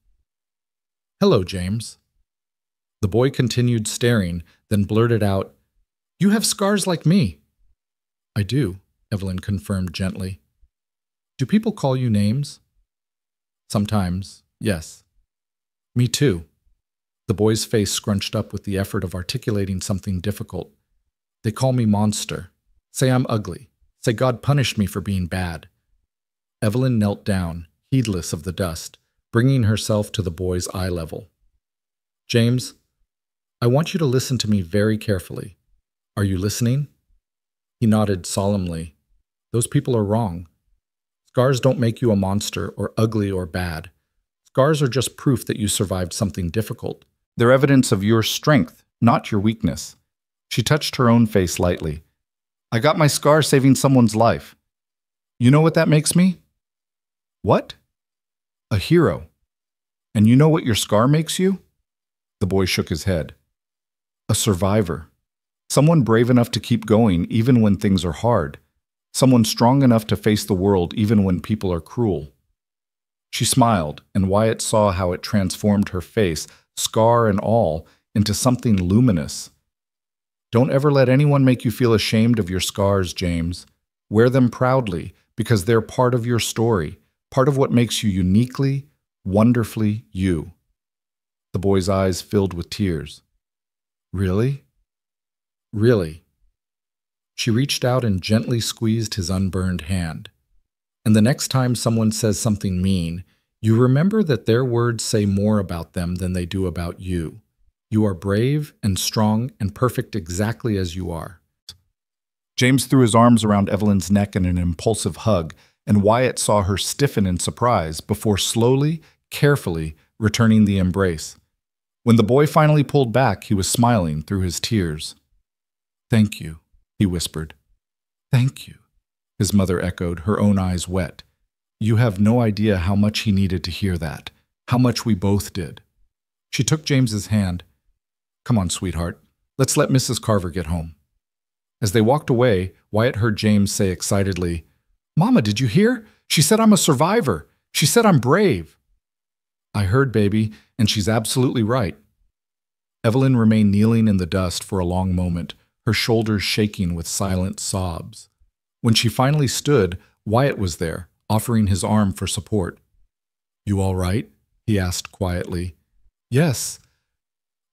Hello, James. The boy continued staring, then blurted out, You have scars like me. I do, Evelyn confirmed gently. Do people call you names? Sometimes, yes. Me too. The boy's face scrunched up with the effort of articulating something difficult. They call me monster. Say I'm ugly. Say God punished me for being bad. Evelyn knelt down, heedless of the dust, bringing herself to the boy's eye level. James, I want you to listen to me very carefully. Are you listening? He nodded solemnly. Those people are wrong. Scars don't make you a monster or ugly or bad. Scars are just proof that you survived something difficult. They're evidence of your strength, not your weakness. She touched her own face lightly. I got my scar saving someone's life. You know what that makes me? What? A hero. And you know what your scar makes you? The boy shook his head. A survivor. Someone brave enough to keep going even when things are hard. Someone strong enough to face the world even when people are cruel. She smiled, and Wyatt saw how it transformed her face, scar and all, into something luminous. Don't ever let anyone make you feel ashamed of your scars, James. Wear them proudly, because they're part of your story, part of what makes you uniquely, wonderfully you. The boy's eyes filled with tears. Really? Really. She reached out and gently squeezed his unburned hand. And the next time someone says something mean, you remember that their words say more about them than they do about you. You are brave and strong and perfect exactly as you are. James threw his arms around Evelyn's neck in an impulsive hug, and Wyatt saw her stiffen in surprise before slowly, carefully returning the embrace. When the boy finally pulled back, he was smiling through his tears. Thank you, he whispered. Thank you, his mother echoed, her own eyes wet. You have no idea how much he needed to hear that, how much we both did. She took James's hand. Come on, sweetheart. Let's let Mrs. Carver get home. As they walked away, Wyatt heard James say excitedly, Mama, did you hear? She said I'm a survivor. She said I'm brave. I heard, baby, and she's absolutely right. Evelyn remained kneeling in the dust for a long moment, her shoulders shaking with silent sobs. When she finally stood, Wyatt was there, offering his arm for support. You all right? He asked quietly. Yes.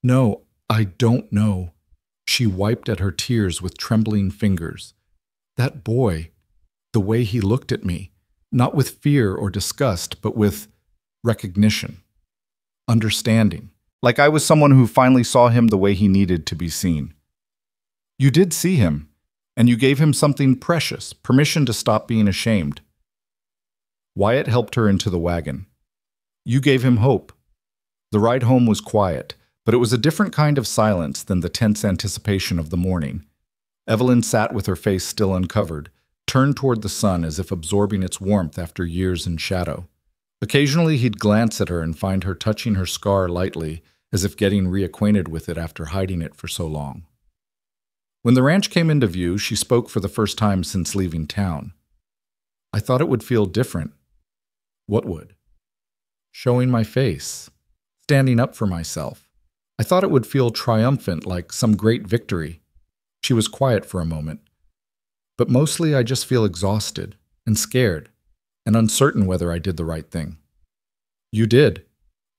No, I don't know. She wiped at her tears with trembling fingers. That boy, the way he looked at me, not with fear or disgust, but with recognition, understanding, like I was someone who finally saw him the way he needed to be seen. You did see him, and you gave him something precious, permission to stop being ashamed. Wyatt helped her into the wagon. You gave him hope. The ride home was quiet, but it was a different kind of silence than the tense anticipation of the morning. Evelyn sat with her face still uncovered, turned toward the sun as if absorbing its warmth after years in shadow. Occasionally he'd glance at her and find her touching her scar lightly, as if getting reacquainted with it after hiding it for so long. When the ranch came into view, she spoke for the first time since leaving town. I thought it would feel different. What would? Showing my face, standing up for myself. I thought it would feel triumphant, like some great victory. She was quiet for a moment. But mostly I just feel exhausted and scared and uncertain whether I did the right thing. You did,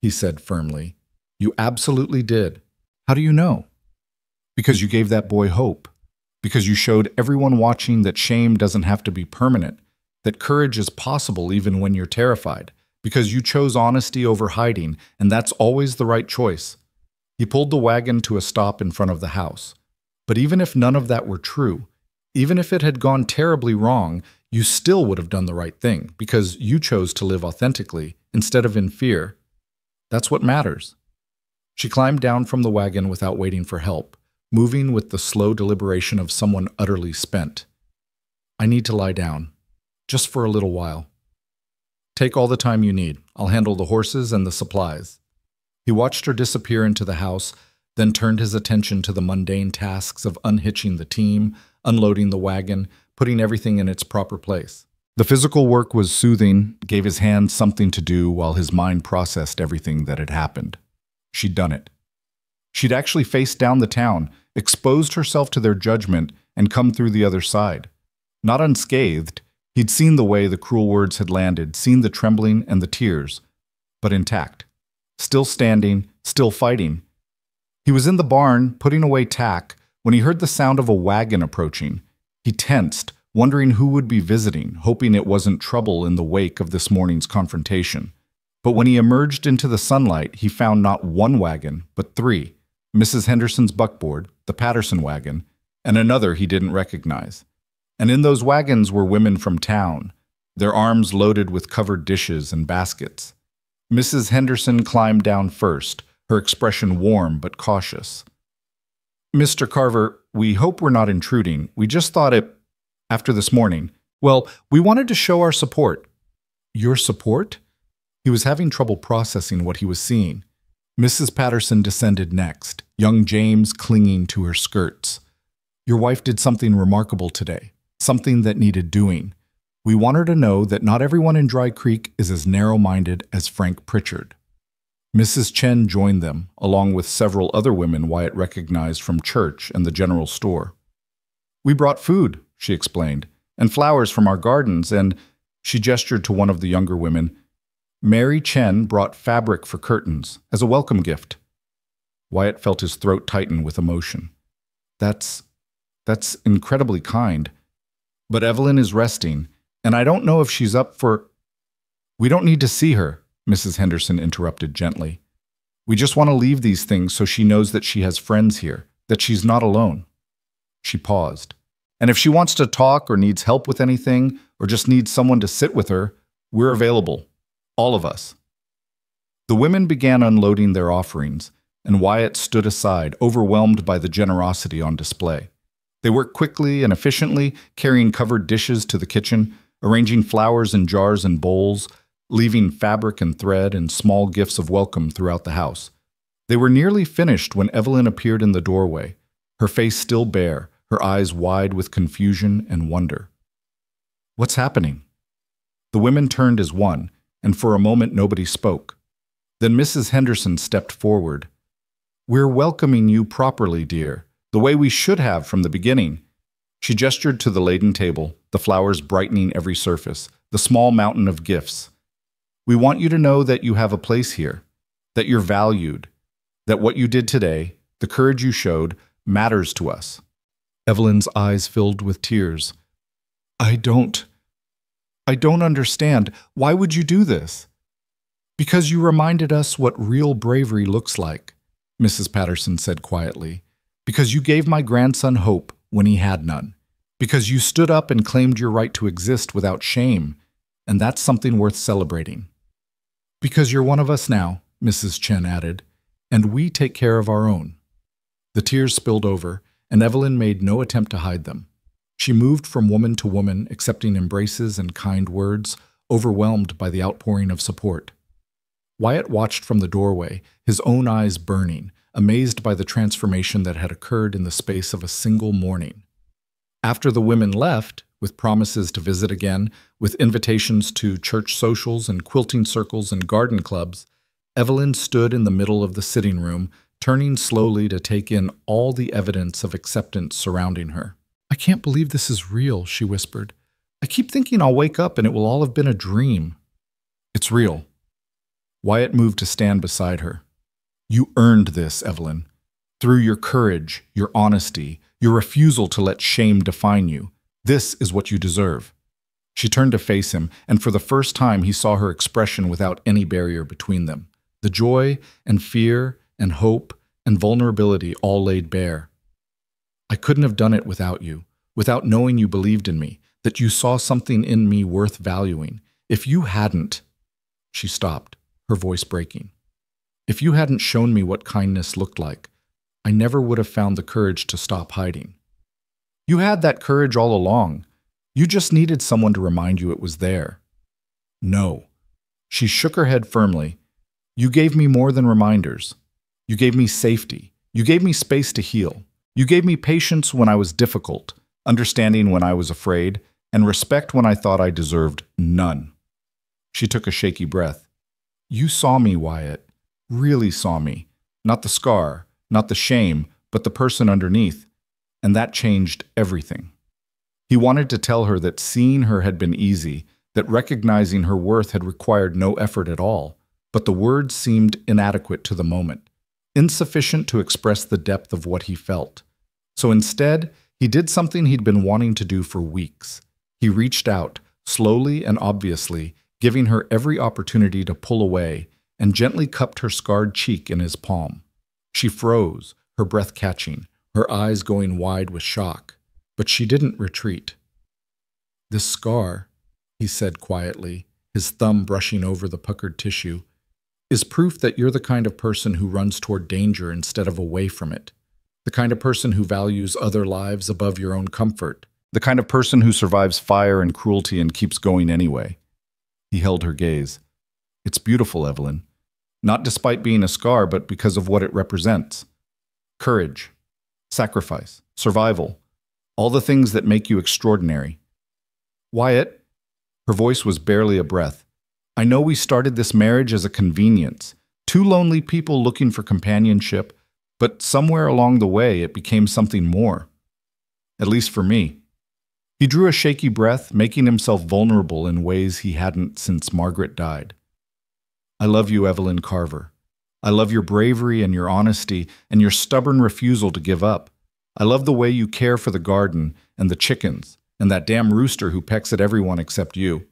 he said firmly. You absolutely did. How do you know? Because you gave that boy hope. Because you showed everyone watching that shame doesn't have to be permanent, that courage is possible even when you're terrified. Because you chose honesty over hiding, and that's always the right choice. He pulled the wagon to a stop in front of the house. But even if none of that were true, even if it had gone terribly wrong, you still would have done the right thing, because you chose to live authentically, instead of in fear. That's what matters. She climbed down from the wagon without waiting for help, moving with the slow deliberation of someone utterly spent. I need to lie down, just for a little while. Take all the time you need. I'll handle the horses and the supplies. He watched her disappear into the house, then turned his attention to the mundane tasks of unhitching the team, unloading the wagon, putting everything in its proper place. The physical work was soothing, gave his hands something to do while his mind processed everything that had happened. She'd done it. She'd actually faced down the town, exposed herself to their judgment, and come through the other side. Not unscathed, he'd seen the way the cruel words had landed, seen the trembling and the tears, but intact. Still standing, still fighting. He was in the barn, putting away tack, when he heard the sound of a wagon approaching. He tensed, wondering who would be visiting, hoping it wasn't trouble in the wake of this morning's confrontation. But when he emerged into the sunlight, he found not one wagon, but three. Mrs. Henderson's buckboard, the Patterson wagon, and another he didn't recognize. And in those wagons were women from town, their arms loaded with covered dishes and baskets. Mrs. Henderson climbed down first, her expression warm but cautious. Mr. Carver, we hope we're not intruding. We just thought after this morning, well, we wanted to show our support. Your support? He was having trouble processing what he was seeing. Mrs. Patterson descended next, young James clinging to her skirts. Your wife did something remarkable today, something that needed doing. We want her to know that not everyone in Dry Creek is as narrow-minded as Frank Pritchard. Mrs. Chen joined them, along with several other women Wyatt recognized from church and the general store. We brought food, she explained, and flowers from our gardens, and, she gestured to one of the younger women, Mary Chen brought fabric for curtains as a welcome gift. Wyatt felt his throat tighten with emotion. That's incredibly kind. But Evelyn is resting, and I don't know if she's up for— We don't need to see her, Mrs. Henderson interrupted gently. We just want to leave these things so she knows that she has friends here, that she's not alone. She paused. And if she wants to talk or needs help with anything, or just needs someone to sit with her, we're available. All of us. The women began unloading their offerings, and Wyatt stood aside, overwhelmed by the generosity on display. They worked quickly and efficiently, carrying covered dishes to the kitchen, arranging flowers in jars and bowls, leaving fabric and thread and small gifts of welcome throughout the house. They were nearly finished when Evelyn appeared in the doorway, her face still bare, her eyes wide with confusion and wonder. What's happening? The women turned as one, and for a moment nobody spoke. Then Mrs. Henderson stepped forward. We're welcoming you properly, dear, the way we should have from the beginning. She gestured to the laden table, the flowers brightening every surface, the small mountain of gifts. We want you to know that you have a place here, that you're valued, that what you did today, the courage you showed, matters to us. Evelyn's eyes filled with tears. I don't understand. Why would you do this? Because you reminded us what real bravery looks like, Mrs. Patterson said quietly. Because you gave my grandson hope when he had none. Because you stood up and claimed your right to exist without shame, and that's something worth celebrating. Because you're one of us now, Mrs. Chen added, and we take care of our own. The tears spilled over, and Evelyn made no attempt to hide them. She moved from woman to woman, accepting embraces and kind words, overwhelmed by the outpouring of support. Wyatt watched from the doorway, his own eyes burning, amazed by the transformation that had occurred in the space of a single morning. After the women left, with promises to visit again, with invitations to church socials and quilting circles and garden clubs, Evelyn stood in the middle of the sitting room, turning slowly to take in all the evidence of acceptance surrounding her. I can't believe this is real, she whispered. I keep thinking I'll wake up and it will all have been a dream. It's real. Wyatt moved to stand beside her. You earned this, Evelyn. Through your courage, your honesty, your refusal to let shame define you. This is what you deserve. She turned to face him, and for the first time he saw her expression without any barrier between them. The joy and fear and hope and vulnerability all laid bare. I couldn't have done it without you, without knowing you believed in me, that you saw something in me worth valuing. If you hadn't... She stopped, her voice breaking. If you hadn't shown me what kindness looked like, I never would have found the courage to stop hiding. You had that courage all along. You just needed someone to remind you it was there. No. She shook her head firmly. You gave me more than reminders. You gave me safety. You gave me space to heal. You gave me patience when I was difficult, understanding when I was afraid, and respect when I thought I deserved none. She took a shaky breath. You saw me, Wyatt. Really saw me. Not the scar, not the shame, but the person underneath. And that changed everything. He wanted to tell her that seeing her had been easy, that recognizing her worth had required no effort at all, but the words seemed inadequate to the moment, insufficient to express the depth of what he felt. So instead, he did something he'd been wanting to do for weeks. He reached out, slowly and obviously, giving her every opportunity to pull away, and gently cupped her scarred cheek in his palm. She froze, her breath catching, her eyes going wide with shock, but she didn't retreat. This scar, he said quietly, his thumb brushing over the puckered tissue, is proof that you're the kind of person who runs toward danger instead of away from it, the kind of person who values other lives above your own comfort, the kind of person who survives fire and cruelty and keeps going anyway. He held her gaze. It's beautiful, Evelyn. Not despite being a scar, but because of what it represents. Courage, sacrifice, survival, all the things that make you extraordinary. Wyatt, her voice was barely a breath, I know we started this marriage as a convenience, two lonely people looking for companionship, but somewhere along the way it became something more. At least for me. He drew a shaky breath, making himself vulnerable in ways he hadn't since Margaret died. I love you, Evelyn Carver. I love your bravery and your honesty and your stubborn refusal to give up. I love the way you care for the garden and the chickens and that damn rooster who pecks at everyone except you.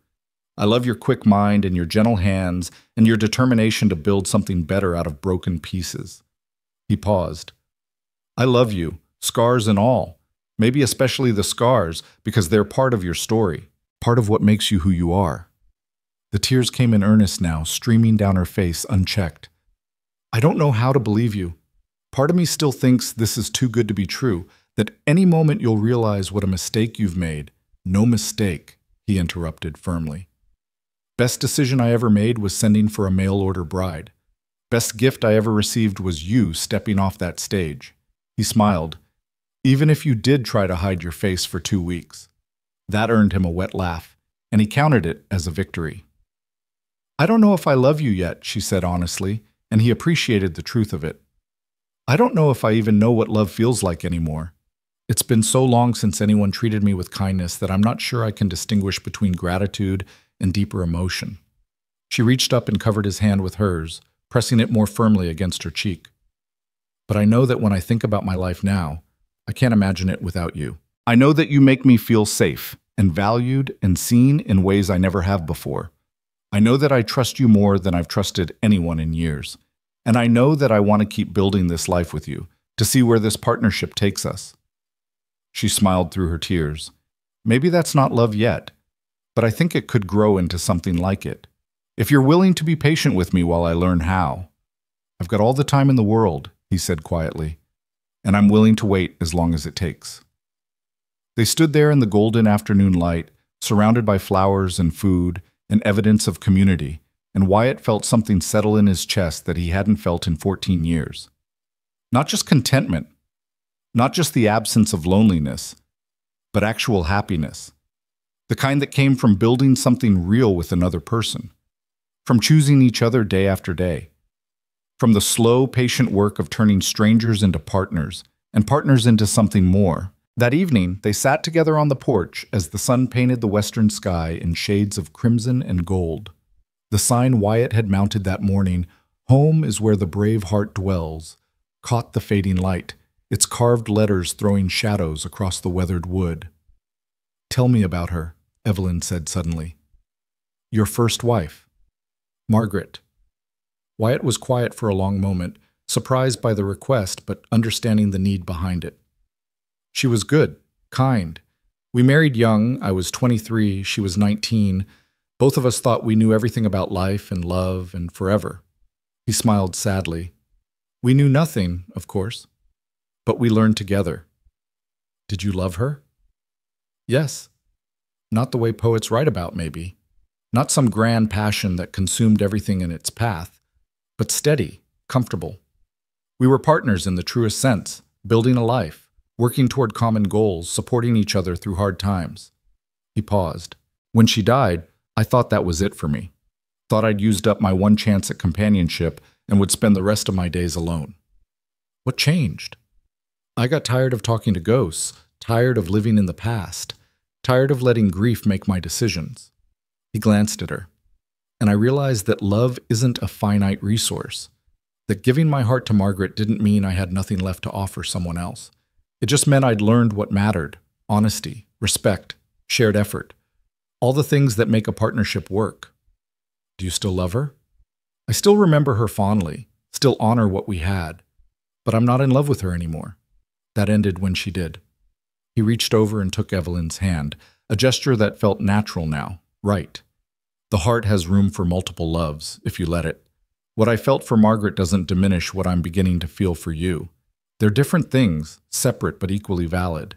I love your quick mind and your gentle hands and your determination to build something better out of broken pieces. He paused. I love you, scars and all. Maybe especially the scars, because they're part of your story, part of what makes you who you are. The tears came in earnest now, streaming down her face unchecked. I don't know how to believe you. Part of me still thinks this is too good to be true, that any moment you'll realize what a mistake you've made. No mistake, he interrupted firmly. Best decision I ever made was sending for a mail-order bride. Best gift I ever received was you stepping off that stage. He smiled. Even if you did try to hide your face for 2 weeks. That earned him a wet laugh, and he counted it as a victory. I don't know if I love you yet, she said honestly, and he appreciated the truth of it. I don't know if I even know what love feels like anymore. It's been so long since anyone treated me with kindness that I'm not sure I can distinguish between gratitude and deeper emotion. She reached up and covered his hand with hers, pressing it more firmly against her cheek. "But I know that when I think about my life now, I can't imagine it without you. I know that you make me feel safe and valued and seen in ways I never have before. I know that I trust you more than I've trusted anyone in years. And I know that I want to keep building this life with you, to see where this partnership takes us." She smiled through her tears. "Maybe that's not love yet, but I think it could grow into something like it. If you're willing to be patient with me while I learn how." "I've got all the time in the world," he said quietly, "and I'm willing to wait as long as it takes." They stood there in the golden afternoon light, surrounded by flowers and food and evidence of community, and Wyatt felt something settle in his chest that he hadn't felt in 14 years. Not just contentment, not just the absence of loneliness, but actual happiness. The kind that came from building something real with another person, from choosing each other day after day, from the slow, patient work of turning strangers into partners, and partners into something more. That evening, they sat together on the porch as the sun painted the western sky in shades of crimson and gold. The sign Wyatt had mounted that morning, "Home is where the brave heart dwells," caught the fading light, its carved letters throwing shadows across the weathered wood. "Tell me about her," Evelyn said suddenly. "Your first wife." "Margaret." Wyatt was quiet for a long moment, surprised by the request but understanding the need behind it. "She was good, kind. We married young. I was 23, she was 19. Both of us thought we knew everything about life and love and forever." He smiled sadly. "We knew nothing, of course, but we learned together." "Did you love her?" "Yes. Not the way poets write about, maybe. Not some grand passion that consumed everything in its path, but steady, comfortable. We were partners in the truest sense, building a life, working toward common goals, supporting each other through hard times." He paused. "When she died, I thought that was it for me. Thought I'd used up my one chance at companionship and would spend the rest of my days alone." "What changed?" "I got tired of talking to ghosts, tired of living in the past, tired of letting grief make my decisions." He glanced at her. "And I realized that love isn't a finite resource. That giving my heart to Margaret didn't mean I had nothing left to offer someone else. It just meant I'd learned what mattered: honesty, respect, shared effort. All the things that make a partnership work." "Do you still love her?" "I still remember her fondly, still honor what we had. But I'm not in love with her anymore." That ended when she did. He reached over and took Evelyn's hand, a gesture that felt natural now, right. The heart has room for multiple loves, if you let it. What I felt for Margaret doesn't diminish what I'm beginning to feel for you. They're different things, separate but equally valid."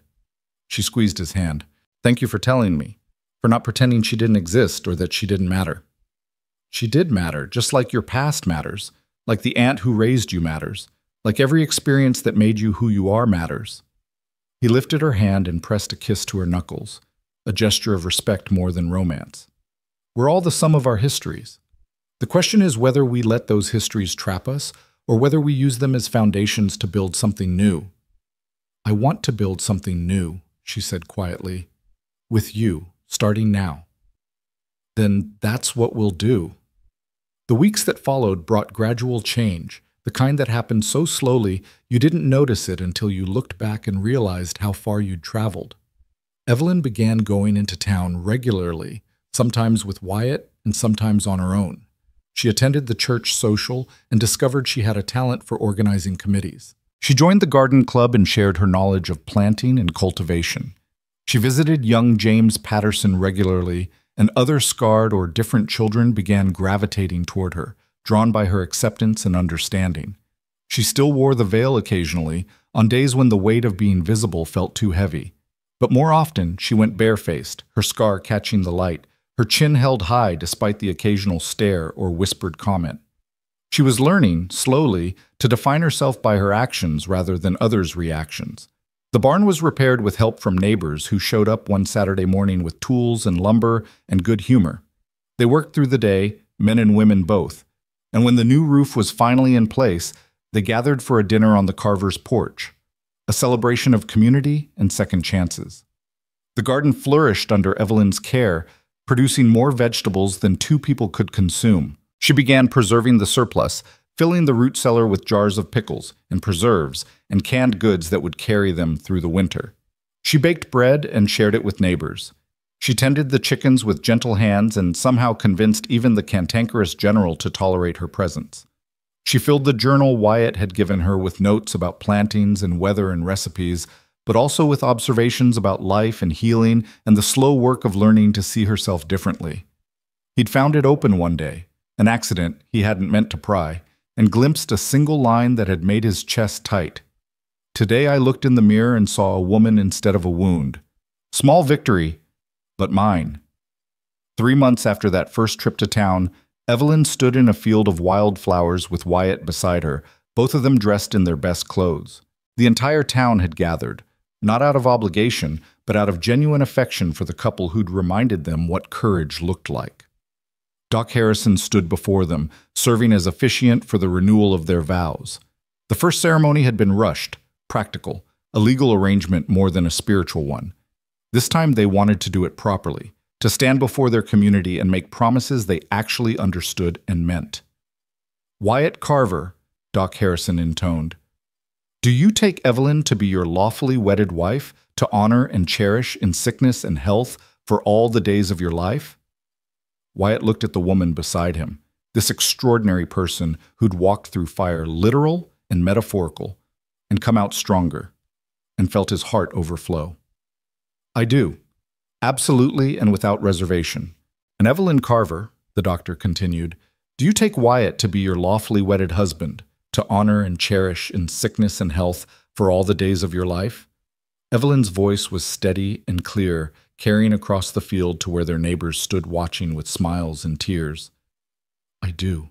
She squeezed his hand. "Thank you for telling me, for not pretending she didn't exist or that she didn't matter." "She did matter, just like your past matters, like the aunt who raised you matters, like every experience that made you who you are matters." He lifted her hand and pressed a kiss to her knuckles, a gesture of respect more than romance. "We're all the sum of our histories. The question is whether we let those histories trap us or whether we use them as foundations to build something new." "I want to build something new," she said quietly, "with you, starting now." "Then that's what we'll do." The weeks that followed brought gradual change, the kind that happened so slowly you didn't notice it until you looked back and realized how far you'd traveled. Evelyn began going into town regularly, sometimes with Wyatt and sometimes on her own. She attended the church social and discovered she had a talent for organizing committees. She joined the garden club and shared her knowledge of planting and cultivation. She visited young James Patterson regularly, and other scarred or different children began gravitating toward her, drawn by her acceptance and understanding. She still wore the veil occasionally, on days when the weight of being visible felt too heavy. But more often, she went barefaced, her scar catching the light, her chin held high despite the occasional stare or whispered comment. She was learning, slowly, to define herself by her actions rather than others' reactions. The barn was repaired with help from neighbors who showed up one Saturday morning with tools and lumber and good humor. They worked through the day, men and women both, and when the new roof was finally in place, they gathered for a dinner on the carver's porch, a celebration of community and second chances. The garden flourished under Evelyn's care, producing more vegetables than two people could consume. She began preserving the surplus, filling the root cellar with jars of pickles and preserves and canned goods that would carry them through the winter. She baked bread and shared it with neighbors. She tended the chickens with gentle hands and somehow convinced even the cantankerous general to tolerate her presence. She filled the journal Wyatt had given her with notes about plantings and weather and recipes, but also with observations about life and healing and the slow work of learning to see herself differently. He'd found it open one day, an accident he hadn't meant to pry, and glimpsed a single line that had made his chest tight. Today I looked in the mirror and saw a woman instead of a wound. Small victory, but mine. 3 months after that first trip to town, Evelyn stood in a field of wildflowers with Wyatt beside her, both of them dressed in their best clothes. The entire town had gathered, not out of obligation, but out of genuine affection for the couple who'd reminded them what courage looked like. Doc Harrison stood before them, serving as officiant for the renewal of their vows. The first ceremony had been rushed, practical, a legal arrangement more than a spiritual one. This time they wanted to do it properly, to stand before their community and make promises they actually understood and meant. "Wyatt Carver," Doc Harrison intoned, "do you take Evelyn to be your lawfully wedded wife, to honor and cherish in sickness and health for all the days of your life?" Wyatt looked at the woman beside him, this extraordinary person who'd walked through fire, literal and metaphorical, and come out stronger, and felt his heart overflow. "I do. Absolutely and without reservation. And Evelyn Carver," the doctor continued, "do you take Wyatt to be your lawfully wedded husband, to honor and cherish in sickness and health for all the days of your life?" Evelyn's voice was steady and clear, carrying across the field to where their neighbors stood watching with smiles and tears. "I do,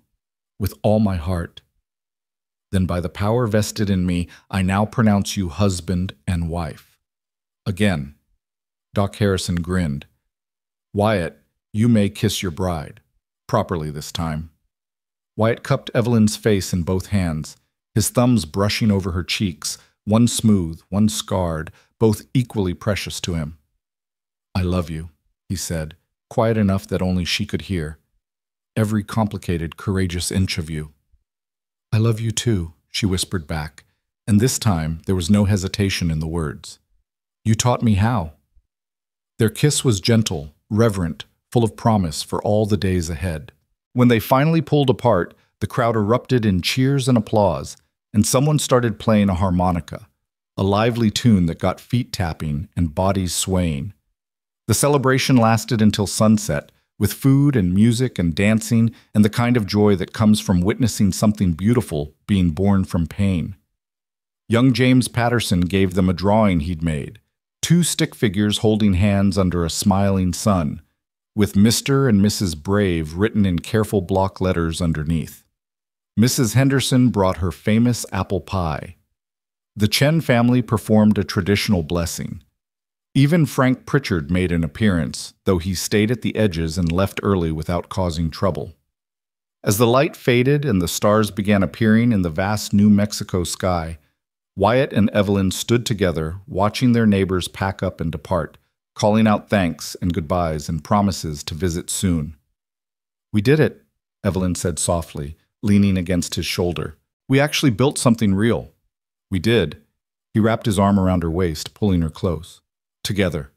with all my heart." "Then by the power vested in me, I now pronounce you husband and wife." Again, Doc Harrison grinned. "Wyatt, you may kiss your bride. Properly this time." Wyatt cupped Evelyn's face in both hands, his thumbs brushing over her cheeks, one smooth, one scarred, both equally precious to him. "I love you," he said, quiet enough that only she could hear. "Every complicated, courageous inch of you." "I love you too," she whispered back, and this time there was no hesitation in the words. "You taught me how." Their kiss was gentle, reverent, full of promise for all the days ahead. When they finally pulled apart, the crowd erupted in cheers and applause, and someone started playing a harmonica, a lively tune that got feet tapping and bodies swaying. The celebration lasted until sunset, with food and music and dancing and the kind of joy that comes from witnessing something beautiful being born from pain. Young James Patterson gave them a drawing he'd made, 2 stick figures holding hands under a smiling sun, with Mr. and Mrs. Brave written in careful block letters underneath. Mrs. Henderson brought her famous apple pie. The Chen family performed a traditional blessing. Even Frank Pritchard made an appearance, though he stayed at the edges and left early without causing trouble. As the light faded and the stars began appearing in the vast New Mexico sky, Wyatt and Evelyn stood together, watching their neighbors pack up and depart, calling out thanks and goodbyes and promises to visit soon. "We did it," Evelyn said softly, leaning against his shoulder. "We actually built something real." "We did." He wrapped his arm around her waist, pulling her close. "Together."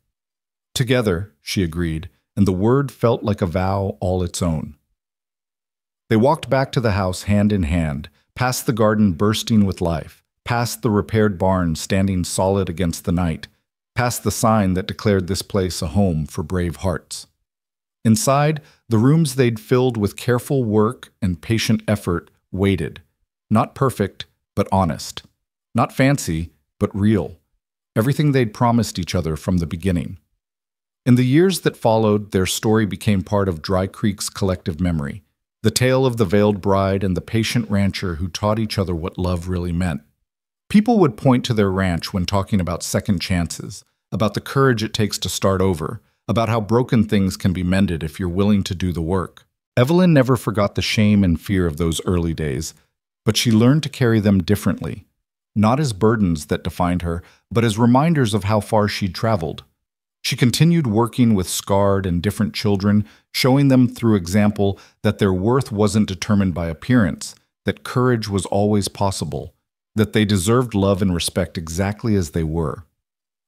"Together," she agreed, and the word felt like a vow all its own. They walked back to the house hand in hand, past the garden bursting with life, past the repaired barn standing solid against the night, past the sign that declared this place a home for brave hearts. Inside, the rooms they'd filled with careful work and patient effort waited. Not perfect, but honest. Not fancy, but real. Everything they'd promised each other from the beginning. In the years that followed, their story became part of Dry Creek's collective memory, the tale of the veiled bride and the patient rancher who taught each other what love really meant. People would point to their ranch when talking about second chances, about the courage it takes to start over, about how broken things can be mended if you're willing to do the work. Evelyn never forgot the shame and fear of those early days, but she learned to carry them differently, not as burdens that defined her, but as reminders of how far she'd traveled. She continued working with scarred and different children, showing them through example that their worth wasn't determined by appearance, that courage was always possible, that they deserved love and respect exactly as they were.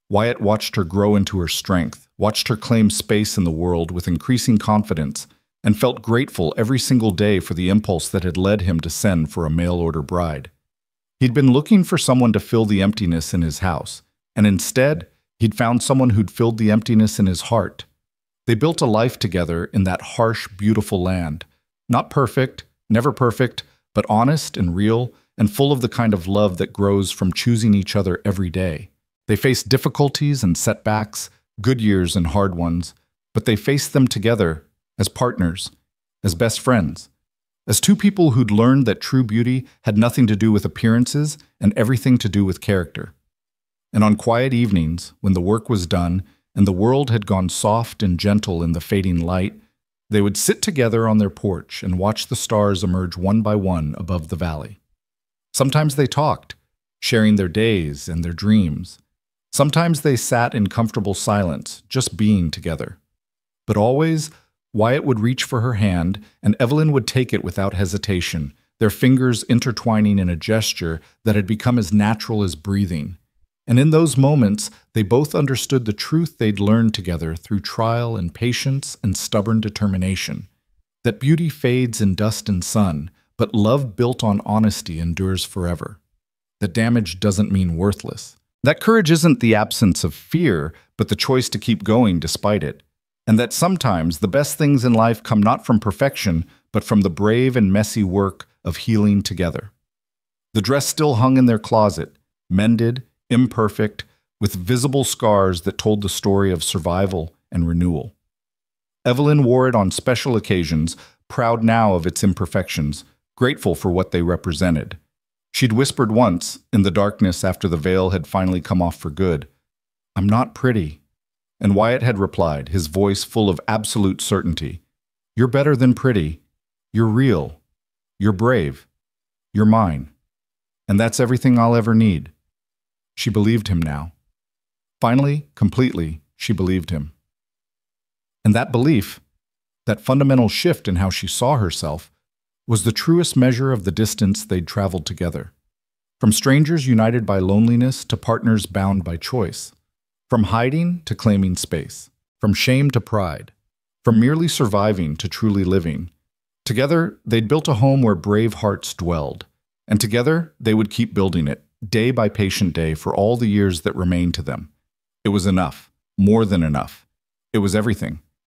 Wyatt watched her grow into her strength, watched her claim space in the world with increasing confidence, and felt grateful every single day for the impulse that had led him to send for a mail-order bride. He'd been looking for someone to fill the emptiness in his house, and instead, he'd found someone who'd filled the emptiness in his heart. They built a life together in that harsh, beautiful land. Not perfect, never perfect, but honest and real, and full of the kind of love that grows from choosing each other every day. They faced difficulties and setbacks, good years and hard ones, but they faced them together, as partners, as best friends, as two people who'd learned that true beauty had nothing to do with appearances and everything to do with character. And on quiet evenings, when the work was done and the world had gone soft and gentle in the fading light, they would sit together on their porch and watch the stars emerge one by one above the valley. Sometimes they talked, sharing their days and their dreams. Sometimes they sat in comfortable silence, just being together. But always, Wyatt would reach for her hand, and Evelyn would take it without hesitation, their fingers intertwining in a gesture that had become as natural as breathing. And in those moments, they both understood the truth they'd learned together through trial and patience and stubborn determination. That beauty fades in dust and sun, but love built on honesty endures forever. That damage doesn't mean worthless. That courage isn't the absence of fear, but the choice to keep going despite it. And that sometimes the best things in life come not from perfection, but from the brave and messy work of healing together. The dress still hung in their closet, mended, imperfect, with visible scars that told the story of survival and renewal. Evelyn wore it on special occasions, proud now of its imperfections, grateful for what they represented. She'd whispered once, in the darkness after the veil had finally come off for good, "I'm not pretty." And Wyatt had replied, his voice full of absolute certainty, "You're better than pretty. You're real. You're brave. You're mine. And that's everything I'll ever need." She believed him now. Finally, completely, she believed him. And that belief, that fundamental shift in how she saw herself, was the truest measure of the distance they'd traveled together. From strangers united by loneliness to partners bound by choice. From hiding to claiming space. From shame to pride. From merely surviving to truly living. Together, they'd built a home where brave hearts dwelled. And together, they would keep building it, day by patient day, for all the years that remained to them. It was enough. More than enough. It was everything.